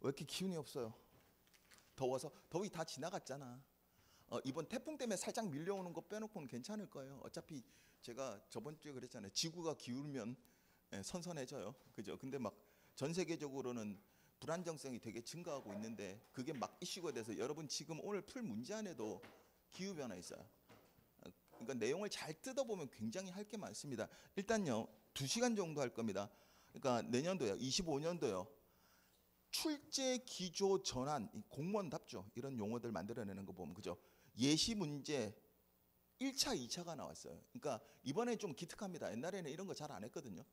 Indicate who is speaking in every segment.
Speaker 1: 왜 이렇게 기운이 없어요? 더워서? 더위 다 지나갔잖아. 이번 태풍 때문에 살짝 밀려오는 거 빼놓고는 괜찮을 거예요. 어차피 제가 저번 주에 그랬잖아요. 지구가 기울면 선선해져요. 그죠? 근데 막 전 세계적으로는 불안정성이 되게 증가하고 있는데 그게 막 이슈가 돼서 여러분 지금 오늘 풀 문제 안에도 기후 변화 있어요. 그러니까 내용을 잘 뜯어보면 굉장히 할 게 많습니다. 일단요, 2시간 정도 할 겁니다. 그러니까 내년도요, 25년도요. 출제 기조 전환, 공무원답죠. 이런 용어들 만들어내는 거 보면 그죠? 예시 문제 1차, 2차가 나왔어요. 그러니까 이번에 좀 기특합니다. 옛날에는 이런 거 잘 안 했거든요.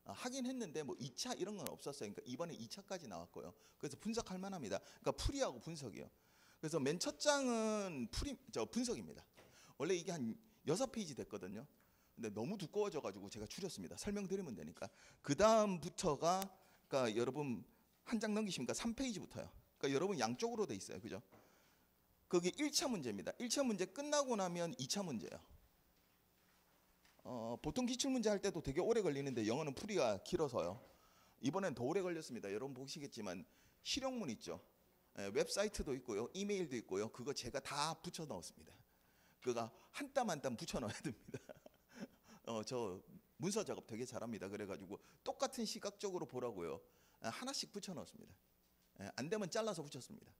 Speaker 1: 하긴 했는데 뭐 2차 이런 건 없었어요. 그러니까 이번에 2차까지 나왔고요. 그래서 분석할 만합니다. 그러니까 풀이하고 분석이요. 그래서 맨 첫 장은 분석입니다. 원래 이게 한 6페이지 됐거든요. 근데 너무 두꺼워져 가지고 제가 줄였습니다. 설명드리면 되니까. 그다음부터가 그러니까 여러분 한 장 넘기십니까? 3페이지부터요. 그러니까 여러분 양쪽으로 돼 있어요. 그죠? 거기 1차 문제입니다. 1차 문제 끝나고 나면 2차 문제예요. 보통 기출문제 할 때도 되게 오래 걸리는데 영어는 풀이가 길어서요. 이번엔 더 오래 걸렸습니다. 여러분 보시겠지만 실용문 있죠. 웹사이트도 있고요. 이메일도 있고요. 그거 제가 다 붙여 넣었습니다. 그거 한 땀 한 땀 붙여 넣어야 됩니다. 저 문서 작업 되게 잘합니다. 그래가지고 똑같은 시각적으로 보라고요. 하나씩 붙여 넣었습니다. 안 되면 잘라서 붙였습니다.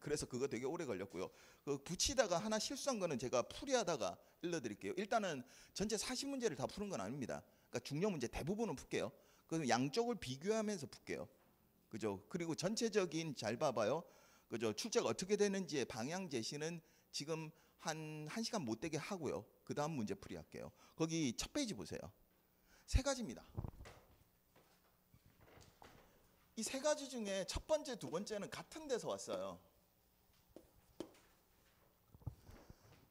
Speaker 1: 그래서 그거 되게 오래 걸렸고요. 그 붙이다가 하나 실수한 거는 제가 풀이하다가 일러드릴게요. 일단은 전체 40문제를 다 푸는 건 아닙니다. 그러니까 중요 문제 대부분은 풀게요. 그래서 양쪽을 비교하면서 풀게요. 그죠? 그리고 전체적인 잘 봐봐요. 그죠? 출제가 어떻게 되는지의 방향 제시는 지금 한 1시간 못 되게 하고요. 그 다음 문제 풀이 할게요. 거기 첫 페이지 보세요. 3가지입니다. 이 3가지 중에 첫 번째, 두 번째는 같은 데서 왔어요.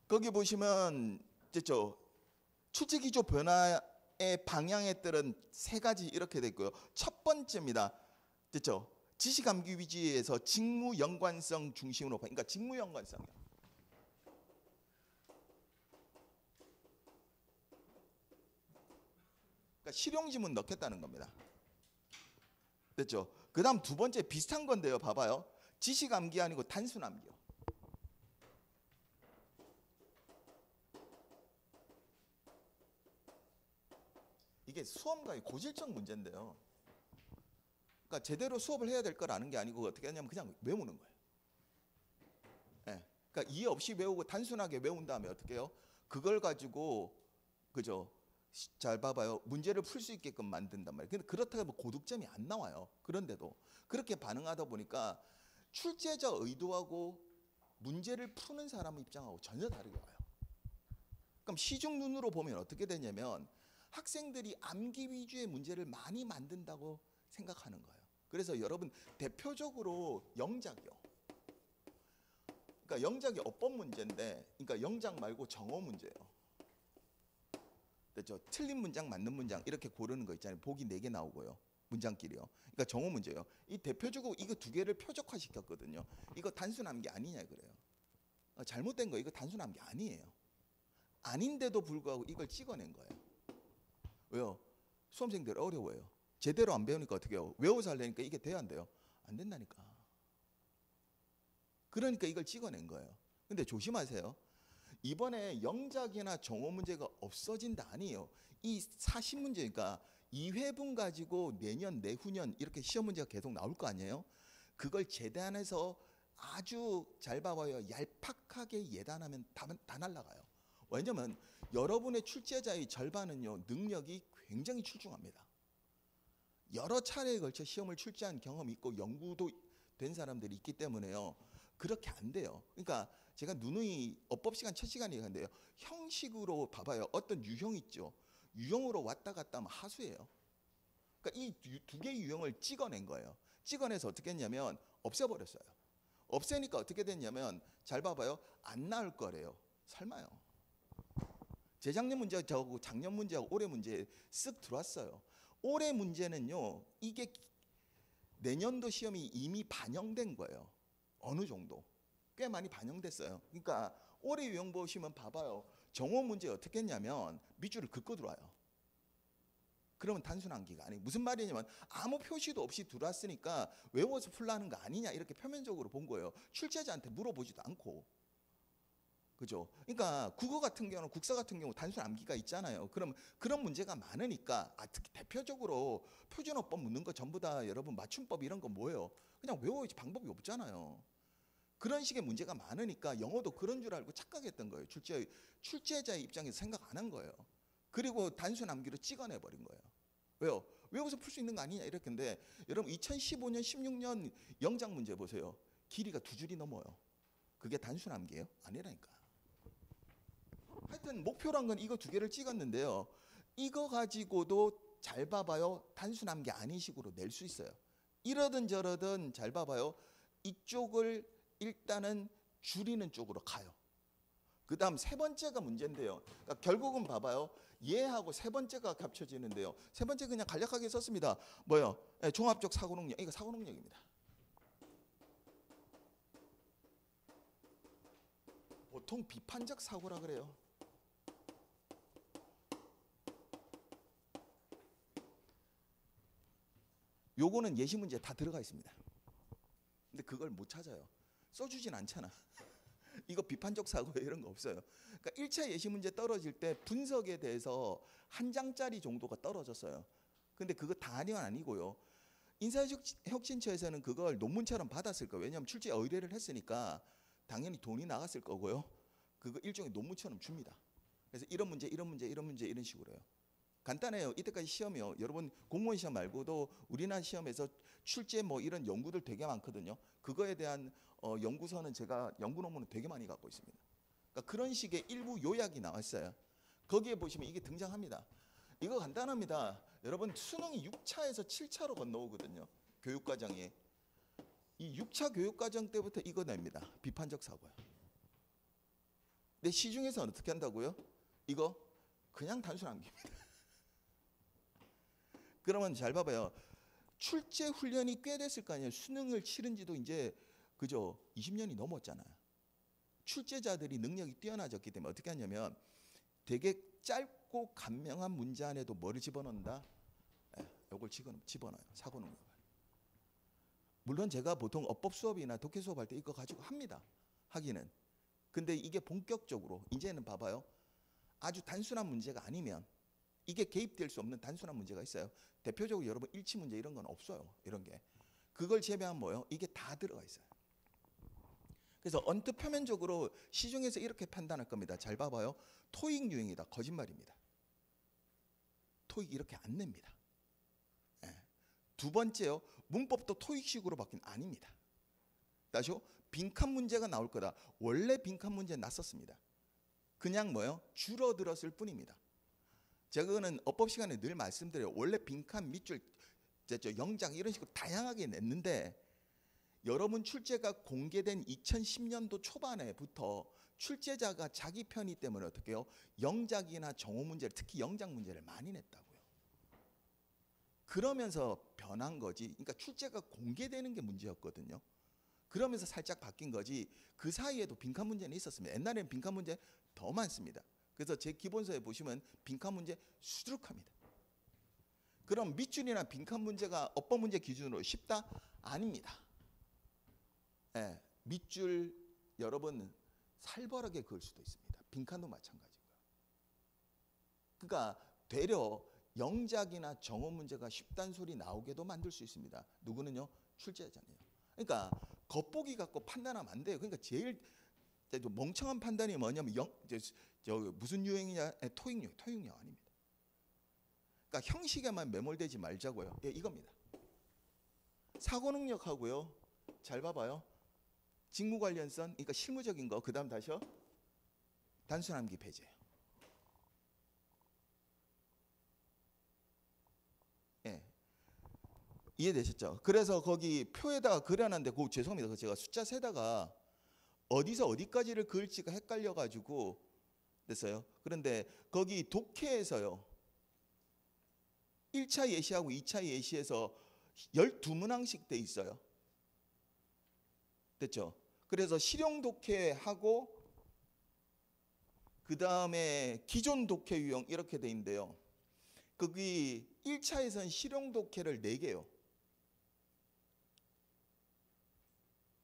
Speaker 1: 거기 보시면 출제 기조 변화의 방향에 따른 3가지 이렇게 돼 있고요. 첫 번째입니다. 됐죠? 지시 감기 위주에서 직무 연관성 중심으로, 그러니까 직무 연관성이요. 그러니까 실용 지문 넣겠다는 겁니다. 됐죠? 그다음 두 번째 비슷한 건데요. 봐봐요. 지시 암기 아니고 단순 암기요. 이게 수험가의 고질적 문제인데요. 그러니까 제대로 수업을 해야 될 거라는 게 아니고 어떻게 하냐면 그냥 외우는 거예요. 그러니까 이해 없이 외우고 단순하게 외운 다음에 어떻게 해요? 그걸 가지고 그죠? 잘 봐봐요. 문제를 풀 수 있게끔 만든단 말이에요. 근데 그렇다고 하면 고득점이 안 나와요. 그런데도 그렇게 반응하다 보니까 출제자 의도하고 문제를 푸는 사람 입장하고 전혀 다르게 와요. 그럼 시중 눈으로 보면 어떻게 되냐면 학생들이 암기 위주의 문제를 많이 만든다고 생각하는 거예요. 그래서 여러분 대표적으로 영작이요. 그러니까 영작이 어법 문제인데, 그러니까 영작 말고 정어 문제예요. 됐죠? 틀린 문장, 맞는 문장 이렇게 고르는 거 있잖아요. 보기 4개 나오고요. 문장끼리요. 그러니까 정어 문제예요. 이 대표적으로 이거 2개를 표적화 시켰거든요. 이거 단순한 게 아니냐 그래요. 잘못된 거 이거 단순한 게 아니에요. 아닌데도 불구하고 이걸 찍어낸 거예요. 왜요? 수험생들 어려워요. 제대로 안 배우니까 어떻게 해요? 외워서 하려니까 이게 돼야 안 돼요? 안 된다니까. 그러니까 이걸 찍어낸 거예요. 근데 조심하세요. 이번에 영작이나 정어 문제가 없어진다 아니에요. 이 40문제니까 2회분 가지고 내년, 내후년 이렇게 시험 문제가 계속 나올 거 아니에요. 그걸 재단해서 아주 잘 봐봐요. 얄팍하게 예단하면 다 날아가요. 왜냐면 여러분의 출제자의 절반은요, 능력이 굉장히 출중합니다. 여러 차례에 걸쳐 시험을 출제한 경험이 있고 연구도 된 사람들이 있기 때문에요. 그렇게 안 돼요. 그러니까 제가 누누이 어법 시간 첫 시간에 얘기하는데요. 형식으로 봐봐요. 어떤 유형 있죠. 유형으로 왔다 갔다 하면 하수예요. 그러니까 이 2개의 유형을 찍어낸 거예요. 찍어내서 어떻게 했냐면 없애버렸어요. 없애니까 어떻게 됐냐면 잘 봐봐요. 안 나올 거래요. 설마요. 재작년 문제하고 작년 문제하고 올해 문제에 쓱 들어왔어요. 올해 문제는요. 이게 내년도 시험이 이미 반영된 거예요. 어느 정도. 꽤 많이 반영됐어요. 그러니까 올해 유형 보시면 봐봐요. 정어 문제 어떻게 했냐면 밑줄을 긋고 들어와요. 그러면 단순 암기가 아니 무슨 말이냐면 아무 표시도 없이 들어왔으니까 외워서 풀라는 거 아니냐 이렇게 표면적으로 본 거예요. 출제자한테 물어보지도 않고. 그죠? 그러니까 국어 같은 경우는 국사 같은 경우 단순 암기가 있잖아요. 그럼 그런 문제가 많으니까 특히 대표적으로 표준어법 묻는 거 전부 다 여러분 맞춤법 이런 거 뭐예요? 그냥 외워야지 방법이 없잖아요. 그런 식의 문제가 많으니까 영어도 그런 줄 알고 착각했던 거예요. 출제자의 입장에서 생각 안 한 거예요. 그리고 단순 암기로 찍어내 버린 거예요. 왜요? 외워서 풀 수 있는 거 아니냐 이렇게인데 여러분 2015년 16년 영작 문제 보세요. 길이가 2줄이 넘어요. 그게 단순 암기예요? 아니라니까. 하여튼 목표란 건 이거 2개를 찍었는데요. 이거 가지고도 잘 봐봐요. 단순 암기 아닌 식으로 낼 수 있어요. 이러든 저러든 잘 봐봐요. 이쪽을 일단은 줄이는 쪽으로 가요. 그 다음 세 번째가 문제인데요. 그러니까 결국은 봐봐요. 얘하고 세 번째가 겹쳐지는데요. 세 번째 그냥 간략하게 썼습니다. 뭐요? 종합적 사고 능력. 이거 사고 능력입니다. 보통 비판적 사고라 그래요. 요거는 예시 문제에 다 들어가 있습니다. 근데 그걸 못 찾아요. 써주진 않잖아. 이거 비판적 사고 이런 거 없어요. 그러니까 1차 예시 문제 떨어질 때 분석에 대해서 한 장짜리 정도가 떨어졌어요. 근데 그거 다 아니고요. 인사혁신처에서는 그걸 논문처럼 받았을 거예요. 왜냐하면 출제 의뢰를 했으니까 당연히 돈이 나갔을 거고요. 그거 일종의 논문처럼 줍니다. 그래서 이런 문제 이런 식으로 해요. 간단해요. 이때까지 시험이요. 여러분 공무원 시험 말고도 우리나라 시험에서 출제 뭐 이런 연구들 되게 많거든요. 그거에 대한 연구서는 제가 연구 논문을 되게 많이 갖고 있습니다. 그러니까 그런 식의 일부 요약이 나왔어요. 거기에 보시면 이게 등장합니다. 이거 간단합니다. 여러분 수능이 6차에서 7차로 건너오거든요. 교육과정이. 이 6차 교육과정 때부터 이거 냅니다. 비판적 사고야. 근데 시중에서는 어떻게 한다고요? 이거 그냥 단순 암기입니다. 그러면 잘 봐봐요. 출제 훈련이 꽤 됐을 거 아니에요. 수능을 치른 지도 이제 그죠 20년이 넘었잖아요. 출제자들이 능력이 뛰어나졌기 때문에 어떻게 하냐면 되게 짧고 간명한 문제 안에도 뭐를 집어넣는다? 요걸 집어넣어요. 사고 능력을. 물론 제가 보통 어법 수업이나 독해 수업할 때 이거 가지고 합니다. 하기는. 근데 이게 본격적으로 이제는 봐봐요. 아주 단순한 문제가 아니면 이게 개입될 수 없는 단순한 문제가 있어요. 대표적으로 여러분 일치 문제 이런 건 없어요. 이런 게. 그걸 제외하면 뭐예요? 이게 다 들어가 있어요. 그래서 언뜻 표면적으로 시중에서 이렇게 판단할 겁니다. 잘 봐봐요. 토익 유형이다. 거짓말입니다. 토익 이렇게 안 냅니다. 예. 두 번째요. 문법도 토익식으로 바뀐 아닙니다. 다시요. 빈칸 문제가 나올 거다. 원래 빈칸 문제 났었습니다. 그냥 뭐예요? 줄어들었을 뿐입니다. 제가 그거는 어법 시간에 늘 말씀드려요. 원래 빈칸 밑줄, 영작 이런 식으로 다양하게 냈는데 여러분 출제가 공개된 2010년도 초반에부터 출제자가 자기 편의 때문에 어떻게 해요? 영작이나 정오 문제를 특히 영작 문제를 많이 냈다고요. 그러면서 변한 거지. 그러니까 출제가 공개되는 게 문제였거든요. 그러면서 살짝 바뀐 거지. 그 사이에도 빈칸 문제는 있었습니다. 옛날에는 빈칸 문제 더 많습니다. 그래서 제 기본서에 보시면 빈칸 문제 수두룩합니다. 그럼 밑줄이나 빈칸 문제가 어법 문제 기준으로 쉽다? 아닙니다. 예, 밑줄 여러분 살벌하게 그을 수도 있습니다. 빈칸도 마찬가지고요. 그러니까 되려 영작이나 정오 문제가 쉽다는 소리 나오게도 만들 수 있습니다. 누구는요? 출제자네요. 그러니까 겉보기 갖고 판단하면 안 돼요. 그러니까 제일 멍청한 판단이 뭐냐면 무슨 유형이냐? 토익 유형 아닙니다. 그러니까 형식에만 매몰되지 말자고요. 예, 이겁니다. 사고 능력하고요. 잘 봐봐요. 직무 관련성, 그러니까 실무적인 거. 그다음 다시요. 단순 암기 배제예요. 예. 이해되셨죠? 그래서 거기 표에다가 그려놨는데 그 죄송합니다. 제가 숫자 세다가 어디서 어디까지를 그을지가 헷갈려가지고 됐어요. 그런데 거기 독해에서요. 1차 예시하고 2차 예시에서 12문항씩 돼 있어요. 됐죠? 그래서 실용 독해하고 그 다음에 기존 독해 유형 이렇게 돼 있는데요. 거기 1차에선 실용 독해를 4개요.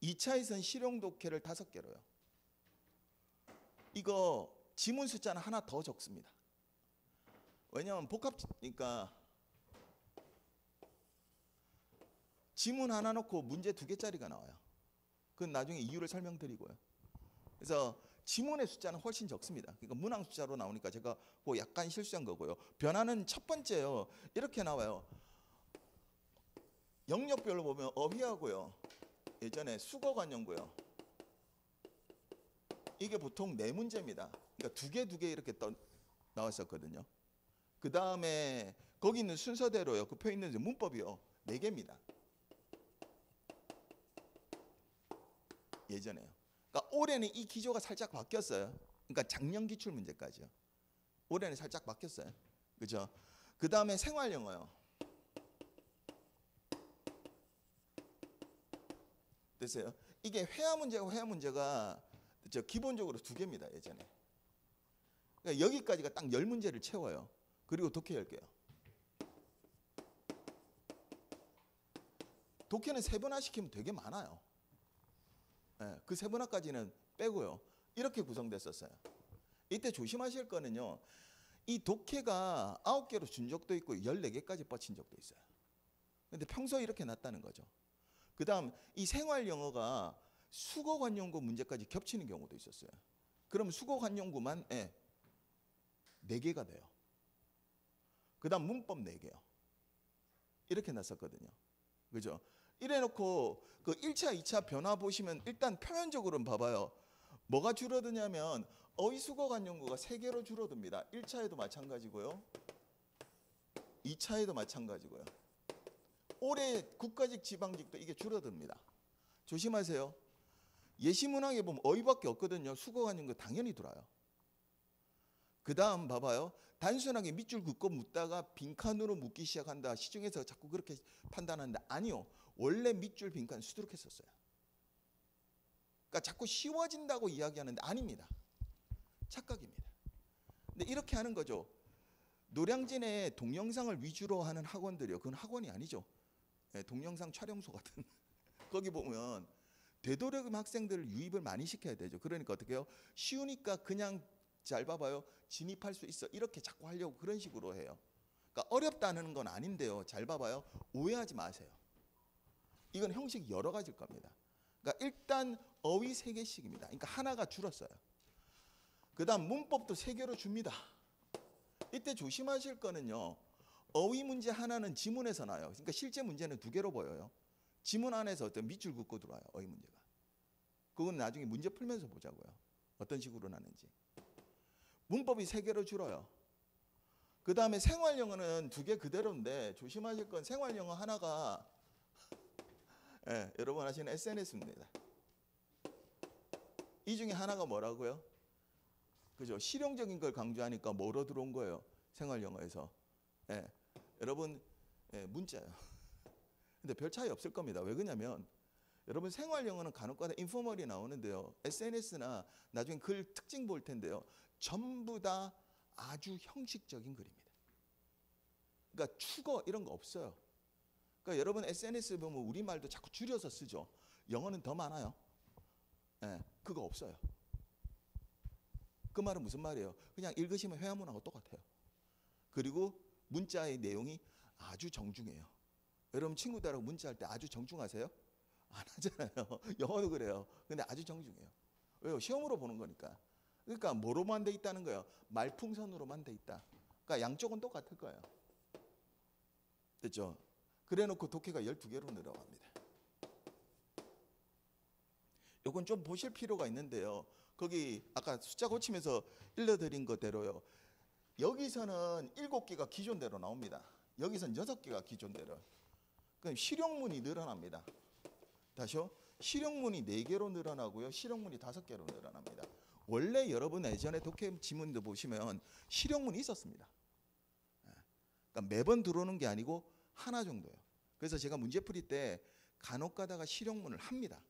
Speaker 1: 2차에선 실용 독해를 5개로요. 이거 지문 숫자는 하나 더 적습니다. 왜냐하면 복합이니까 지문 하나 넣고 문제 2개짜리가 나와요. 그건 나중에 이유를 설명드리고요. 그래서 지문의 숫자는 훨씬 적습니다. 그러니까 문항 숫자로 나오니까 제가 그 약간 실수한 거고요. 변화는 첫 번째요. 이렇게 나와요. 영역별로 보면 어휘하고요. 예전에 수거관용고요. 이게 보통 4문제입니다. 그러니까 2개 이렇게 나왔었거든요. 그 다음에 거기 있는 순서대로요. 그 표 있는 문법이요. 4개입니다. 예전에요. 그러니까 올해는 이 기조가 살짝 바뀌었어요. 그러니까 작년 기출 문제까지요. 올해는 살짝 바뀌었어요. 그죠? 그 다음에 생활영어요. 됐어요? 이게 회화 문제가 기본적으로 2개입니다. 예전에. 그러니까 여기까지가 딱 10문제를 채워요. 그리고 독해 10개요. 독해는 세분화시키면 되게 많아요. 네, 그 세분화까지는 빼고요. 이렇게 구성됐었어요. 이때 조심하실 거는요. 이 독해가 9개로 준 적도 있고 14개까지 뻗친 적도 있어요. 근데 평소에 이렇게 놨다는 거죠. 그 다음 이 생활영어가 수거관용구 문제까지 겹치는 경우도 있었어요. 그럼 수거관용구만 4개가 돼요. 그 다음 문법 4개요. 이렇게 놨었거든요. 그죠? 이래놓고 그 1차, 2차 변화 보시면 일단 표면적으로는 봐봐요. 뭐가 줄어드냐면 어휘수거관용구가 3개로 줄어듭니다. 1차에도 마찬가지고요. 2차에도 마찬가지고요. 올해 국가직 지방직도 이게 줄어듭니다. 조심하세요. 예시문항에 보면 어휘밖에 없거든요. 수거관용구 당연히 들어요. 그 다음 봐봐요. 단순하게 밑줄 긋고 묻다가 빈칸으로 묻기 시작한다. 시중에서 자꾸 그렇게 판단하는데 아니요. 원래 밑줄 빈칸 수두룩했었어요. 그러니까 자꾸 쉬워진다고 이야기하는데 아닙니다. 착각입니다. 근데 이렇게 하는 거죠. 노량진의 동영상을 위주로 하는 학원들이요. 그건 학원이 아니죠. 동영상 촬영소 같은. 거기 보면 되도록이면 학생들을 유입을 많이 시켜야 되죠. 그러니까 어떻게 해요? 쉬우니까 그냥 잘 봐봐요. 진입할 수 있어. 이렇게 자꾸 하려고 그런 식으로 해요. 그러니까 어렵다는 건 아닌데요. 잘 봐봐요. 오해하지 마세요. 이건 형식이 여러 가지일 겁니다. 그러니까 일단 어휘 3개씩입니다. 그러니까 하나가 줄었어요. 그 다음 문법도 3개로 줍니다. 이때 조심하실 거는요. 어휘 문제 하나는 지문에서 나요. 그러니까 실제 문제는 2개로 보여요. 지문 안에서 어떤 밑줄 긋고 들어와요. 어휘 문제가. 그건 나중에 문제 풀면서 보자고요. 어떤 식으로 나는지. 문법이 3개로 줄어요. 그 다음에 생활영어는 2개 그대로인데 조심하실 건 생활영어 하나가 여러분 하시는 SNS입니다. 이 중에 하나가 뭐라고요? 그죠? 실용적인 걸 강조하니까 뭐로 들어온 거예요? 생활영어에서. 여러분 문자예요. 근데 별 차이 없을 겁니다. 왜 그러냐면 여러분 생활영어는 간혹가다 인포멀이 나오는데요. SNS나 나중에 글 특징 볼 텐데요. 전부 다 아주 형식적인 글입니다. 그러니까 축어 이런 거 없어요. 그러니까 여러분 SNS 보면 우리말도 자꾸 줄여서 쓰죠. 영어는 더 많아요. 그거 없어요. 그 말은 무슨 말이에요? 그냥 읽으시면 회화문하고 똑같아요. 그리고 문자의 내용이 아주 정중해요. 여러분 친구들하고 문자할 때 아주 정중하세요? 안 하잖아요. 영어도 그래요. 근데 아주 정중해요. 왜요? 시험으로 보는 거니까. 그러니까 뭐로만 돼 있다는 거예요? 말풍선으로만 돼 있다. 그러니까 양쪽은 똑같을 거예요. 됐죠? 그래놓고 독해가 12개로 늘어갑니다. 이건 좀 보실 필요가 있는데요. 거기 아까 숫자 고치면서 일러드린 것대로요. 여기서는 7개가 기존대로 나옵니다. 여기서는 6개가 기존대로. 그럼 실용문이 늘어납니다. 다시요. 실용문이 4개로 늘어나고요. 실용문이 5개로 늘어납니다. 원래 여러분 예전에 독해 지문도 보시면 실용문이 있었습니다. 그러니까 매번 들어오는 게 아니고 하나 정도예요. 그래서 제가 문제 풀이 때 간혹 가다가 실용문을 합니다.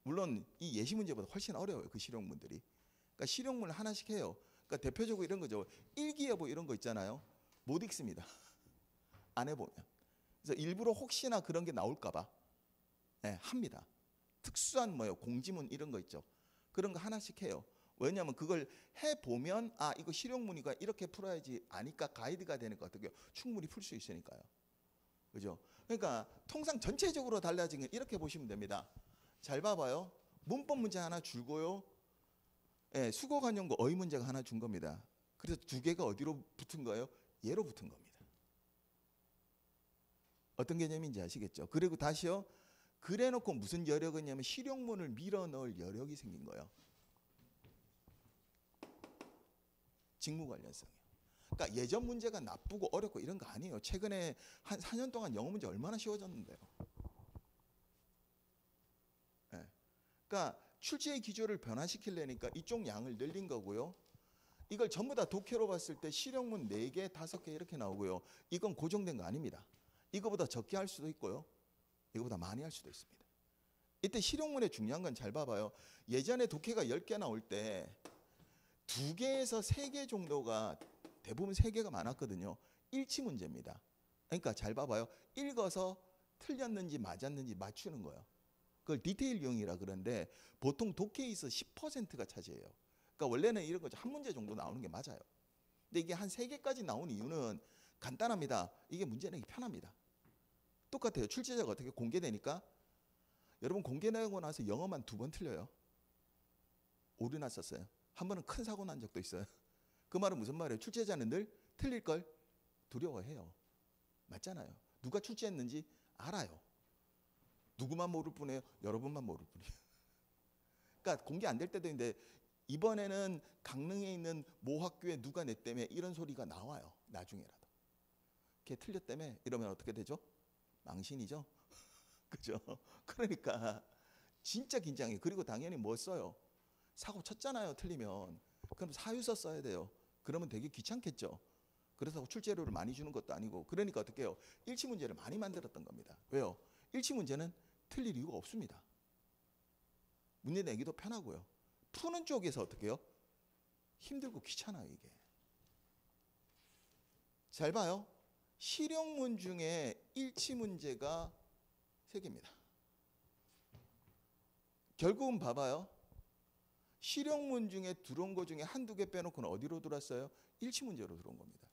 Speaker 1: 물론 이 예시 문제보다 훨씬 어려워요. 그 실용문들이. 그러니까 실용문을 하나씩 해요. 그러니까 대표적으로 이런 거죠. 일기예보 이런 거 있잖아요. 못 읽습니다. 안 해보면. 그래서 일부러 혹시나 그런 게 나올까봐 합니다. 특수한 공지문 이런 거 있죠. 그런 거 하나씩 해요. 왜냐하면 그걸 해보면 이거 실용문이가 이렇게 풀어야지 아니까 가이드가 되는 것 같아요. 충분히 풀 수 있으니까요. 그죠? 그러니까 통상 전체적으로 달라진 건 이렇게 보시면 됩니다. 잘 봐봐요. 문법 문제 하나 줄고요. 수거 관용구 어휘 문제가 하나 준 겁니다. 그래서 두 개가 어디로 붙은 거예요? 얘로 붙은 겁니다. 어떤 개념인지 아시겠죠? 그리고 다시요. 그래놓고 무슨 여력이 있냐면 실용문을 밀어 넣을 여력이 생긴 거예요. 직무 관련성이요. 그러니까 예전 문제가 나쁘고 어렵고 이런 거 아니에요. 최근에 한 4년 동안 영어 문제 얼마나 쉬워졌는데요. 그러니까 출제의 기조를 변화시키려니까 이쪽 양을 늘린 거고요. 이걸 전부 다 독해로 봤을 때 실용문 4개, 5개 이렇게 나오고요. 이건 고정된 거 아닙니다. 이거보다 적게 할 수도 있고요. 이거보다 많이 할 수도 있습니다. 이때 실용문의 중요한 건 잘 봐봐요. 예전에 독해가 10개 나올 때 2개에서 3개 정도가 대부분 3개가 많았거든요. 일치 문제입니다. 그러니까 잘 봐봐요. 읽어서 틀렸는지 맞았는지 맞추는 거예요. 그걸 디테일 유형이라 그러는데 보통 독해에 있어 10%가 차지해요. 그러니까 원래는 이런 거죠. 한 문제 정도 나오는 게 맞아요. 근데 이게 한 3개까지 나온 이유는 간단합니다. 이게 문제 내기 편합니다. 똑같아요. 출제자가 어떻게 공개되니까 여러분 공개되고 나서 영어만 2번 틀려요. 오류 났었어요. 한 번은 큰 사고 난 적도 있어요. 그 말은 무슨 말이에요? 출제자는 늘 틀릴 걸 두려워해요. 맞잖아요. 누가 출제했는지 알아요. 누구만 모를 뿐이에요? 여러분만 모를 뿐이에요. 그러니까 공개 안 될 때도 있는데 이번에는 강릉에 있는 모 학교에 누가 냈다며 이런 소리가 나와요. 나중에라도. 걔 틀렸다며 이러면 어떻게 되죠? 망신이죠. 그죠? 그러니까 진짜 긴장해요. 그리고 당연히 뭐 써요? 사고 쳤잖아요. 틀리면. 그럼 사유서 써야 돼요. 그러면 되게 귀찮겠죠. 그래서 출제료를 많이 주는 것도 아니고. 그러니까 어떻게 해요? 일치 문제를 많이 만들었던 겁니다. 왜요? 일치 문제는 틀릴 이유가 없습니다. 문제 내기도 편하고요. 푸는 쪽에서 어떻게 해요? 힘들고 귀찮아요, 이게. 잘 봐요. 실용문 중에 일치 문제가 3개입니다. 결국은 봐봐요. 실용문 중에 들어온 거 중에 한두 개 빼놓고는 어디로 들어왔어요? 일치 문제로 들어온 겁니다.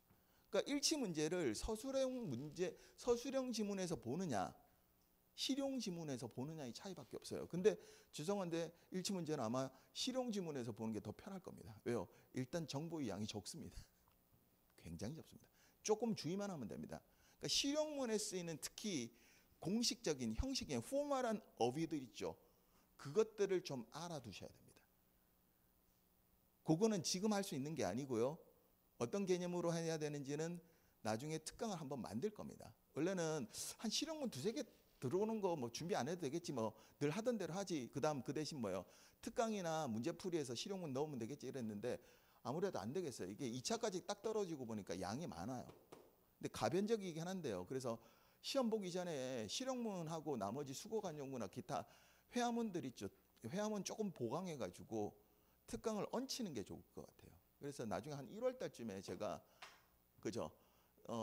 Speaker 1: 그러니까 일치 문제를 서술형 지문에서 보느냐, 실용 지문에서 보느냐의 차이밖에 없어요. 근데 죄송한데 일치 문제는 아마 실용 지문에서 보는 게 더 편할 겁니다. 왜요? 일단 정보의 양이 적습니다. 굉장히 적습니다. 조금 주의만 하면 됩니다. 그러니까 실용문에 쓰이는 특히 공식적인 형식의 포멀한 어휘들 있죠. 그것들을 좀 알아두셔야 됩니다. 그거는 지금 할 수 있는 게 아니고요. 어떤 개념으로 해야 되는지는 나중에 특강을 한번 만들 겁니다. 원래는 한 실용문 2-3개 들어오는 거 뭐 준비 안 해도 되겠지 뭐 늘 하던 대로 하지. 그다음 그 대신 뭐요? 특강이나 문제풀이에서 실용문 넣으면 되겠지 이랬는데 아무래도 안 되겠어요. 이게 2차까지 딱 떨어지고 보니까 양이 많아요. 근데 가변적이긴 한데요. 그래서 시험 보기 전에 실용문하고 나머지 수거 관용구나 기타 회화문들 있죠. 회화문 조금 보강해 가지고 특강을 얹히는 게 좋을 것 같아요. 그래서 나중에 한 1월 달쯤에 제가 그죠?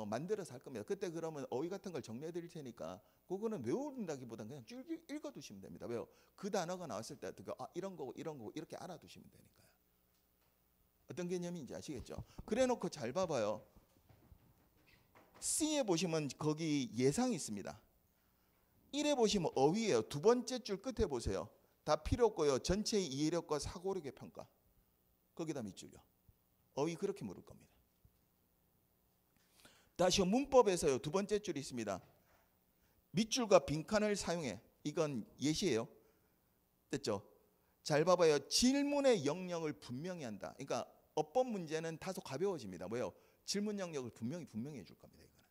Speaker 1: 만들어서 할 겁니다. 그때 그러면 어휘 같은 걸 정리해 드릴 테니까 그거는 외운다기보다는 그냥 쭉 읽어 두시면 됩니다. 왜요? 그 단어가 나왔을 때 어떻게 이런 거고 이런 거고 이렇게 알아두시면 되니까요. 어떤 개념인지 아시겠죠? 그래 놓고 잘 봐봐요. C에 보시면 거기 예상이 있습니다. 1에 보시면 어휘예요. 2번째 줄 끝에 보세요. 다 필요 없고요. 전체의 이해력과 사고력의 평가. 거기다 밑줄요. 어휘 그렇게 물을 겁니다. 다시 문법에서요. 2번째 줄이 있습니다. 밑줄과 빈칸을 사용해. 이건 예시예요. 됐죠? 잘 봐봐요. 질문의 영역을 분명히 한다. 그러니까 어법 문제는 다소 가벼워집니다. 왜요? 질문 영역을 분명히 해줄 겁니다. 이거는.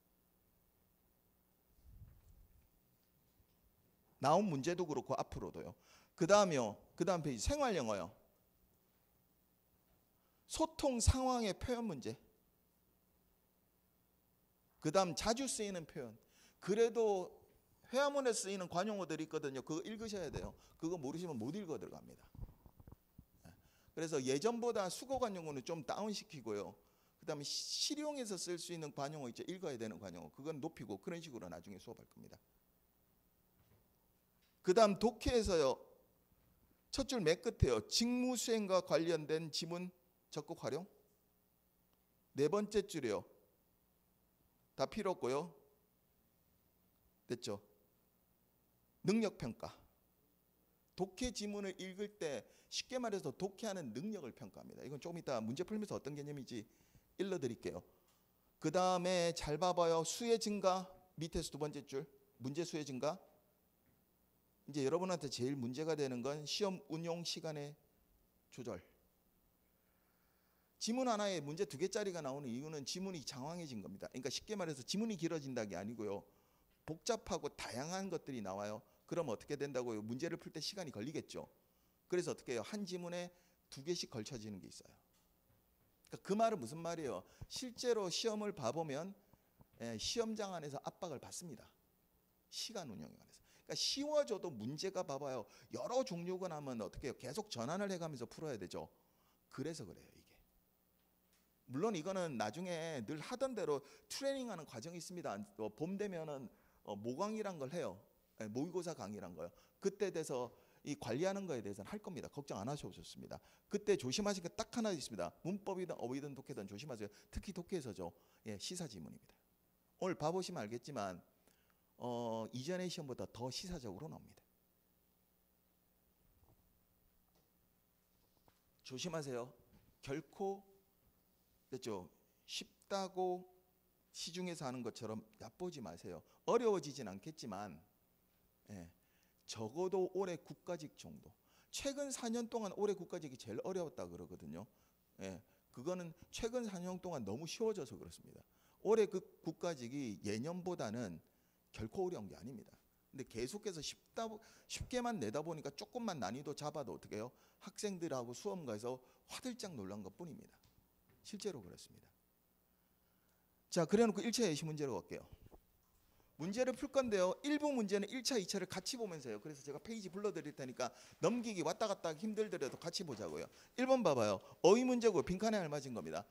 Speaker 1: 나온 문제도 그렇고 앞으로도요. 그 다음 페이지 생활 영어요. 소통 상황의 표현 문제. 그 다음 자주 쓰이는 표현. 그래도 회화문에 쓰이는 관용어들이 있거든요. 그거 읽으셔야 돼요. 그거 모르시면 못 읽어 들어갑니다. 그래서 예전보다 수거 관용어는 좀 다운시키고요. 그다음에 실용에서 쓸 수 있는 관용어 있죠. 읽어야 되는 관용어. 그건 높이고 그런 식으로 나중에 수업할 겁니다. 그다음 독해에서요. 첫 줄 맨 끝에요. 직무 수행과 관련된 지문 적극 활용. 네 번째 줄이요. 다 필요 없고요. 됐죠? 능력 평가. 독해 지문을 읽을 때 쉽게 말해서 독해하는 능력을 평가합니다. 이건 조금 이따 문제 풀면서 어떤 개념인지 일러드릴게요. 그 다음에 잘 봐봐요. 수의 증가 밑에서 두 번째 줄 문제 수의 증가. 이제 여러분한테 제일 문제가 되는 건 시험 운용 시간의 조절. 지문 하나에 문제 2개짜리가 나오는 이유는 지문이 장황해진 겁니다. 그러니까 쉽게 말해서 지문이 길어진다는 게 아니고요. 복잡하고 다양한 것들이 나와요. 그럼 어떻게 된다고요? 문제를 풀 때 시간이 걸리겠죠. 그래서 어떻게 해요? 한 지문에 2개씩 걸쳐지는 게 있어요. 그러니까 그 말은 무슨 말이에요? 실제로 시험을 봐보면 시험장 안에서 압박을 받습니다. 시간 운영에 관해서. 그러니까 쉬워져도 문제가 봐봐요. 여러 종류가 나면 어떻게 해요? 계속 전환을 해가면서 풀어야 되죠. 그래서 그래요 이게. 물론 이거는 나중에 늘 하던 대로 트레이닝하는 과정이 있습니다. 봄 되면은 모강이란 걸 해요. 모의고사 강의란 거요. 그때 돼서 이 관리하는 거에 대해서는 할 겁니다. 걱정 안 하셔도 좋습니다. 그때 조심하실 게 딱 하나 있습니다. 문법이든 어휘든 독해든 조심하세요. 특히 독해에서죠. 시사 지문입니다. 오늘 봐보시면 알겠지만 이전의 시험보다 더 시사적으로 나옵니다. 조심하세요. 결코 됐죠? 쉽다고 시중에서 하는 것처럼 얕보지 마세요. 어려워지진 않겠지만 적어도 올해 국가직 정도. 최근 4년 동안 올해 국가직이 제일 어려웠다 그러거든요. 그거는 최근 4년 동안 너무 쉬워져서 그렇습니다. 올해 그 국가직이 예년보다는 결코 어려운 게 아닙니다. 근데 계속해서 쉽게만 내다 보니까 조금만 난이도 잡아도 어떻게 해요? 학생들하고 수험가에서 화들짝 놀란 것 뿐입니다. 실제로 그렇습니다. 자, 그래놓고 1차 예시 문제로 갈게요. 문제를 풀 건데요. 일부 문제는 1차, 2차를 같이 보면서 해요. 그래서 제가 페이지 불러드릴 테니까 넘기기 왔다 갔다 하기 힘들더라도 같이 보자고요. 1번 봐봐요. 어휘 문제고 빈칸에 알맞은 겁니다.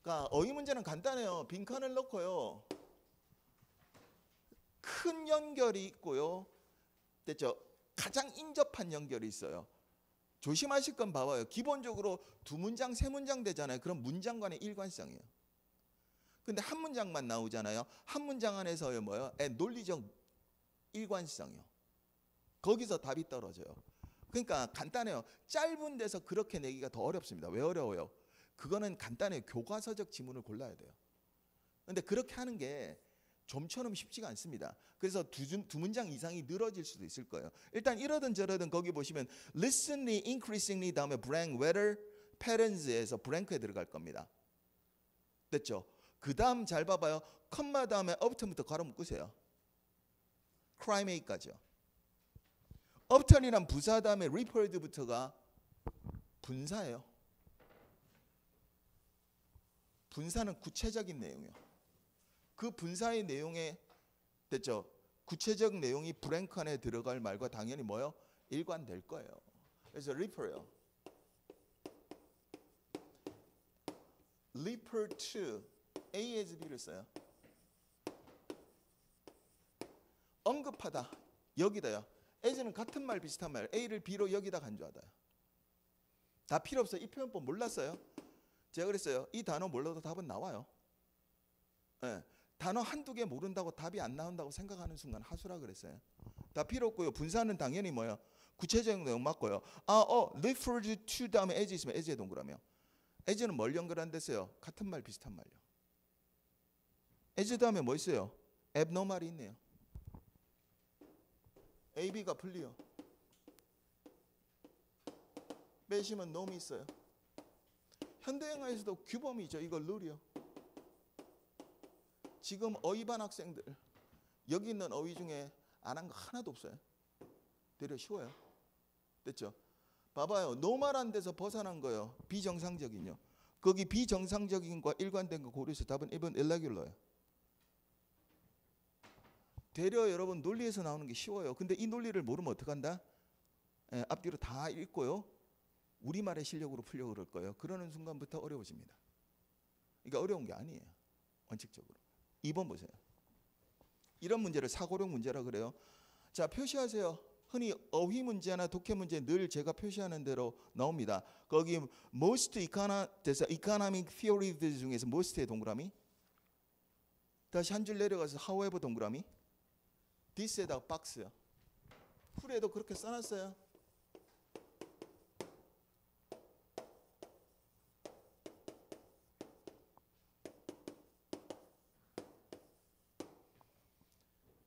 Speaker 1: 그러니까 어휘 문제는 간단해요. 빈칸을 넣고요. 큰 연결이 있고요. 됐죠? 가장 인접한 연결이 있어요. 조심하실 건 봐봐요. 기본적으로 2문장, 3문장 되잖아요. 그럼 문장 간의 일관성이에요. 근데 한 문장만 나오잖아요. 한 문장 안에서요 뭐요? 논리적 일관성이요. 거기서 답이 떨어져요. 그러니까 간단해요. 짧은 데서 그렇게 내기가 더 어렵습니다. 왜 어려워요? 그거는 간단해요. 교과서적 지문을 골라야 돼요. 근데 그렇게 하는 게 좀처럼 쉽지가 않습니다. 그래서 두 문장 이상이 늘어질 수도 있을 거예요. 일단 이러든 저러든 거기 보시면 listenly, increasingly 다음에 blank, whether, parents에서 blank에 들어갈 겁니다. 됐죠? 그 다음 잘 봐봐요. 컴마 다음에 upton부터 가로 묶으세요. crimeate까지요. upton이란 부사 다음에 referred부터가 분사예요. 분사는 구체적인 내용이요. 그 분사의 내용에 됐죠? 구체적 내용이 브랭크 안에 들어갈 말과 당연히 뭐요? 일관될 거예요. 그래서 refer요. refer to A as B를 써요. 언급하다 여기다요. as는 같은 말 비슷한 말. A를 B로 여기다 간주하다요. 다 필요 없어요. 이 표현법 몰랐어요? 제가 그랬어요. 이 단어 몰라도 답은 나와요. 단어 한두 개 모른다고 답이 안 나온다고 생각하는 순간 하수라 그랬어요. 다 필요 없고요. 분사는 당연히 뭐예요? 구체적인 내용 맞고요. referred to 다음에 as 있으면 as에 동그라미요. as는 뭘 연결한댔어요? 같은 말 비슷한 말요. as 다음에 뭐 있어요? abnormal이 있네요. AB가 분리요. 빼시면 놈이 있어요. 현대영화에서도 규범이죠. 이거 룰이요. 지금 어휘반 학생들 여기 있는 어휘 중에 안 한 거 하나도 없어요. 되려 쉬워요. 됐죠? 봐봐요. 노멀한 데서 벗어난 거요. 비정상적인요. 거기 비정상적인 거 일관된 거 고려해서 답은 1번 irregular예요. 되려 여러분 논리에서 나오는 게 쉬워요. 근데 이 논리를 모르면 어떡한다? 앞뒤로 다 읽고요. 우리말의 실력으로 풀려고 그럴 거예요. 그러는 순간부터 어려워집니다. 그러니까 어려운 게 아니에요. 원칙적으로. 2번 보세요. 이런 문제를 사고력 문제라 그래요. 자, 표시하세요. 흔히 어휘 문제나 독해 문제 늘 제가 표시하는 대로 나옵니다. 거기 most economic theories 중에서 most의 동그라미, 다시 한 줄 내려가서 however 동그라미, this에다가 박스요. 풀에도 그렇게 써놨어요.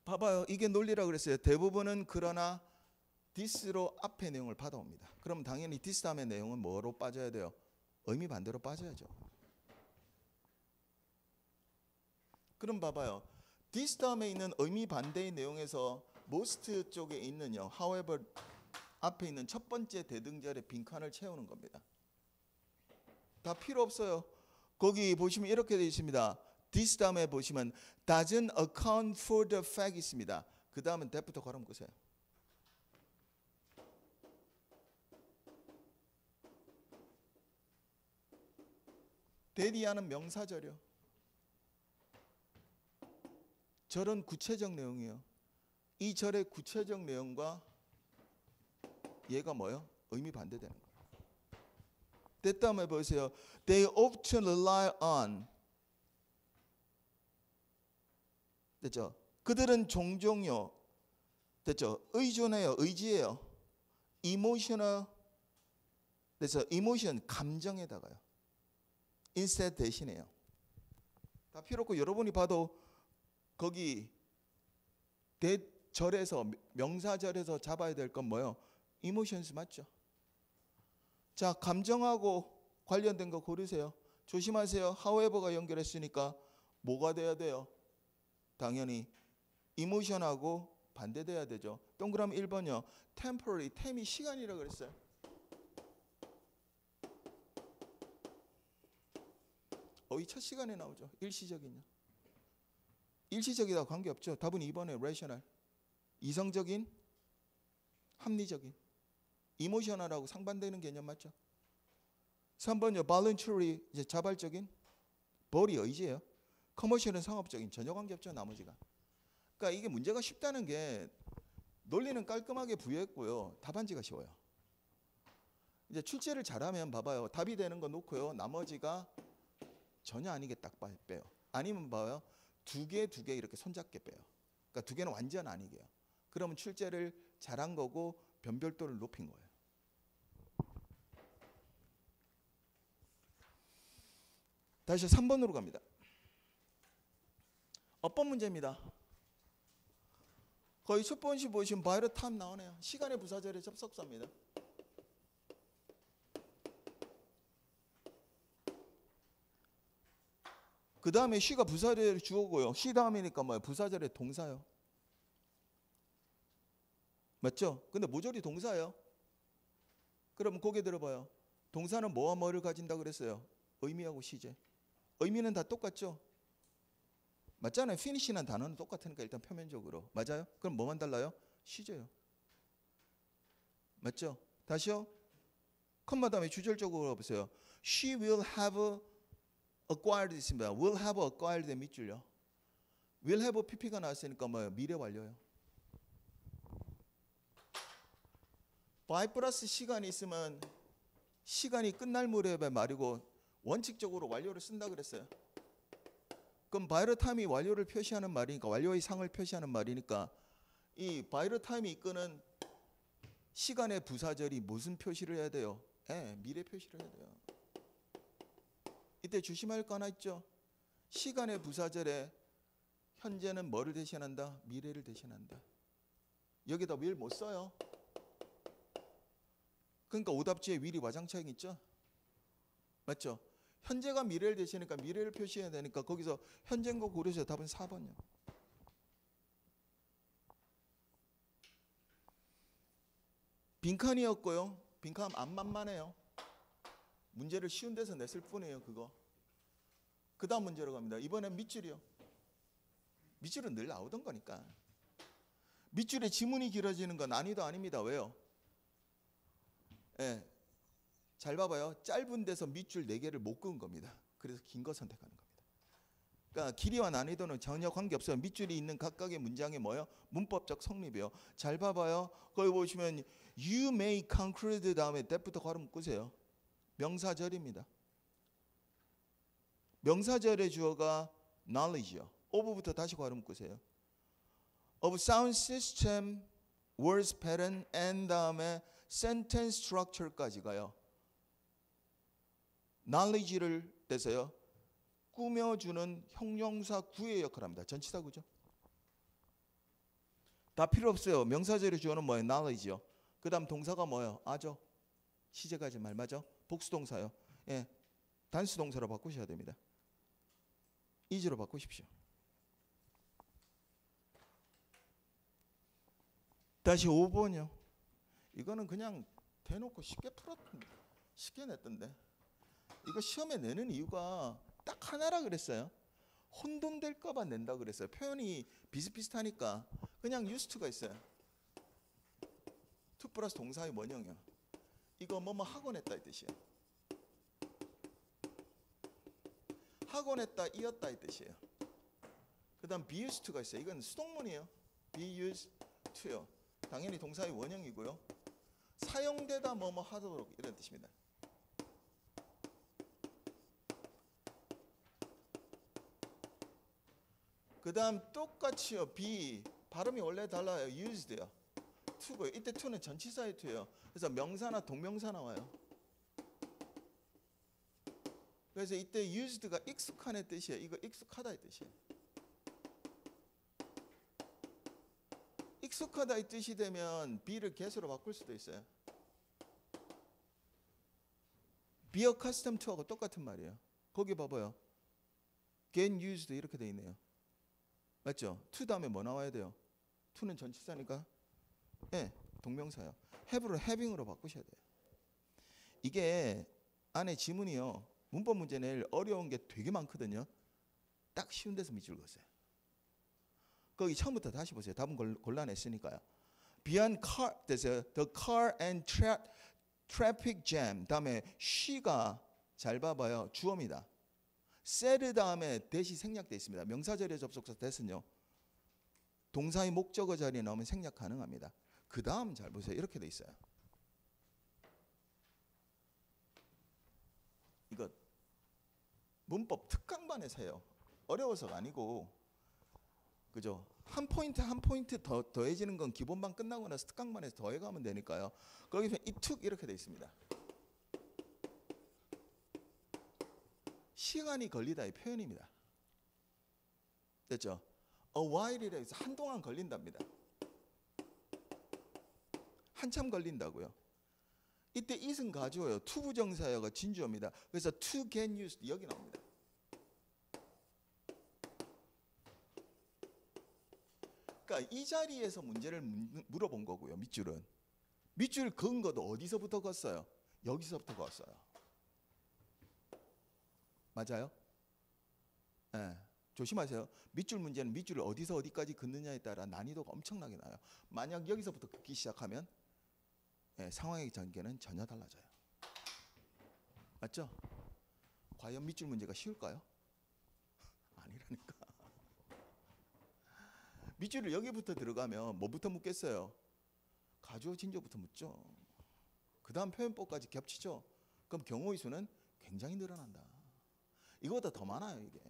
Speaker 1: 봐봐요. 이게 논리라 그랬어요. 대부분은 그러나 this로 앞에 내용을 받아옵니다. 그럼 당연히 this 다음의 내용은 뭐로 빠져야 돼요? 의미 반대로 빠져야죠. 그럼 봐봐요. this 다음에 있는 의미 반대의 내용에서 most 쪽에 있는요, however 앞에 있는 첫 번째 대등절의 빈칸을 채우는 겁니다. 다 필요 없어요. 거기 보시면 이렇게 되어 있습니다. this 다음에 보시면 doesn't account for the fact 있습니다. 그 다음은 that부터 걸음 끄세요. that이하는 명사절이요. 절은 구체적 내용이에요. 이 절의 구체적 내용과 얘가 뭐예요? 의미 반대되는 거예요. that 다음에 보세요. They often rely on, 됐죠? 그들은 종종요, 됐죠? 의존해요, 의지해요. emotional, 그래서 emotion 감정에다가요. instead 대신해요. 다 필요 없고 여러분이 봐도 거기 대절에서 명사절에서 잡아야 될 건 뭐예요? emotions 맞죠? 자, 감정하고 관련된 거 고르세요. 조심하세요. however가 연결했으니까 뭐가 돼야 돼요? 당연히 emotion하고 반대돼야 되죠. 동그라미 1번요. temporary, tem이 시간이라 그랬어요. 어휘 첫 시간에 나오죠. 일시적인요. 일시적이다 관계없죠. 답은 2번에 rational. 이성적인, 합리적인. emotional하고 상반되는 개념 맞죠? 3번요. voluntary, 이제 자발적인. 벌이 의지예요. commercial은 상업적인. 전혀 관계없죠. 나머지가. 그러니까 이게 문제가 쉽다는 게 논리는 깔끔하게 부여했고요. 답안지가 쉬워요. 이제 출제를 잘하면 봐봐요. 답이 되는 거 놓고요. 나머지가 전혀 아니게 딱 빼요. 아니면 봐요. 두 개 이렇게 손잡게 빼요. 그러니까 두 개는 완전 아니게요. 그러면 출제를 잘한 거고 변별도를 높인 거예요. 다시 3번으로 갑니다. 어법 문제입니다. 거의 첫 번씩 보시면 바이러 탐 나오네요. 시간의 부사절의 접속사입니다. 그 다음에 she가 부사절의 주어고요. she 다음이니까 뭐예요? 부사절의 동사요. 맞죠? 근데 모조리 동사예요. 그럼 고개 들어봐요. 동사는 뭐와 뭐를 가진다 그랬어요? 의미하고 시제. 의미는 다 똑같죠? 맞잖아요. finish라는 단어는 똑같으니까 일단 표면적으로. 맞아요? 그럼 뭐만 달라요? 시제요. 맞죠? 다시요. 컴마 다음에 주절적으로 보세요. She will have acquired 있습니다. will have acquired 밑줄요. will have pp가 나왔으니까 뭐예요? 미래 완료요. by 플러스 시간이 있으면 시간이 끝날 무렵의 말이고 원칙적으로 완료를 쓴다 그랬어요. 그럼 by the time이 완료를 표시하는 말이니까 완료의 상을 표시하는 말이니까 이 by the time이 이끄는 시간의 부사절이 무슨 표시를 해야 돼요? 미래 표시를 해야 돼요. 이때 조심할 거 하나 있죠. 시간의 부사절에 현재는 뭐를 대신한다? 미래를 대신한다. 여기다 will 못 써요. 그러니까 오답지에 will이 와장창 있죠. 맞죠? 현재가 미래를 대신하니까 미래를 표시해야 되니까 거기서 현재인 거 고르세요. 답은 4번이요. 빈칸이었고요. 빈칸 안 만만해요. 문제를 쉬운 데서 냈을 뿐이에요. 그거. 그 다음 문제로 갑니다. 이번엔 밑줄이요. 밑줄은 늘 나오던 거니까. 밑줄에 지문이 길어지는 건 난이도 아닙니다. 왜요? 잘 봐봐요. 짧은 데서 밑줄 4개를 못 그은 겁니다. 그래서 긴 거 선택하는 겁니다. 그러니까 길이와 난이도는 전혀 관계없어요. 밑줄이 있는 각각의 문장이 뭐예요? 문법적 성립이에요. 잘 봐봐요. 거기 보시면 you may conclude 다음에 that부터 괄호 묶으세요. 명사절입니다. 명사절의 주어가 knowledge요. of부터 다시 괄호 묶으세요. of sound system, words pattern and 다음에 sentence structure까지 가요. knowledge를 떼서요. 꾸며주는 형용사 구의 역할을 합니다. 전치사구죠. 다 필요 없어요. 명사절의 주어는 뭐예요? knowledge요. 그 다음 동사가 뭐예요? 아죠. 시제까지 말 맞죠? 복수동사요. 예, 단수동사로 바꾸셔야 됩니다. is로 바꾸십시오. 다시 5번이요. 이거는 그냥 대놓고 쉽게 냈던데. 이거 시험에 내는 이유가 딱 하나라 그랬어요. 혼돈될까봐 낸다 그랬어요. 표현이 비슷비슷하니까 그냥 used to가 있어요. to 플러스 동사의 원형이요. 이거 뭐뭐 하곤 했다 이 뜻이에요. 하곤 했다 이었다 이 뜻이에요. 그 다음 be used to가 있어요. 이건 수동문이에요. be used to요. 당연히 동사의 원형이고요. 사용되다 뭐뭐 하도록 이런 뜻입니다. 그 다음 똑같이요. be 발음이 원래 달라요. used요. to고요. 이때 to는 전치사의 to예요. 그래서 명사나 동명사 나와요. 그래서 이때 used가 익숙한의 뜻이에요. 이거 익숙하다의 뜻이에요. 익숙하다 이 뜻이 되면 be를 get으로 바꿀 수도 있어요. be accustomed to하고 똑같은 말이에요. 거기 봐봐요. get used 이렇게 돼 있네요. 맞죠? to 다음에 뭐 나와야 돼요? to는 전치사니까 네, 동명사요. have를 having으로 바꾸셔야 돼요. 이게 안에 지문이요. 문법 문제 낼 어려운 게 되게 많거든요. 딱 쉬운 데서 밑줄 그었어요. 거기 처음부터 다시 보세요. 답은 골라냈으니까요. Beyond car, 됐어요. The car and traffic jam. 다음에 she가 잘 봐봐요. 주어입니다. said 다음에 대시 생략돼 있습니다. 명사절의 접속사 that은요. 동사의 목적어 자리에 나오면 생략 가능합니다. 그 다음 잘 보세요. 이렇게 돼 있어요. 이거 문법 특강반에서 해요. 어려워서가 아니고 그죠? 한 포인트 한 포인트 더해지는 건 기본반 끝나고 나서 특강반에서 더해가면 되니까요. 거기서 이툭 이렇게 돼 있습니다. 시간이 걸리다의 표현입니다. 됐죠? A while이라 해서 한동안 걸린답니다. 한참 걸린다고요. 이때 it은 가주어요. to 부정사여가 진주어입니다. 그래서 to get used 여기 나옵니다. 그러니까 이 자리에서 문제를 물어본 거고요. 밑줄 그은 것도 어디서부터 걷어요? 여기서부터 걷어요. 맞아요? 네. 조심하세요. 밑줄 문제는 밑줄을 어디서 어디까지 긋느냐에 따라 난이도가 엄청나게 나요. 만약 여기서부터 긋기 시작하면 상황의 전개는 전혀 달라져요. 맞죠? 과연 밑줄 문제가 쉬울까요? 아니라니까. 밑줄을 여기부터 들어가면 뭐부터 묻겠어요? 가주어 진조부터 묻죠. 그 다음 표현법까지 겹치죠. 그럼 경우의 수는 굉장히 늘어난다. 이거보다 더 많아요. 이게.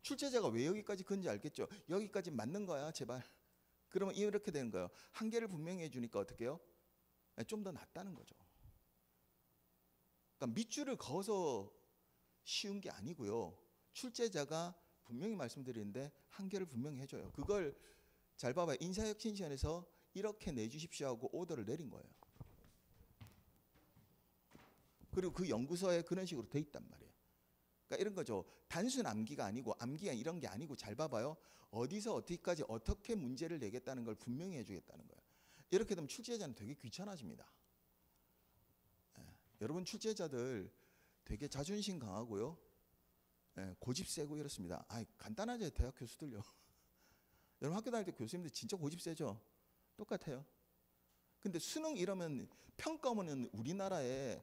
Speaker 1: 출제자가 왜 여기까지 긋는지 알겠죠? 여기까지 맞는 거야 제발. 그러면 이렇게 되는 거예요. 한계를 분명히 해주니까 어떻게 해요? 좀 더 낫다는 거죠. 그러니까 밑줄을 그어서 쉬운 게 아니고요. 출제자가 분명히 말씀드리는데 한계를 분명히 해줘요. 그걸 잘 봐봐요. 인사혁신시험에서 이렇게 내주십시오 하고 오더를 내린 거예요. 그리고 그 연구서에 그런 식으로 돼 있단 말이에요. 그러니까 이런 거죠. 단순 암기가 아니고 암기가 이런 게 아니고 잘 봐봐요. 어디서 어디까지 어떻게 문제를 내겠다는 걸 분명히 해주겠다는 거예요. 이렇게 되면 출제자는 되게 귀찮아집니다. 여러분 출제자들 되게 자존심 강하고요. 고집 세고 이렇습니다. 간단하죠. 대학 교수들요. 여러분 학교 다닐 때 교수님들 진짜 고집 세죠. 똑같아요. 근데 수능 이러면 평가원은 우리나라에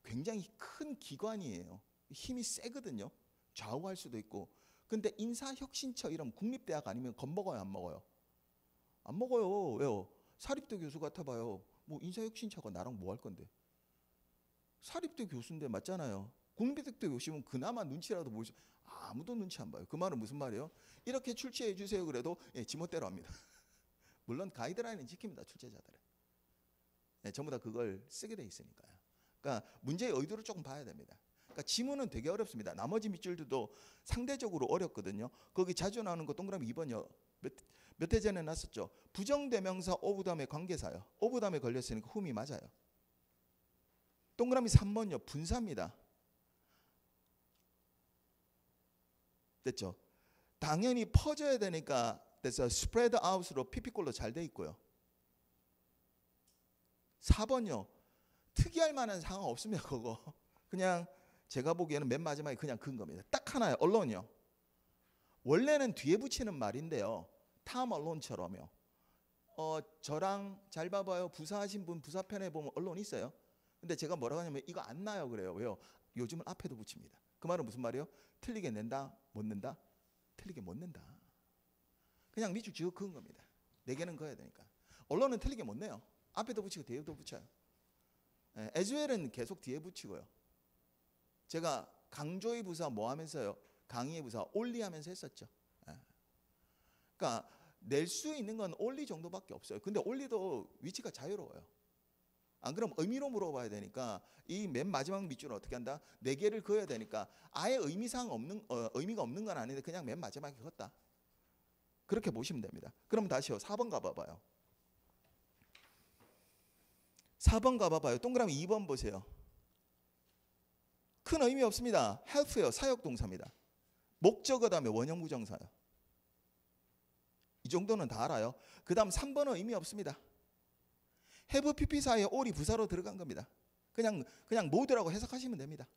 Speaker 1: 굉장히 큰 기관이에요. 힘이 세거든요. 좌우할 수도 있고. 근데 인사혁신처 이런 국립대학 아니면 겁먹어요, 안 먹어요? 안 먹어요. 왜요? 사립대 교수 같아봐요. 뭐 인사혁신처가 나랑 뭐 할 건데? 사립대 교수인데 맞잖아요. 국립대학교 교수면 그나마 눈치라도 보이죠. 아무도 눈치 안 봐요. 그 말은 무슨 말이에요? 이렇게 출제해 주세요. 그래도 지멋대로 합니다. 물론 가이드라인은 지킵니다. 출제자들은. 전부 다 그걸 쓰게 돼 있으니까요. 그러니까 문제의 의도를 조금 봐야 됩니다. 그러니까 지문은 되게 어렵습니다. 나머지 밑줄들도 상대적으로 어렵거든요. 거기 자주 나오는 거 동그라미 2번이요. 몇 해 전에 났었죠. 부정대명사 오브 다음에 관계사요. 오브 다음에 걸렸으니까 훔이 맞아요. 동그라미 3번요. 분사입니다. 됐죠? 당연히 퍼져야 되니까 됐어요. spread out으로 PP꼴로 잘 돼 있고요. 4번요. 특이할 만한 상황 없습니다. 그거. 그냥 제가 보기에는 맨 마지막에 그냥 큰 겁니다. 딱 하나요. 언론이요. 원래는 뒤에 붙이는 말인데요. 탐 언론처럼요. 저랑 잘 봐봐요. 부사하신 분 부사편에 보면 언론 있어요. 근데 제가 뭐라고 하냐면 이거 안 나요 그래요. 왜요? 요즘은 앞에도 붙입니다. 그 말은 무슨 말이에요? 틀리게 낸다? 못 낸다? 틀리게 못 낸다. 그냥 밑줄 지어 그은 겁니다. 4개는 그어야 되니까. 언론은 틀리게 못 내요. 앞에도 붙이고 뒤에도 붙여요. as well은 계속 뒤에 붙이고요. 제가 강조의 부사 뭐 하면서요? 강의의 부사 only 하면서 했었죠. 그러니까 낼 수 있는 건 only 정도밖에 없어요. 근데 only도 위치가 자유로워요. 안 그럼 의미로 물어봐야 되니까 이 맨 마지막 밑줄은 어떻게 한다? 4개를 그어야 되니까 아예 의미가 없는 건 아닌데 그냥 맨 마지막에 그었다. 그렇게 보시면 됩니다. 그럼 다시요. 4번 가봐봐요. 4번 가봐봐요. 동그라미 2번 보세요. 큰 의미 없습니다. help예요. 사역동사입니다. 목적어 다음에 원형부정사요. 이 정도는 다 알아요. 그 다음 3번은 의미 없습니다. have pp 사이에 all이 부사로 들어간 겁니다. 그냥 모두라고 해석하시면 됩니다.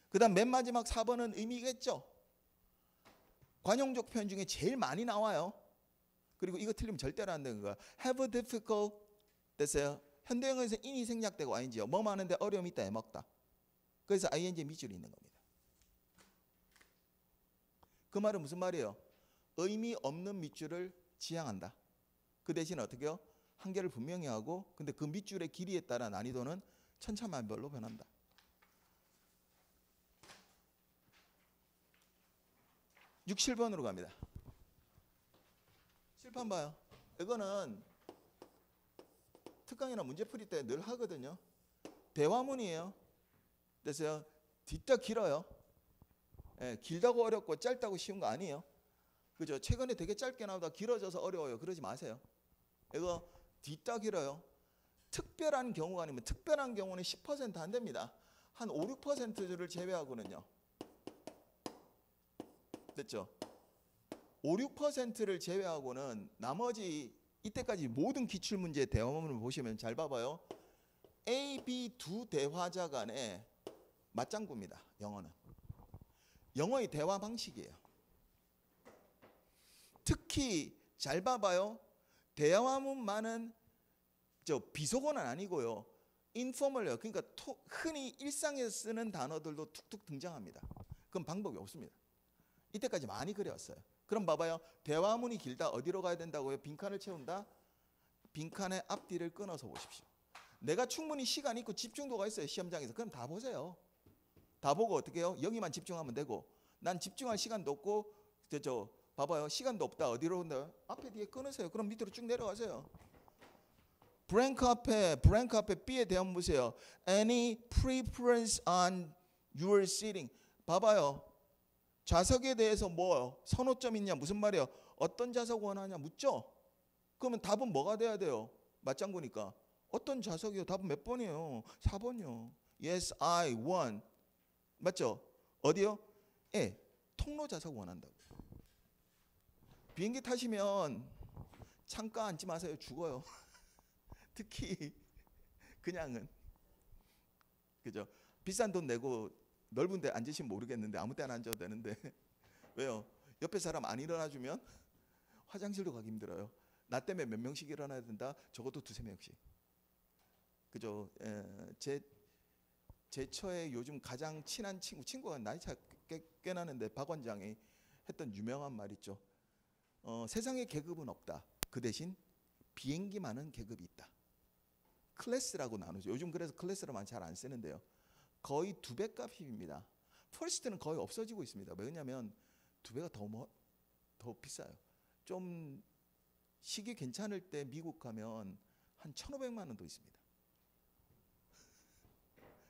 Speaker 1: 그 다음 맨 마지막 4번은 의미겠죠. 관용적 표현 중에 제일 많이 나와요. 그리고 이거 틀리면 절대로 안 되는 거야. have difficult 됐어요. 현대형에서 in이 생략되고 ing요. 뭐 많은데 어려움이 있다, 애먹다. 그래서 ing 밑줄이 있는 겁니다. 그 말은 무슨 말이에요? 의미 없는 밑줄을 지향한다. 그 대신 어떻게 해요? 한계를 분명히 하고 근데 그 밑줄의 길이에 따라 난이도는 천차만별로 변한다. 육, 7번으로 갑니다. 7번 봐요. 이거는 특강이나 문제풀이 때 늘 하거든요. 대화문이에요. 그래서 뒤따 길어요. 길다고 어렵고 짧다고 쉬운 거 아니에요. 그죠? 최근에 되게 짧게 나오다 길어져서 어려워요. 그러지 마세요. 이거 뒤따 길어요. 특별한 경우가 아니면 특별한 경우는 10% 안 됩니다. 한 5, 6%를 제외하고는요. 됐죠? 5, 6%를 제외하고는 나머지 이때까지 모든 기출문제 대화문을 보시면 잘 봐봐요. A, B 두 대화자 간의 맞장구입니다. 영어는. 영어의 대화 방식이에요. 특히 잘 봐봐요. 대화문만은 비속어는 아니고요. 인포멀해요. 그러니까 흔히 일상에서 쓰는 단어들도 툭툭 등장합니다. 그건 방법이 없습니다. 이때까지 많이 그려왔어요. 그럼 봐봐요. 대화문이 길다. 어디로 가야 된다고요? 빈칸을 채운다. 빈칸의 앞뒤를 끊어서 보십시오. 내가 충분히 시간 있고 집중도가 있어요. 시험장에서. 그럼 다 보세요. 다 보고 어떻게 해요? 여기만 집중하면 되고 난 집중할 시간도 없고 봐봐요. 시간도 없다. 어디로 온다? 앞에 뒤에 끊으세요. 그럼 밑으로 쭉 내려가세요. 브랭크 앞에 B에 대한 보세요. Any preference on your seating. 봐봐요. 좌석에 대해서 뭐 선호점 있냐? 무슨 말이에요? 어떤 좌석 원하냐? 묻죠? 그러면 답은 뭐가 돼야 돼요? 맞장구니까. 어떤 좌석이요? 답은 몇 번이에요? 4번이요. Yes, I want. 맞죠? 어디요? 통로 좌석 원한다고. 비행기 타시면 창가 앉지 마세요. 죽어요. 특히 그냥은. 그죠? 비싼 돈 내고 넓은 데 앉으시면 모르겠는데 아무 때나 앉아도 되는데 왜요? 옆에 사람 안 일어나주면 화장실도 가기 힘들어요. 나 때문에 몇 명씩 일어나야 된다? 적어도 2, 3명씩. 그죠? 제처에 요즘 가장 친한 친구가 나이 차 꽤 나는데 박 원장이 했던 유명한 말 있죠. 세상에 계급은 없다. 그 대신 비행기 많은 계급이 있다. 클래스라고 나누죠. 요즘 그래서 클래스를 잘 안 쓰는데요. 거의 2배 값입니다. 퍼스트는 거의 없어지고 있습니다. 왜냐하면 2배가 더 비싸요. 좀 시기 괜찮을 때 미국 가면 한 1,500만 원도 있습니다.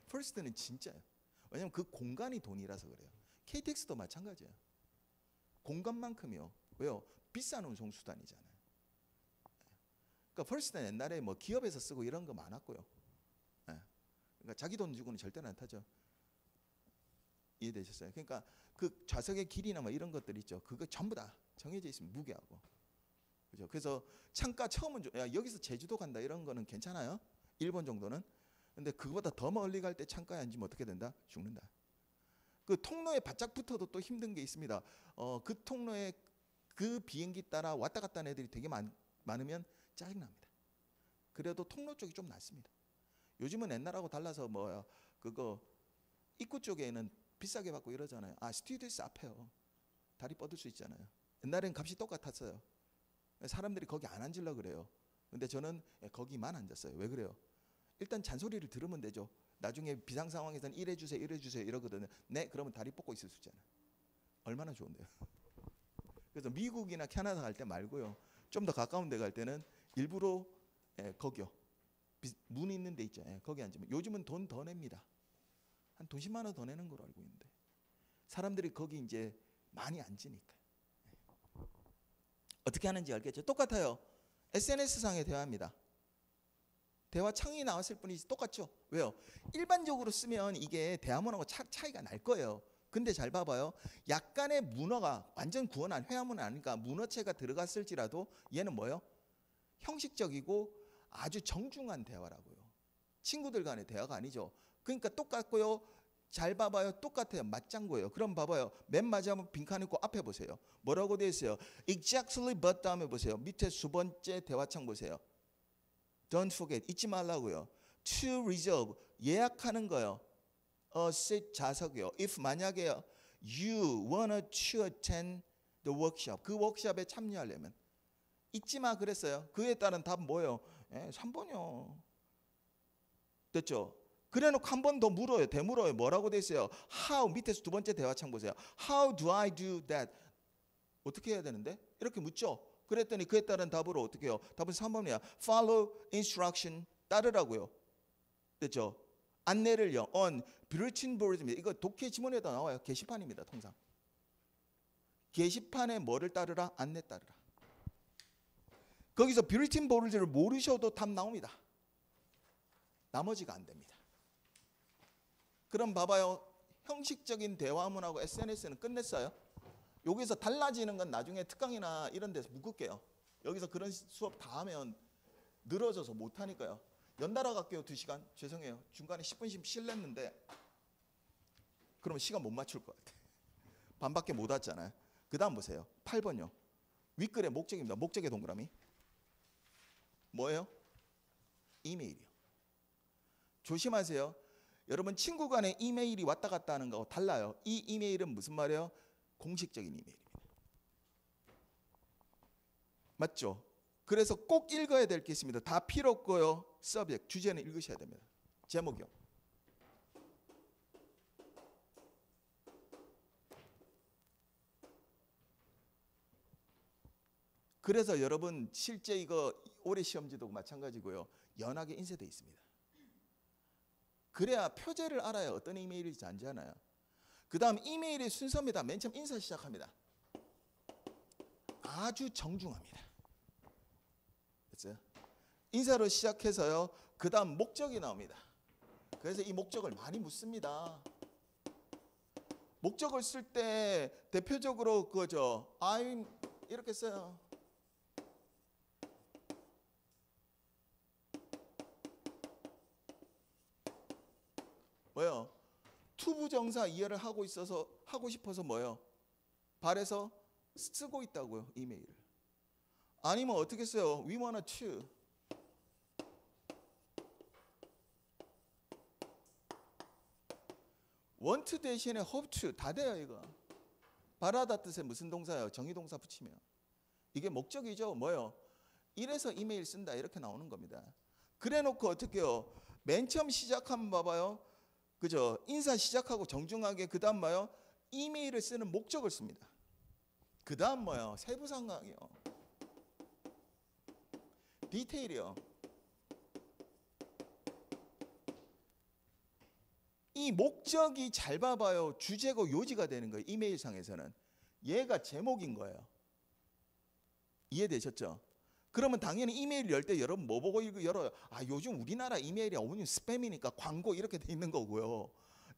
Speaker 1: 퍼스트는 진짜예요. 왜냐하면 그 공간이 돈이라서 그래요. KTX도 마찬가지예요. 공간만큼이요. 왜요? 비싼 운송수단이잖아요. 그러니까 퍼스트는 옛날에 뭐 기업에서 쓰고 이런 거 많았고요. 그러니까 자기 돈 주고는 절대로 안 타죠. 이해되셨어요? 그러니까 그 좌석의 길이나 뭐 이런 것들 있죠. 그거 전부 다 정해져 있으면 무게하고. 그죠? 그래서 창가 처음은 야, 여기서 제주도 간다 이런 거는 괜찮아요. 일본 정도는. 근데 그거보다 더 멀리 갈 때 창가에 앉으면 어떻게 된다? 죽는다. 그 통로에 바짝 붙어도 또 힘든 게 있습니다. 그 통로에 그 비행기 따라 왔다 갔다 하는 애들이 되게 많으면 짜증납니다. 그래도 통로 쪽이 좀 낫습니다. 요즘은 옛날하고 달라서 그거 입구 쪽에는 비싸게 받고 이러잖아요. 스튜디오스 앞에요. 다리 뻗을 수 있잖아요. 옛날엔 값이 똑같았어요. 사람들이 거기 안 앉으려고 그래요. 근데 저는 거기만 앉았어요. 왜 그래요? 일단 잔소리를 들으면 되죠. 나중에 비상 상황에서는 이래 주세요 이러거든요. 네, 그러면 다리 뻗고 있을 수 있잖아요. 얼마나 좋은데요. 그래서 미국이나 캐나다 갈 때 말고요. 좀 더 가까운 데 갈 때는 일부러 거기요. 문 있는 데 있죠. 거기 앉으면 요즘은 돈 더 냅니다. 한 돈 10만 원 더 내는 걸로 알고 있는데 사람들이 거기 이제 많이 앉으니까. 어떻게 하는지 알겠죠? 똑같아요. SNS상의 대화입니다. 대화 창이 나왔을 뿐이지 똑같죠? 왜요? 일반적으로 쓰면 이게 대화문하고 차이가 날 거예요. 근데 잘 봐봐요. 약간의 문어가 완전 구원한 회화문은 아니니까 문어체가 들어갔을지라도 얘는 뭐예요? 형식적이고 아주 정중한 대화라고요. 친구들 간의 대화가 아니죠. 그러니까 똑같고요. 잘 봐봐요. 똑같아요. 맞장구예요. 그럼 봐봐요. 맨 마지막에 빈칸 있고 앞에 보세요. 뭐라고 되어 있어요? Exactly but 다음에 보세요. 밑에 두 번째 대화창 보세요. Don't forget. 잊지 말라고요. To reserve. 예약하는 거요. A seat 좌석이요. If 만약에 you wanted to attend the workshop. 그 워크숍에 참여하려면. 잊지 마 그랬어요. 그에 따른 답은 뭐예요? 3번이요. 됐죠? 그래놓고 한 번 더 물어요. 되물어요. 뭐라고 돼 있어요? How 밑에서 두 번째 대화창 보세요. How do I do that? 어떻게 해야 되는데? 이렇게 묻죠. 그랬더니 그에 따른 답으로 어떻게 해요? 답은 3번이야. Follow instruction. 따르라고요. 됐죠? 안내를요. On bulletin board입니다. 이거 독해 지문에도 나와요. 게시판입니다. 통상. 게시판에 뭐를 따르라? 안내 따르라. 거기서 bulletin board를 모르셔도 답 나옵니다. 나머지가 안 됩니다. 그럼 봐봐요. 형식적인 대화문하고 SNS는 끝냈어요. 여기서 달라지는 건 나중에 특강이나 이런 데서 묶을게요. 여기서 그런 수업 다 하면 늘어져서 못하니까요. 연달아 갈게요. 2시간. 죄송해요. 중간에 10분씩 쉴랬는데 그러면 시간 못 맞출 것 같아요. 반밖에 못 왔잖아요. 그 다음 보세요. 8번요. 윗글의 목적입니다. 목적의 동그라미. 뭐예요? 이메일이요. 조심하세요. 여러분 친구 간에 이메일이 왔다 갔다 하는 거하고 달라요. 이 이메일은 무슨 말이에요? 공식적인 이메일입니다. 맞죠? 그래서 꼭 읽어야 될 게 있습니다. 다 필요 없고요. 서브젝트, 주제는 읽으셔야 됩니다. 제목이요. 그래서 여러분 실제 이거 올해 시험지도 마찬가지고요. 연하게 인쇄되어 있습니다. 그래야 표제를 알아야 어떤 이메일인지 알잖아요. 그 다음 이메일의 순서입니다. 맨 처음 인사 시작합니다. 아주 정중합니다. 됐어요? 인사로 시작해서요. 그 다음 목적이 나옵니다. 그래서 이 목적을 많이 묻습니다. 목적을 쓸 때 대표적으로 그거죠. I'm 이렇게 써요. 뭐요? 투부정사 이해를 하고 싶어서 뭐요? 발에서 쓰고 있다고요. 이메일을. 아니면 어떻게 써요? We wanna to. want 대신에 hope to 다 돼요 이거. 바라다 뜻의 무슨 동사예요? 정의동사 붙이면. 이게 목적이죠. 뭐요? 이래서 이메일 쓴다 이렇게 나오는 겁니다. 그래놓고 어떻게요? 맨 처음 시작하면 봐봐요. 그죠? 인사 시작하고 정중하게 그 다음 뭐요? 이메일을 쓰는 목적을 씁니다. 그 다음 뭐요? 세부 상황이요. 디테일이요. 이 목적이 잘 봐봐요. 주제고 요지가 되는 거예요. 이메일상에서는. 얘가 제목인 거예요. 이해되셨죠? 그러면 당연히 이메일 열 때 여러분 뭐 보고 열어요? 아, 요즘 우리나라 이메일이 어머님 스팸이니까 광고 이렇게 돼 있는 거고요.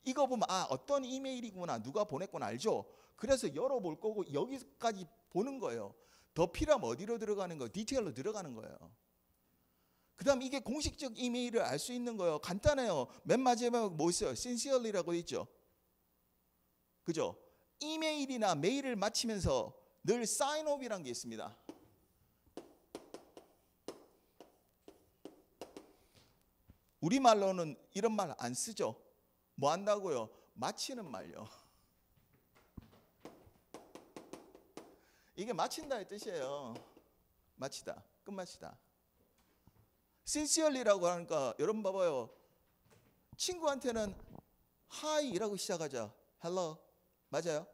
Speaker 1: 이거 보면 아, 어떤 이메일이구나, 누가 보냈구나 알죠? 그래서 열어볼 거고 여기까지 보는 거예요. 더 필요하면 어디로 들어가는 거예요? 디테일로 들어가는 거예요. 그 다음 이게 공식적 이메일을 알 수 있는 거예요. 간단해요. 맨 마지막에 뭐 있어요? sincerely라고 있죠. 그죠? 이메일이나 메일을 마치면서 늘 sign off이라는 게 있습니다. 우리말로는 이런 말 안 쓰죠. 뭐 한다고요? 마치는 말요. 이게 마친다의 뜻이에요. 마치다, 끝마치다. sincerely라고 하니까 여러분 봐봐요. 친구한테는 hi이라고 시작하죠. hello, 맞아요?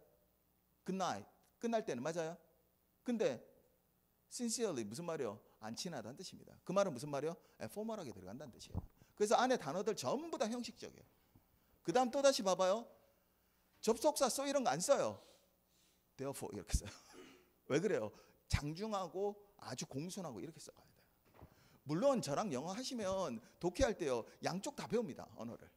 Speaker 1: good night, 끝날 때는 맞아요? 근데 sincerely 무슨 말이요? 안 친하다는 뜻입니다. 그 말은 무슨 말이요? 포멀하게 들어간다는 뜻이에요. 그래서 안에 단어들 전부 다 형식적이에요. 그 다음 또 다시 봐봐요. 접속사 써 이런 거 안 써요. therefore 이렇게 써요. 왜 그래요? 장중하고 아주 공손하고 이렇게 써가야 돼요. 물론 저랑 영어 하시면 독해할 때요 양쪽 다 배웁니다. 언어를.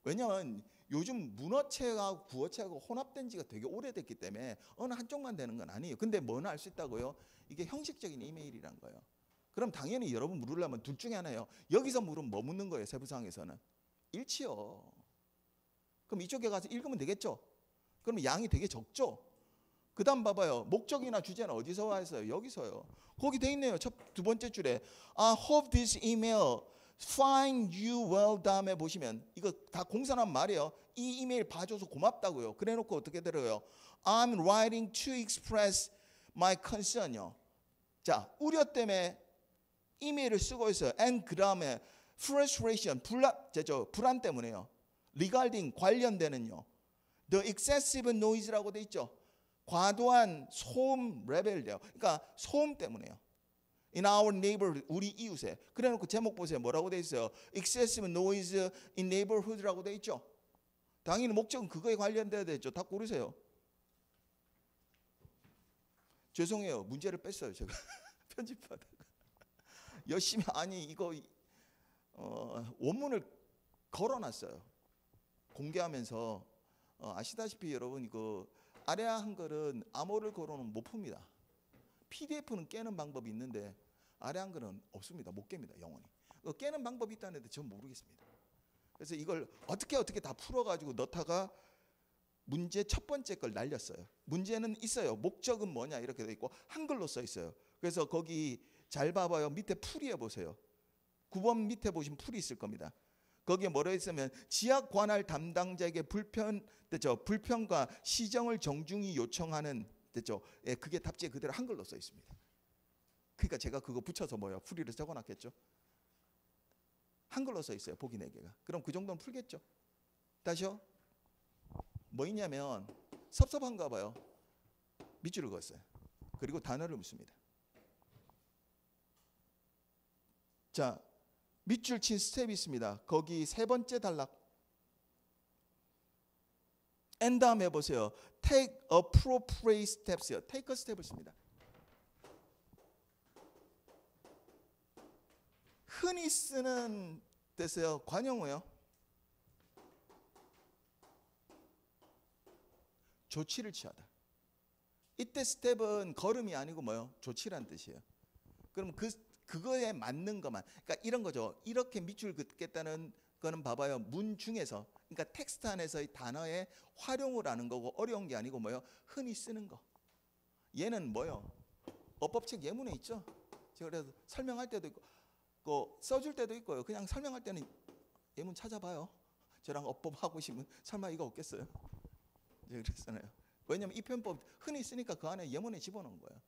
Speaker 1: 왜냐하면 요즘 문어체하고 구어체하고 혼합된 지가 되게 오래됐기 때문에 어느 한쪽만 되는 건 아니에요. 근데 뭐는 알 수 있다고요? 이게 형식적인 이메일이란 거예요. 그럼 당연히 여러분 물으려면 둘 중에 하나예요. 여기서 물으면 뭐 묻는 거예요? 세부사항에서는 일치요. 그럼 이쪽에 가서 읽으면 되겠죠? 그러면 양이 되게 적죠? 그 다음 봐봐요. 목적이나 주제는 어디서 왔어요? 여기서요. 거기 돼 있네요. 두 번째 줄에 I hope this email find you well 다음에 보시면 이거 다 공산한 말이에요. 이 이메일 봐줘서 고맙다고요. 그래놓고 어떻게 들어요? I'm writing to express my concern요. 자, 우려 때문에 이메일을 쓰고 있어요. and 그 다음에 frustration, 불안 때문에요. regarding 관련되는요. the excessive noise라고 돼 있죠. 과도한 소음 레벨이에요. 그러니까 소음 때문에요. In our neighborhood, 우리 이웃에. 그래놓고 제목 보세요. 뭐라고 돼 있어요? Excessive noise in neighborhood라고 돼 있죠. 당연히 목적은 그거에 관련돼야 되죠. 다 고르세요. 죄송해요. 문제를 뺐어요. 제가 편집하다가 열심히 아니 이거 원문을 걸어놨어요. 공개하면서 아시다시피 여러분 이거 아래아 한글은 암호를 걸어놓으면 못 풉니다. PDF는 깨는 방법이 있는데 아래 한글은 없습니다. 못 깹니다. 영원히. 깨는 방법이 있다는데 전 모르겠습니다. 그래서 이걸 어떻게 다 풀어가지고 넣다가 문제 첫 번째 걸 날렸어요. 문제는 있어요. 목적은 뭐냐 이렇게 돼 있고 한글로 써 있어요. 그래서 거기 잘 봐봐요. 밑에 풀이해 보세요. 9번 밑에 보시면 풀이 있을 겁니다. 거기에 뭐라 했으면 지역 관할 담당자에게 불편과 시정을 정중히 요청하는 됐죠. 예, 그게 답지에 그대로 한글로 써 있습니다. 그러니까 제가 그거 붙여서 뭐요? 풀이를 적어놨겠죠. 한글로 써 있어요. 보기 4개가. 그럼 그 정도는 풀겠죠. 다시요. 뭐 있냐면 섭섭한가 봐요. 밑줄을 그었어요. 그리고 단어를 묻습니다. 자, 밑줄 친 스텝이 있습니다. 거기 세 번째 단락. and 다음에 보세요. take appropriate steps요. take a step을 씁니다. 흔히 쓰는 뜻이요. 관용어요. 조치를 취하다. 이때 스텝은 걸음이 아니고 뭐요? 조치란 뜻이에요. 그럼 그거에 맞는 것만. 그러니까 이런 거죠. 이렇게 밑줄 긋겠다는 거는 봐봐요. 문 중에서 그러니까 텍스트 안에서의 단어의 활용을 하는 거고 어려운 게 아니고 뭐요? 흔히 쓰는 거. 얘는 뭐요? 어법책 예문에 있죠. 제가 그래서 설명할 때도 있고 써줄 때도 있고요. 그냥 설명할 때는 예문 찾아봐요. 저랑 업법하고 싶으면 설마 이거 없겠어요? 이제 그랬잖아요. 왜냐하면 이 편법 흔히 쓰니까 그 안에 예문에 집어넣은 거예요.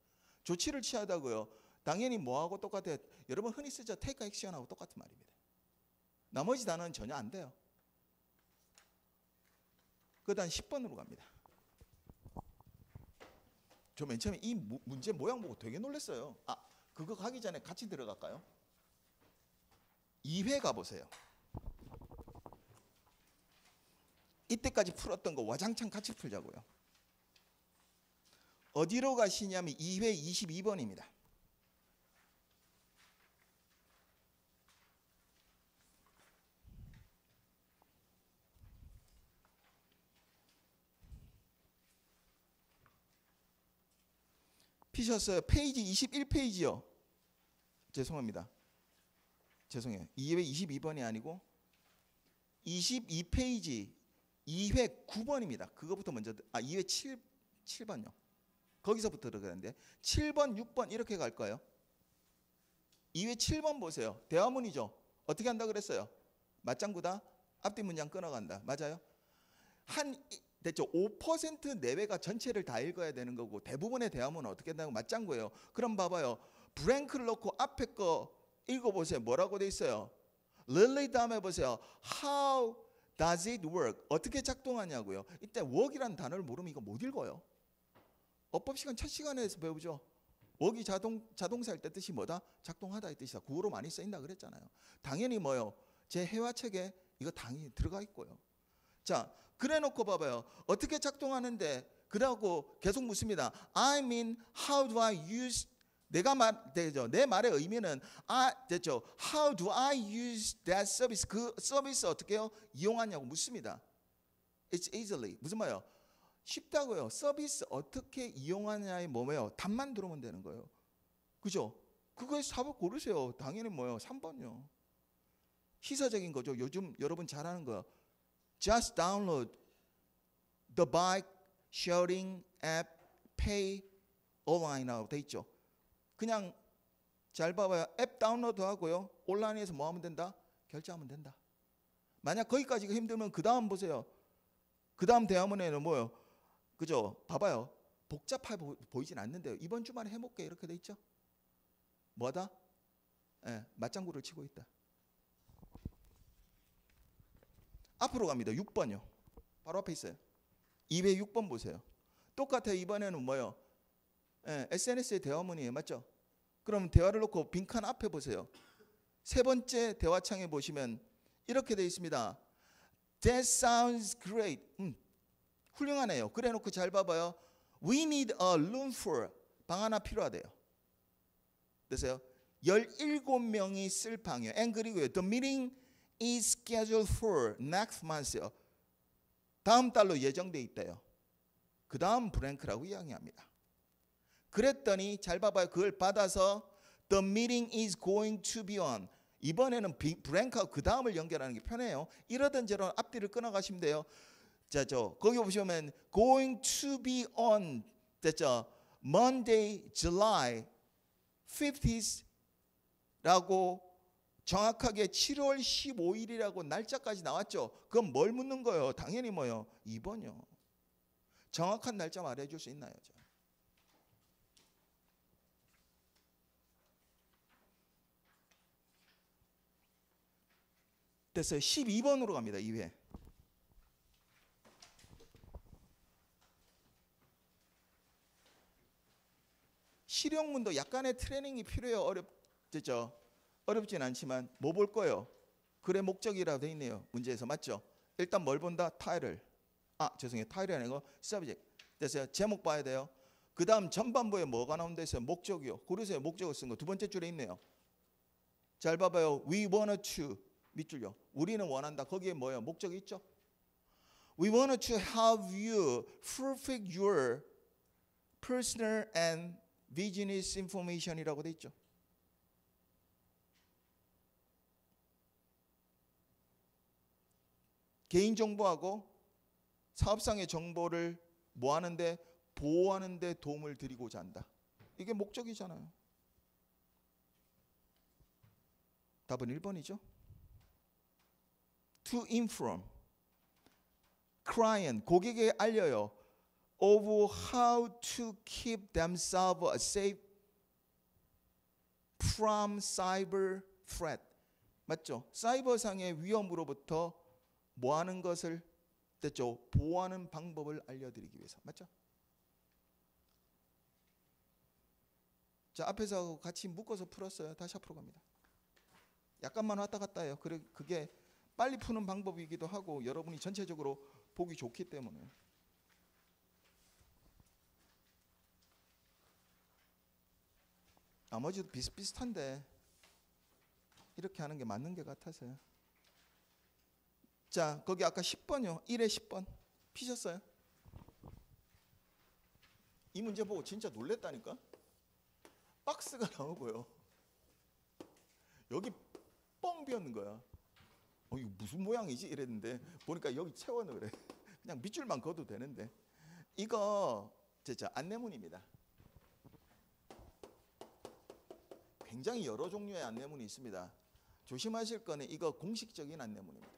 Speaker 1: 조치를 취하다고요. 당연히 뭐하고 똑같아요? 여러분 흔히 쓰죠. take action하고 똑같은 말입니다. 나머지 단어는 전혀 안 돼요. 그 다음 10번으로 갑니다. 저 맨 처음에 이 문제 모양 보고 되게 놀랐어요. 그거 가기 전에 같이 들어갈까요? 2회 가보세요. 이때까지 풀었던 거 와장창 같이 풀자고요. 어디로 가시냐면 2회 22번입니다. 피셨어요. 페이지 21페이지요. 죄송합니다. 죄송해요. 2회 22번이 아니고 22페이지 2회 9번입니다. 그거부터 먼저 2회 7번요. 거기서부터 들어가는데 7번, 6번 이렇게 갈 거예요. 2회 7번 보세요. 대화문이죠. 어떻게 한다 그랬어요? 맞장구다. 앞뒤 문장 끊어간다. 맞아요? 됐죠. 5% 내외가 전체를 다 읽어야 되는 거고 대부분의 대화문은 어떻게 한다고 맞장구예요. 그럼 봐봐요. 브랭크를 넣고 앞에 거 읽어보세요. 뭐라고 돼 있어요? 릴리 다음에 보세요. How does it work? 어떻게 작동하냐고요. 이때 work이라는 단어를 모르면 이거 못 읽어요. 어법 시간 첫 시간에서 배우죠. work이 자동사일 때 뜻이 뭐다? 작동하다 이 뜻이다. 구어로 많이 쓰인다 그랬잖아요. 당연히 뭐요? 제 회화책에 이거 당연히 들어가 있고요. 자, 그래 놓고 봐봐요. 어떻게 작동하는데 그러고 계속 묻습니다. I mean, how do I use 되죠. 내 말의 의미는 됐죠. How do I use that service? 그 서비스 어떻게 해요? 이용하냐고 묻습니다. It's easily. 무슨 말이에요? 쉽다고요. 서비스 어떻게 이용하냐의 뭐예요? 답만 들어오면 되는 거예요. 그죠? 그거에서 답을 고르세요. 당연히 뭐예요? 3번요. 시사적인 거죠. 요즘 여러분 잘하는 거예요. Just download the bike sharing app, pay online이라고 돼 있죠. 그냥 잘 봐봐요. 앱 다운로드 하고요. 온라인에서 뭐 하면 된다? 결제하면 된다. 만약 거기까지가 힘들면 그 다음 보세요. 그 다음 대화문에는 뭐예요? 그죠? 봐봐요. 복잡해 보이진 않는데요. 이번 주말에 해볼게 이렇게 돼 있죠. 뭐다? 맞장구를 치고 있다. 앞으로 갑니다. 6번요. 바로 앞에 있어요. 206번 보세요. 똑같아요. 이번에는 뭐예요? SNS의 대화문이에요. 맞죠? 그럼 대화를 놓고 빈칸 앞에 보세요. 세 번째 대화창에 보시면 이렇게 되어 있습니다. That sounds great. 훌륭하네요. 그래 놓고 잘 봐봐요. We need a room for. 방 하나 필요하대요. 됐어요? 17명이 쓸 방이에요. And 그리고요. The meeting is scheduled for next month요. 다음 달로 예정돼 있대요. 그 다음 브랭크라고 이야기합니다. 그랬더니 잘 봐봐요. 그걸 받아서 The meeting is going to be on. 이번에는 브랭크하고 그 다음을 연결하는 게 편해요. 이러던 저런 앞뒤를 끊어가시면 돼요. 자, 거기 보시면 going to be on 됐죠? Monday, July 50th라고 정확하게 7월 15일이라고 날짜까지 나왔죠. 그럼 뭘 묻는 거예요? 당연히 뭐요? 2번요. 정확한 날짜 말해줄 수 있나요? 됐어요. 12번으로 갑니다. 2회. 실용문도 약간의 트레이닝이 필요해요. 어렵죠? 어렵진 않지만 뭐 볼 거예요? 글의 목적이라고 돼 있네요. 문제에서 맞죠? 일단 뭘 본다? 타이틀. 죄송해요. 타이틀이 아니고 subject. 됐어요. 제목 봐야 돼요. 그 다음 전반부에 뭐가 나온다 했어요? 목적이요. 고르세요. 목적을 쓴 거. 두 번째 줄에 있네요. 잘 봐봐요. We want to. 밑줄요. 우리는 원한다. 거기에 뭐예요? 목적이 있죠? We want to have you perfect your personal and business information이라고 돼 있죠. 개인정보하고 사업상의 정보를 뭐 하는데? 보호하는 데 도움을 드리고자 한다. 이게 목적이잖아요. 답은 1번이죠. To inform. client 고객에게 알려요. of how to keep themselves safe from cyber threat. 맞죠? 사이버상의 위험으로부터 뭐 하는 것을 됐죠? 보호하는 방법을 알려드리기 위해서. 맞죠? 자, 앞에서 같이 묶어서 풀었어요. 다시 앞으로 갑니다. 약간만 왔다 갔다 해요. 그게 빨리 푸는 방법이기도 하고 여러분이 전체적으로 보기 좋기 때문에. 나머지도 비슷비슷한데 이렇게 하는 게 맞는 게 같아서요. 자, 거기 아까 10번이요. 1에 10번 피셨어요? 이 문제 보고 진짜 놀랬다니까. 박스가 나오고요. 여기 뻥 비었는 거야. 이거 무슨 모양이지? 이랬는데 보니까 여기 채워넣으래. 그냥 밑줄만 그어도 되는데. 이거 진짜 안내문입니다. 굉장히 여러 종류의 안내문이 있습니다. 조심하실 거는 이거 공식적인 안내문입니다.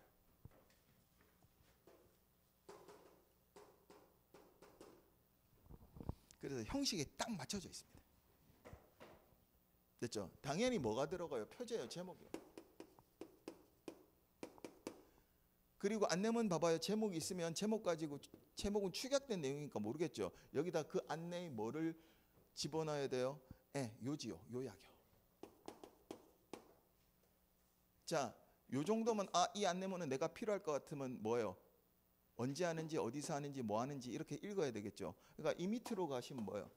Speaker 1: 그래서 형식에 딱 맞춰져 있습니다. 됐죠? 당연히 뭐가 들어가요? 표제요, 제목이요. 그리고 안내문 봐봐요. 제목이 있으면 제목 가지고 제목은 축약된 내용이니까 모르겠죠. 여기다 그 안내에 뭐를 집어넣어야 돼요? 요지요, 요약이요. 자, 요 정도면 이 안내문은 내가 필요할 것 같으면 뭐예요? 언제 하는지, 어디서 하는지, 뭐 하는지 이렇게 읽어야 되겠죠. 그러니까 이 밑으로 가시면 뭐예요?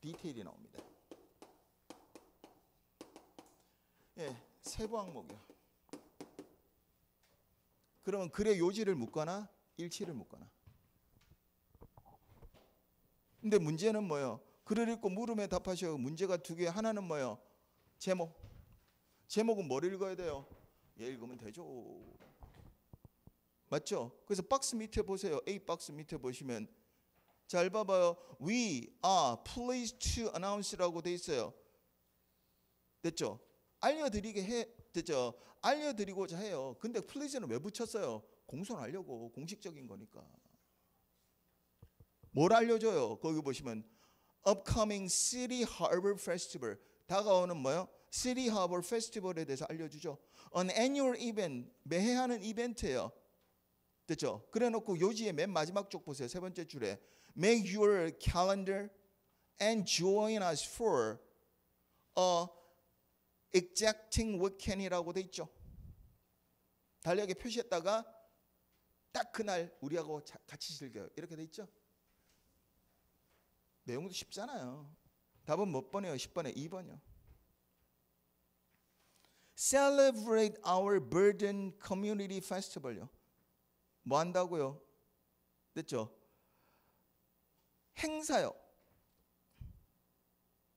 Speaker 1: 디테일이 나옵니다. 세부 항목이요. 그러면 글의 요지를 묻거나 일치를 묻거나. 근데 문제는 뭐예요? 글을 읽고 물음에 답하셔요. 문제가 두 개. 하나는 뭐예요? 제목. 제목은 뭘 읽어야 돼요? 얘 읽으면 되죠. 맞죠? 그래서 박스 밑에 보세요. A 박스 밑에 보시면 잘 봐봐요. We are pleased to announce라고 돼 있어요. 됐죠? 됐죠? 알려드리고자 해요. 근데 please는 왜 붙였어요? 공손하려고. 공식적인 거니까. 뭘 알려줘요? 거기 보시면 upcoming City Harbor Festival. 다가오는 뭐요? City Harbor Festival에 대해서 알려주죠. An annual event. 매해 하는 이벤트예요. 됐죠? 그래놓고 요지의 맨 마지막 쪽 보세요. 세 번째 줄에 Make your calendar and join us for a exacting weekend이라고 돼 있죠. 달력에 표시했다가 딱 그날 우리하고 같이 즐겨요. 이렇게 돼 있죠. 내용도 쉽잖아요. 답은 몇 번이에요? 10번에 2번이요. Celebrate our Burden Community Festival요. 뭐 한다고요? 됐죠? 행사요.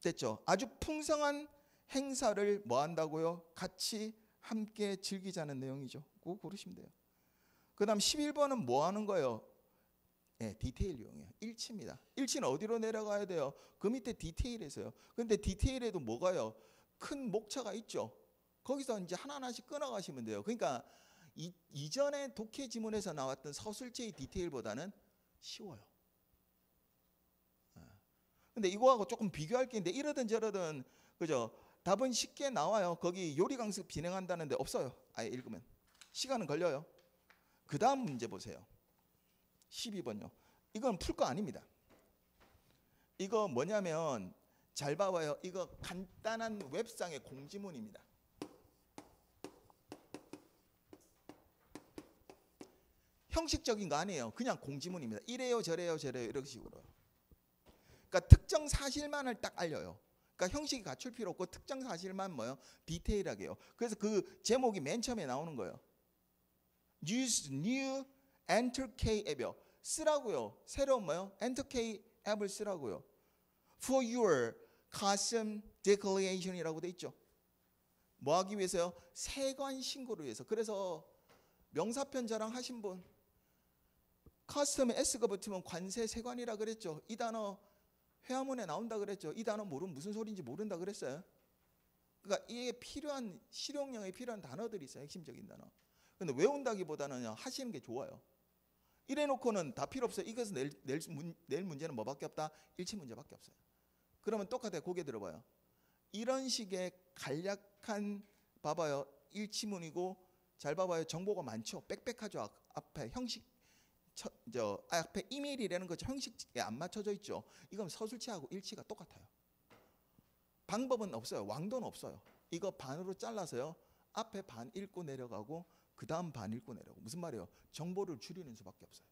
Speaker 1: 됐죠? 아주 풍성한 행사를 뭐 한다고요? 같이 함께 즐기자는 내용이죠. 그거 고르시면 돼요. 그 다음 11번은 뭐 하는 거예요? 디테일 이용이에요. 일치입니다. 일치는 어디로 내려가야 돼요? 그 밑에 디테일에서요. 근데 디테일에도 뭐가요? 큰 목차가 있죠. 거기서 이제 하나하나씩 끊어가시면 돼요. 그러니까 이전에 독해 지문에서 나왔던 서술체의 디테일보다는 쉬워요. 근데 이거하고 조금 비교할 게 있는데 이러든 저러든 그죠? 답은 쉽게 나와요. 거기 요리 강습 진행한다는데 없어요. 아예 읽으면 시간은 걸려요. 그 다음 문제 보세요. 12번요. 이건 풀 거 아닙니다. 이거 뭐냐면 잘 봐봐요. 이거 간단한 웹상의 공지문입니다. 형식적인 거 아니에요. 그냥 공지문입니다. 이래요 저래요 저래요 이런 식으로. 그러니까 특정 사실만을 딱 알려요. 그러니까 형식이 갖출 필요 없고 특정 사실만 뭐요? 디테일하게요. 그래서 그 제목이 맨 처음에 나오는 거예요. Use new Enter K 앱이요. 쓰라고요. 새로운 뭐요? Enter K 앱을 쓰라고요. For your custom declaration이라고 돼 있죠. 뭐 하기 위해서요? 세관 신고를 위해서. 그래서 명사편 자랑하신 분 커스텀에 S가 붙으면 관세 세관이라 그랬죠. 이 단어 회화문에 나온다 그랬죠. 이 단어 모르면 무슨 소리인지 모른다 그랬어요. 그러니까 이게 필요한 실용형에 필요한 단어들이 있어요. 핵심적인 단어. 근데 외운다기보다는 하시는 게 좋아요. 이래놓고는 다 필요 없어요. 이것은 낼 문제는 뭐밖에 없다? 일치 문제밖에 없어요. 그러면 똑같아요. 고개 들어봐요. 이런 식의 간략한 봐봐요. 일치문이고 잘 봐봐요. 정보가 많죠. 빽빽하죠. 앞에 형식 앞에 이메일이라는 거 형식에 안 맞춰져 있죠. 이건 서술치하고 일치가 똑같아요. 방법은 없어요. 왕도는 없어요. 이거 반으로 잘라서요. 앞에 반 읽고 내려가고 그 다음 반 읽고 내려가고. 무슨 말이에요? 정보를 줄이는 수밖에 없어요.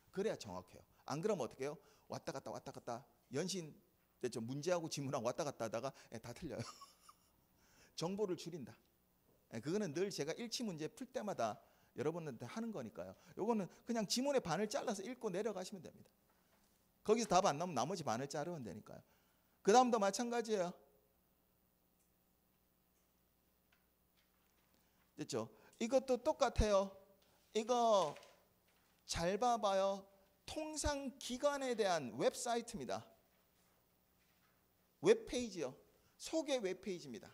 Speaker 1: 그래야 정확해요. 안 그러면 어떻게 해요? 왔다 갔다 연신 됐죠. 문제하고 지문하고 왔다 갔다 하다가 다 틀려요. 정보를 줄인다. 그거는 늘 제가 일치 문제 풀 때마다 여러분한테 하는 거니까요. 요거는 그냥 지문의 반을 잘라서 읽고 내려가시면 됩니다. 거기서 답 안 나오면 나머지 반을 자르면 되니까요. 그 다음도 마찬가지예요. 됐죠? 이것도 똑같아요. 이거 잘 봐봐요. 통상기관에 대한 웹사이트입니다. 웹페이지요. 소개 웹페이지입니다.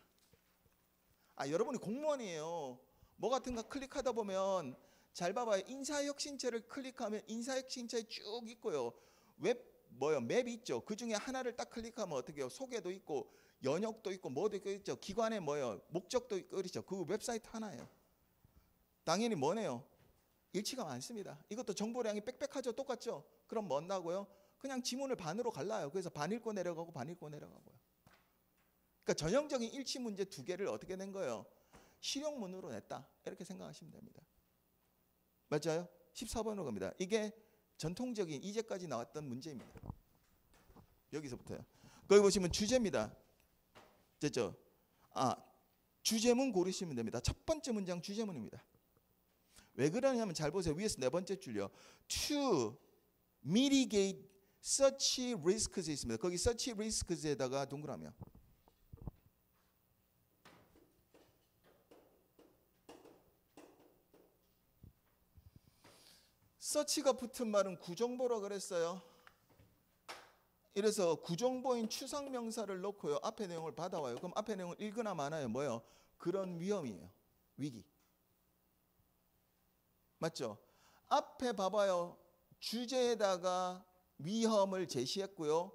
Speaker 1: 여러분이 공무원이에요. 뭐 같은 거 클릭하다 보면 잘 봐봐요. 인사혁신처를 클릭하면 인사혁신처에 쭉 있고요. 맵 있죠. 그 중에 하나를 딱 클릭하면 어떻게 해요? 소개도 있고 연역도 있고 뭐도 있죠. 기관에 목적도 있고 그렇죠. 그 웹사이트 하나예요. 당연히 뭐네요? 일치가 많습니다. 이것도 정보량이 빽빽하죠. 똑같죠. 그럼 뭐 한다고요? 그냥 지문을 반으로 갈라요. 그래서 반 읽고 내려가고 반 읽고 내려가고요. 그러니까 전형적인 일치 문제 두 개를 어떻게 낸 거예요? 실용문으로 냈다. 이렇게 생각하시면 됩니다. 맞아요? 14번으로 갑니다. 이게 전통적인 이제까지 나왔던 문제입니다. 여기서부터요. 거기 보시면 주제입니다. 됐죠? 주제문 고르시면 됩니다. 첫 번째 문장 주제문입니다. 왜 그러냐면 잘 보세요. 위에서 네 번째 줄요. To mitigate such risks 있습니다. 거기 such risks에다가 동그라미요. 서치가 붙은 말은 구정보라 그랬어요. 이래서 구정보인 추상명사를 넣고요. 앞에 내용을 받아와요. 그럼 앞에 내용을 읽거나 마나요? 뭐예요? 그런 위험이에요. 위기. 맞죠? 앞에 봐봐요. 주제에다가 위험을 제시했고요.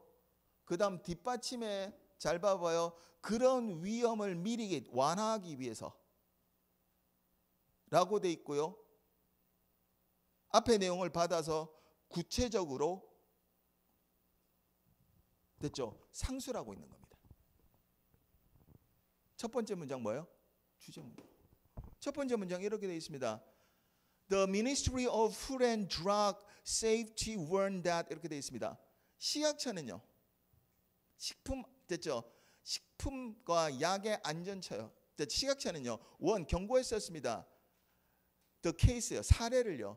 Speaker 1: 그 다음 뒷받침에 잘 봐봐요. 그런 위험을 미리 완화하기 위해서 라고 돼 있고요. 앞에 내용을 받아서 구체적으로 됐죠? 상수라고 있는 겁니다. 첫 번째 문장 뭐예요? 주제 문장. 첫 번째 문장 이렇게 되어 있습니다. The Ministry of Food and Drug Safety warned that 이렇게 되어 있습니다. 식약처는요. 식품 됐죠? 식품과 약의 안전처요. 식약처는요. 경고했었습니다. The case요. 사례를요.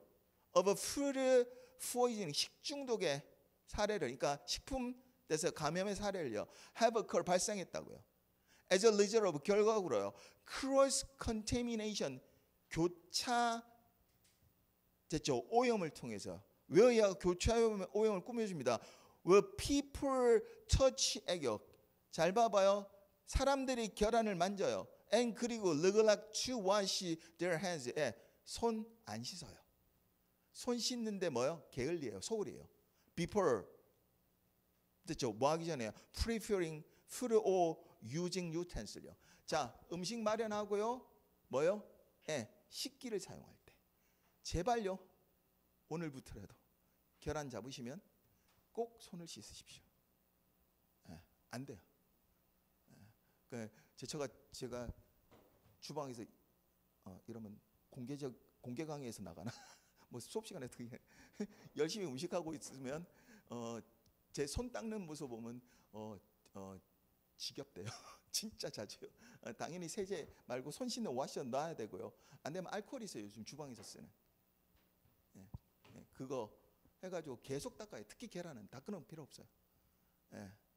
Speaker 1: of a food poisoning 식중독의 사례를 그러니까 식품에서 감염의 사례를요. have occurred 발생했다고요. as a result of 결과로요. cross contamination 교차 됐죠. 오염을 통해서 왜야 교차 오염을 꾸며줍니다. where people touch 애교 잘 봐봐요. 사람들이 결함을 만져요. and 그리고 neglect to wash their hands 손 안 씻어요. 손 씻는데 뭐요? 게을리예요. 소홀이에요. before 됐죠. 뭐 하기 전에요? preparing food or using utensil요. 자, 음식 마련하고요. 뭐요? 식기를 사용할 때. 제발요. 오늘부터라도 계란 잡으시면 꼭 손을 씻으십시오. 안 돼요. 제가 주방에서 이러면 공개 강의에서 나가나? 뭐 수업 시간에 되게 열심히 음식하고 있으면 제 손 닦는 모습 보면 지겹대요. 진짜 자주요. 당연히 세제 말고 손 씻는 와셔 놔야 되고요. 안 되면 알코올 있어요. 요즘 주방에서 쓰는. 그거 해가지고 계속 닦아요. 특히 계란은 닦는 필요 없어요.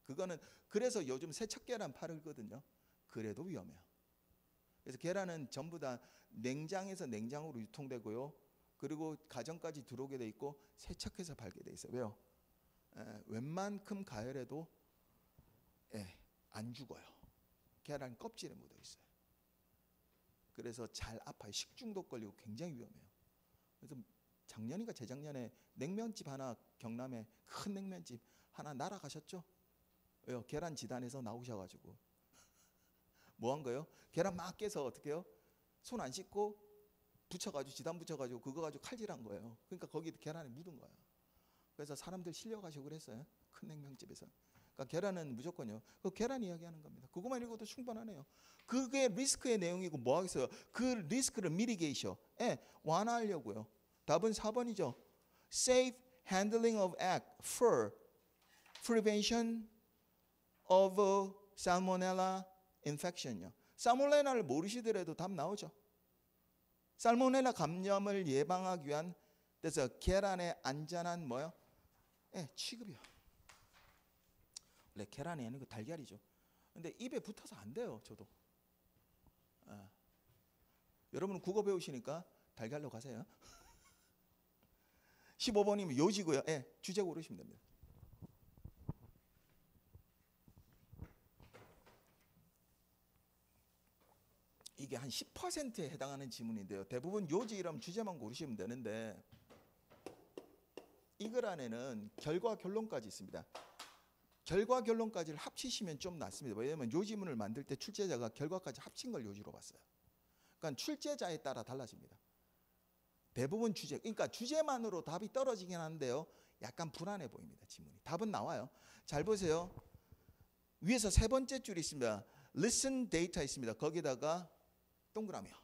Speaker 1: 그거는 그래서 요즘 세척계란 팔거든요. 그래도 위험해요. 그래서 계란은 전부 다 냉장에서 냉장으로 유통되고요. 그리고 가정까지 들어오게 돼 있고 세척해서 팔게 돼 있어요. 왜요? 웬만큼 가열해도 안 죽어요. 계란 껍질에 묻어 있어요. 그래서 잘 아파요. 식중독 걸리고 굉장히 위험해요. 그래서 작년인가 재작년에 냉면집 하나, 경남에 큰 냉면집 하나 날아가셨죠? 왜요? 계란 지단에서 나오셔가지고 뭐 한 거예요? 계란 막 깨서 어떻게 해요? 손 안 씻고 붙여가지고 지단 붙여가지고 그거 가지고 칼질한 거예요. 그러니까 거기 계란에 묻은 거예요. 그래서 사람들 실려가시고 그랬어요. 큰 냉면집에서. 그러니까 계란은 무조건요. 그 계란 이야기하는 겁니다. 그것만 읽어도 충분하네요. 그게 리스크의 내용이고 뭐 하겠어요? 그 리스크를 미리게이셔, 완화하려고요. 답은 4번이죠. Safe handling of egg for prevention of salmonella infection요. 살모넬라를 모르시더라도 답 나오죠. 살모넬라 감염을 예방하기 위한 그래서 계란의 안전한 뭐요? 취급이요. 원래 계란이 아니고 달걀이죠. 근데 입에 붙어서 안 돼요. 저도. 여러분 국어 배우시니까 달걀로 가세요. 15번이면 요지고요. 주제 고르시면 됩니다. 이게 한 10%에 해당하는 지문인데요. 대부분 요지 이름 주제만 고르시면 되는데 이글 안에는 결과 결론까지 있습니다. 결과 결론까지를 합치시면 좀 낫습니다. 왜냐하면 요지문을 만들 때 출제자가 결과까지 합친 걸 요지로 봤어요. 그러니까 출제자에 따라 달라집니다. 대부분 주제, 그러니까 주제만으로 답이 떨어지긴 하는데요. 약간 불안해 보입니다. 지문이. 답은 나와요. 잘 보세요. 위에서 세 번째 줄이 있습니다. Listen data 있습니다. 거기다가 동그라미요.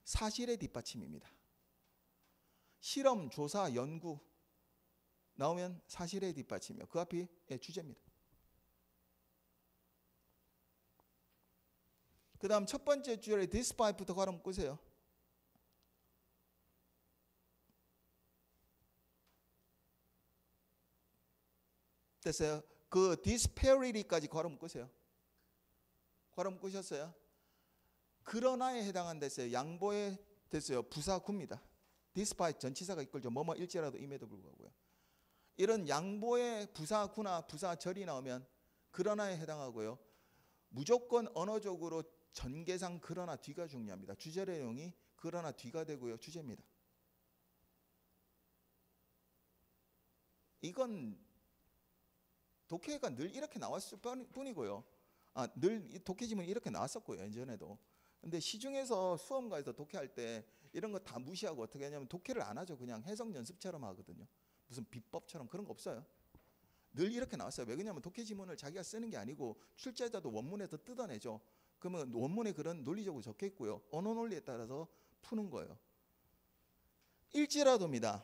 Speaker 1: 사실의 뒷받침입니다. 실험, 조사, 연구 나오면 사실의 뒷받침이요. 그 앞이 주제입니다. 그 다음 첫 번째 줄에 despite부터 괄호 끄세요. 됐어요. 그 disparity까지 괄호 끄세요. 괄호 끄셨어요? 그러나에 해당한댔어요. 양보에 됐어요. 부사구입니다. despite 전치사가 이끌죠. 뭐뭐 일지라도 임에도 불구하고요. 이런 양보의 부사구나 부사절이 나오면 그러나에 해당하고요. 무조건 언어적으로 전개상 그러나 뒤가 중요합니다. 주제 내용이 그러나 뒤가 되고요. 주제입니다. 이건 독해가 늘 이렇게 나왔을 뿐이고요. 늘 독해지문이 이렇게 나왔었고요. 예전에도. 근데 시중에서 수험가에서 독해할 때 이런 거 다 무시하고 어떻게 하냐면 독해를 안 하죠. 그냥 해석 연습처럼 하거든요. 무슨 비법처럼 그런 거 없어요. 늘 이렇게 나왔어요. 왜 그러냐면 독해 지문을 자기가 쓰는 게 아니고 출제자도 원문에서 뜯어내죠. 그러면 원문에 그런 논리적으로 적혀 있고요. 언어 논리에 따라서 푸는 거예요. 일지라도입니다.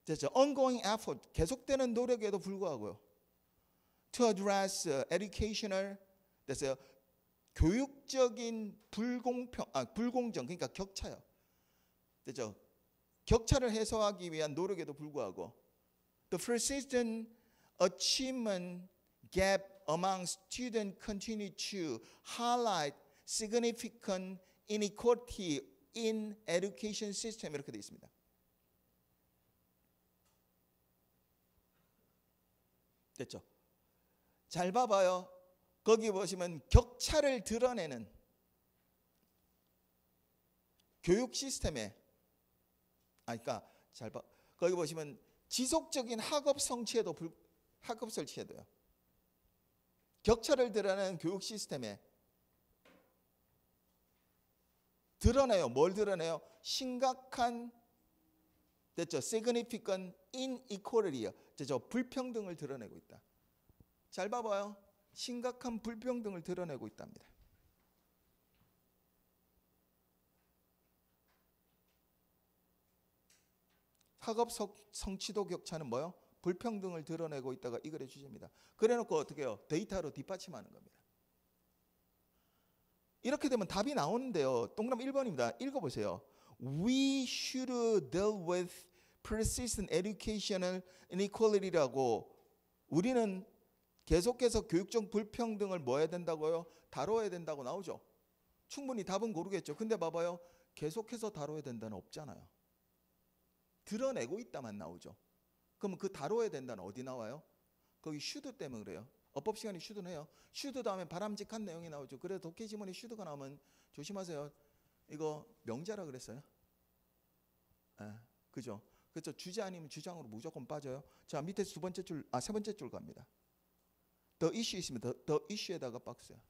Speaker 1: 됐죠? Ongoing effort, 계속되는 노력에도 불구하고요. To address educational, 됐어요? 교육적인 불공정, 그러니까 격차요. 됐죠? 격차를 해소하기 위한 노력에도 불구하고 The persistent achievement gap among students continue to highlight significant inequality in education system 이렇게 되어 있습니다. 됐죠? 잘 봐봐요. 거기 보시면 격차를 드러내는 교육 시스템에 그러니까 잘 봐. 거기 보시면 지속적인 학업 설치에도요. 격차를 드러내는 교육 시스템에 드러내요. 뭘 드러내요? 심각한 됐죠? significant inequality요. 됐죠? 불평등을 드러내고 있다. 잘 봐봐요. 심각한 불평등을 드러내고 있답니다. 학업 성취도 격차는 뭐요? 불평등을 드러내고 있다가 이 글의 주제입니다. 그래놓고 어떻게 해요? 데이터로 뒷받침하는 겁니다. 이렇게 되면 답이 나오는데요. 동그라미 1번입니다. 읽어보세요. We should deal with persistent educational inequality라고 우리는 계속해서 교육적 불평등을 뭐 해야 된다고요? 다뤄야 된다고 나오죠. 충분히 답은 고르겠죠. 근데 봐봐요. 계속해서 다뤄야 된다는 없잖아요. 드러내고 있다만 나오죠. 그럼 그 다뤄야 된다는 어디 나와요? 거기 should 때문에 그래요. 어법 시간에 should는 해요. should 다음에 바람직한 내용이 나오죠. 그래서 독해 지문에 should가 나오면 조심하세요. 이거 명자라 그랬어요. 예, 그죠? 그렇죠. 주제 아니면 주장으로 무조건 빠져요. 자, 밑에 세 번째 줄 갑니다. The issue 있으면 the issue에다가 박스야.